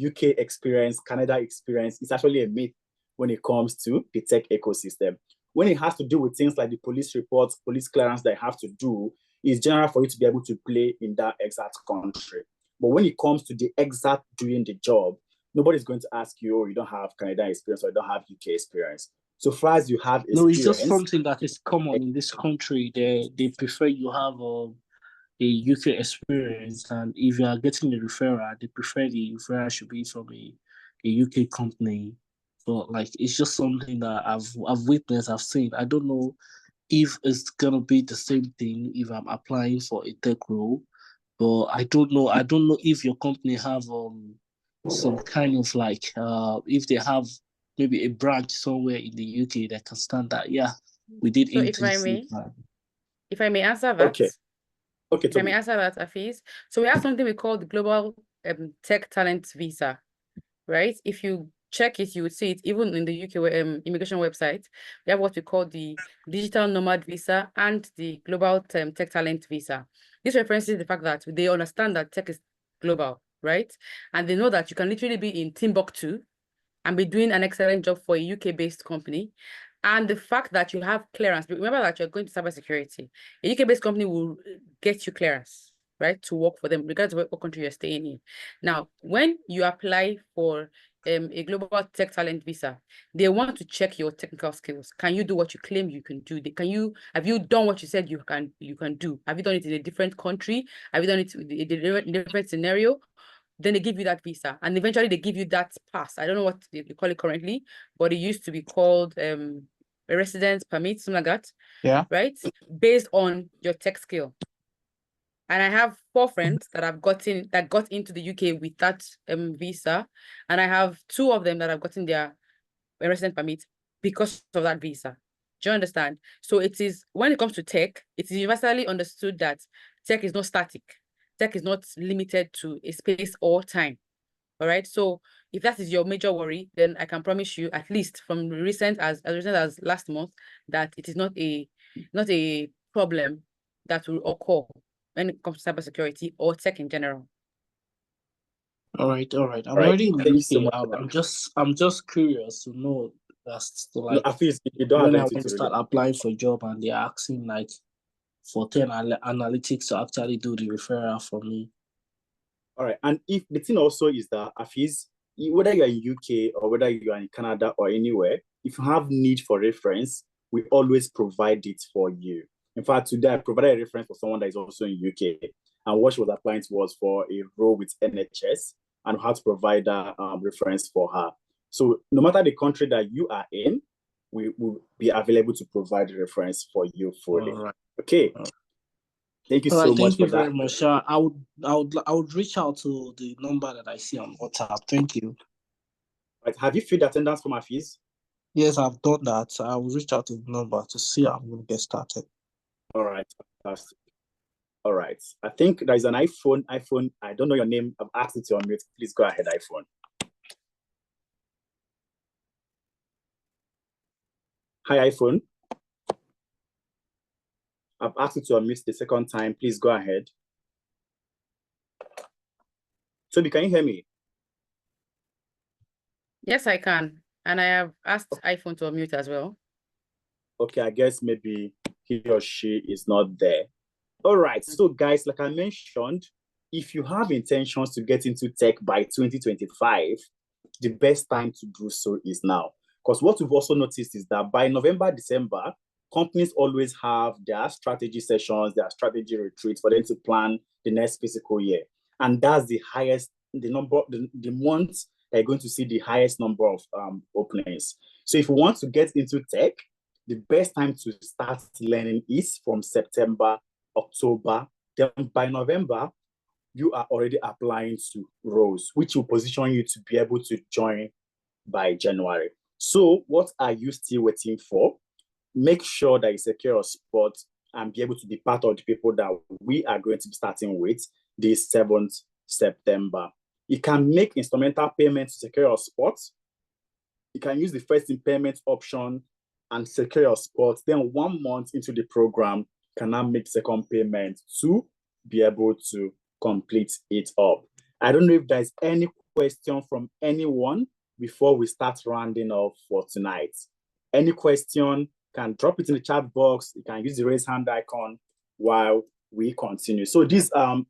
UK experience, Canada experience is actually a myth when it comes to the tech ecosystem. When it has to do with things like the police reports, police clearance that you have to do, it's general for you to be able to play in that exact country. But when it comes to the exact doing the job, nobody's going to ask you, oh, you don't have Canadian experience or you don't have UK experience. So far as you have experience. No, it's just something that is common in this country. They prefer you have a UK experience, and if you are getting a referral, they prefer the referral should be from a UK company. But like it's just something that I've witnessed, I've seen. I don't know if it's gonna be the same thing if I'm applying for a tech role, but I don't know. I don't know if your company have some kind of like if they have maybe a branch somewhere in the UK that can stand that. Yeah, we did So if I may answer that. Okay. Okay, if I may answer that, Afiz. So we have something we call the Global Tech Talent Visa, right? If you check it, you would see it even in the UK immigration website. We have what we call the Digital Nomad Visa and the Global Tech Talent Visa. This references the fact that they understand that tech is global, right? And they know that you can literally be in Timbuktu and be doing an excellent job for a UK-based company. And the fact that you have clearance, remember that you're going to cybersecurity. A UK-based company will get you clearance, right, to work for them, regardless of what country you're staying in. Now, when you apply for a global tech talent visa, they want to check your technical skills. Can you do what you claim you can do? Have you done what you said you can do? Have you done it in a different country? Have you done it in a different scenario? Then they give you that visa, and eventually they give you that pass. I don't know what they call it currently, but it used to be called a residence permit, something like that. Yeah. Right? Based on your tech skill. And I have 4 friends that got into the UK with that visa, and I have 2 of them that have gotten their resident permit because of that visa. Do you understand? So it is, when it comes to tech, it is universally understood that tech is not static. Tech is not limited to a space or time. All right. So if that is your major worry, then I can promise you, at least from recent as recent as last month, that it is not a problem that will occur when it comes to cybersecurity or tech in general. All right. I'm Right. already in Thank you the so UK. much. I'm just curious to know that's No, like Afis, you don't have when I anything want to to start really. applying for a job and they're asking like for 10 analytics to actually do the referral for me. All right. And if the thing also is that Afis, whether you're in UK or whether you're in Canada or anywhere, if you have need for reference, we always provide it for you. In fact, today I provided a reference for someone that is also in UK, and what she was applying to was for a role with NHS, and how to provide that reference for her. So no matter the country that you are in, we will be available to provide the reference for you fully. All right. Okay. Thank you All so right, much thank you for very that. much. I would reach out to the number that I see on WhatsApp. Thank you. Right. Have you filled attendance for my fees? Yes, I've done that. I will reach out to the number to see how I'm going to get started. All right. Fantastic. All right. I think there is an iPhone. I don't know your name. I've asked it to unmute. Please go ahead, iPhone. Hi, iPhone. I've asked you to unmute the second time. Please go ahead. Toby, can you hear me? Yes, I can. And I have asked iPhone to unmute as well. Okay, I guess maybe he or she is not there. All right. So, guys, like I mentioned, if you have intentions to get into tech by 2025, the best time to do so is now. Because what we've also noticed is that by November, December, companies always have their strategy sessions, their strategy retreats for them to plan the next fiscal year. And that's the highest, the months they're going to see the highest number of openings. So if you want to get into tech, the best time to start learning is from September, October. Then by November, you are already applying to roles, which will position you to be able to join by January. So what are you still waiting for? Make sure that you secure a spot and be able to be part of the people that we are going to be starting with this 7th September. You can make instrumental payments to secure your spot. You can use the first in payment option and secure your spot. Then 1 month into the program, can now make second payment to be able to complete it up. I don't know if there's any question from anyone before we start rounding off for tonight. Any question, can drop it in the chat box. You can use the raise hand icon while we continue. So this a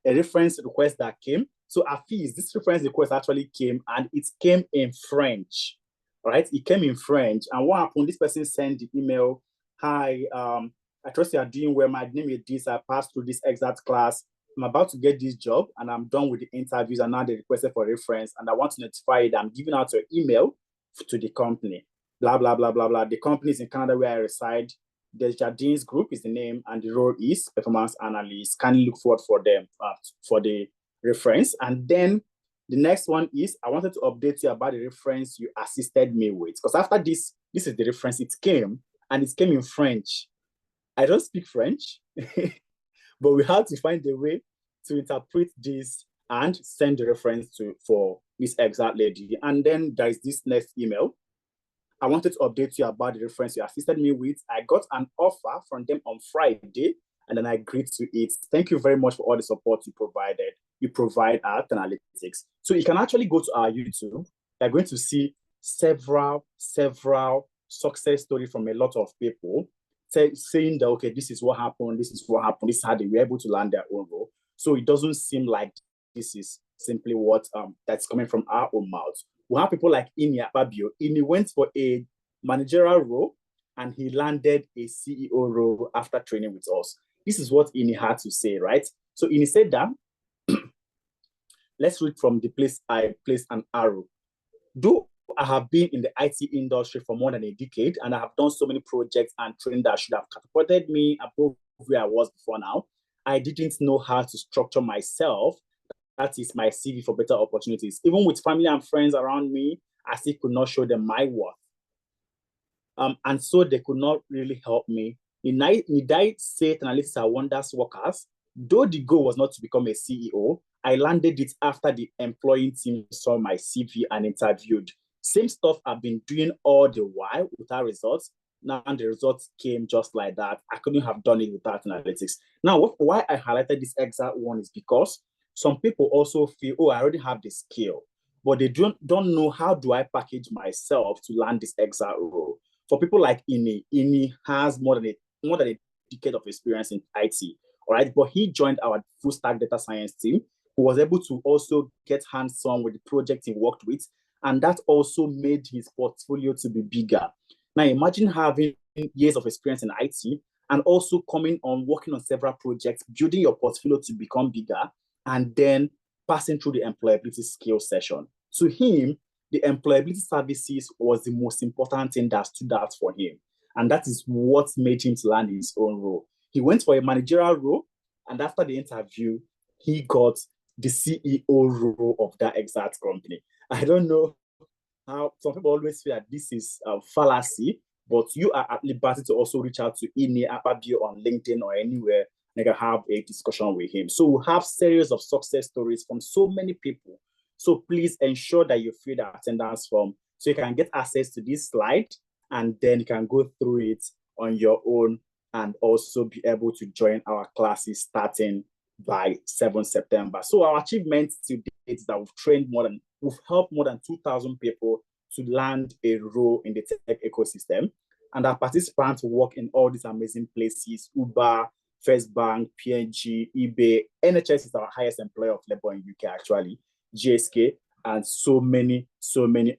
reference request that came. So Afiz, this reference request actually came, and it came in French. All right, it came in French. And what happened? This person sent the email. Hi, I trust you are doing well. My name is this. I passed through this exact class. I'm about to get this job and I'm done with the interviews, and now they requested for reference, and I want to notify you that I'm giving out your email to the company. Blah, blah, blah, blah, blah. The company is in Canada where I reside. The Jardines Group is the name, and the role is performance analyst. Kindly look forward for them for the reference. And then the next one is, I wanted to update you about the reference you assisted me with. Because after this is the reference. It came, and it came in French. I don't speak French, but we had to find a way to interpret this and send the reference for this exact lady. And then there is this next email. I wanted to update you about the reference you assisted me with. I got an offer from them on Friday, and then I agreed to it. Thank you very much for all the support you provided. You provide our analytics. So you can actually go to our YouTube. You're going to see several success stories from a lot of people saying that, okay, this is what happened, this is how they were able to land their own role. So it doesn't seem like this is simply what that's coming from our own mouth. We have people like Ini Akpabio. Ini went for a managerial role and he landed a CEO role after training with us. This is what Ini had to say, right? So Ini said that, let's read from the place I placed an arrow. Though I have been in the IT industry for more than a decade, and I have done so many projects and training that should have catapulted me above where I was before now, I didn't know how to structure myself. That is my CV for better opportunities. Even with family and friends around me, I still could not show them my worth. And so they could not really help me. In Nidai said analytics are wonders workers. Though the goal was not to become a CEO, I landed it after the employing team saw my CV and interviewed. Same stuff I've been doing all the while without results. Now the results came just like that. I couldn't have done it without analytics. Now, why I highlighted this exact one is because some people also feel, oh, I already have the skill, but they don't know how do I package myself to land this exact role. For people like Ini has more than a decade of experience in IT, all right? But he joined our full stack data science team, who was able to also get hands-on with the project he worked with, and that also made his portfolio to be bigger. Now, imagine having years of experience in IT and also coming on working on several projects, building your portfolio to become bigger, and then passing through the employability skills session. To him, the employability services was the most important thing that stood out for him. And that is what made him to land his own role. He went for a managerial role, and after the interview, he got the CEO role of that exact company. I don't know how some people always feel that this is a fallacy, but you are at liberty to also reach out to Ini Akpabio on LinkedIn or anywhere and can have a discussion with him. So we have series of success stories from so many people. So please ensure that you fill the attendance form so you can get access to this slide, and then you can go through it on your own and also be able to join our classes starting by 7 September. So our achievements to date is that we've helped more than 2,000 people to land a role in the tech ecosystem. And our participants work in all these amazing places: Uber, First Bank, PNG, eBay. NHS is our highest employer of labor in UK, actually, GSK, and so many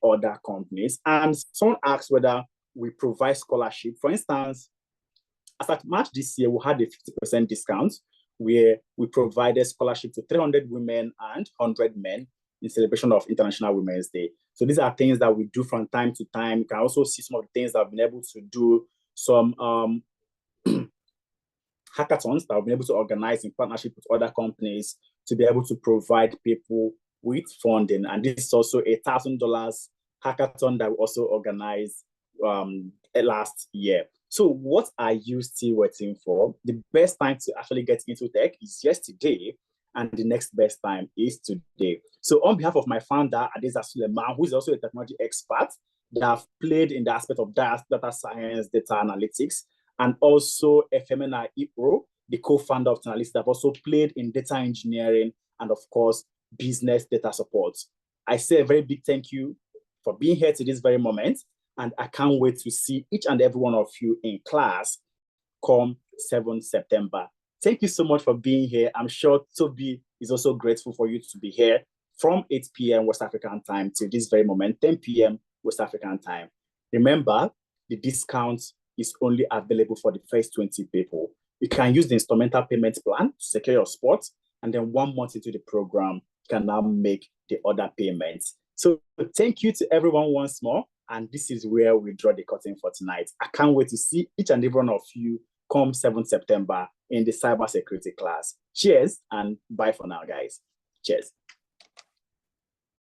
other companies. And someone asked whether we provide scholarship. For instance, as at March this year, we had a 50% discount where we provided scholarship to 300 women and 100 men in celebration of International Women's Day. So these are things that we do from time to time. You can also see some of the things that I've been able to do, some hackathons that I've been able to organize in partnership with other companies to be able to provide people with funding. And this is also a $1,000 hackathon that we also organized last year. So what are you still waiting for? The best time to actually get into tech is yesterday, and the next best time is today. So on behalf of my founder, Adeza Suleiman, who is also a technology expert that have played in the aspect of data science, data analytics, and also Efemena Ipro, the co-founder of Analytics, that have also played in data engineering and, of course, business data support. I say a very big thank you for being here to this very moment, and I can't wait to see each and every one of you in class come 7 September. Thank you so much for being here. I'm sure Toby is also grateful for you to be here from 8 p.m. West African time to this very moment, 10 p.m. West African time. Remember, the discount is only available for the first 20 people. You can use the instrumental payment plan to secure your spot, and then 1 month into the program, you can now make the other payments. So thank you to everyone once more, and this is where we draw the curtain for tonight. I can't wait to see each and every one of you come 7 September in the cybersecurity class. Cheers, and bye for now, guys. Cheers.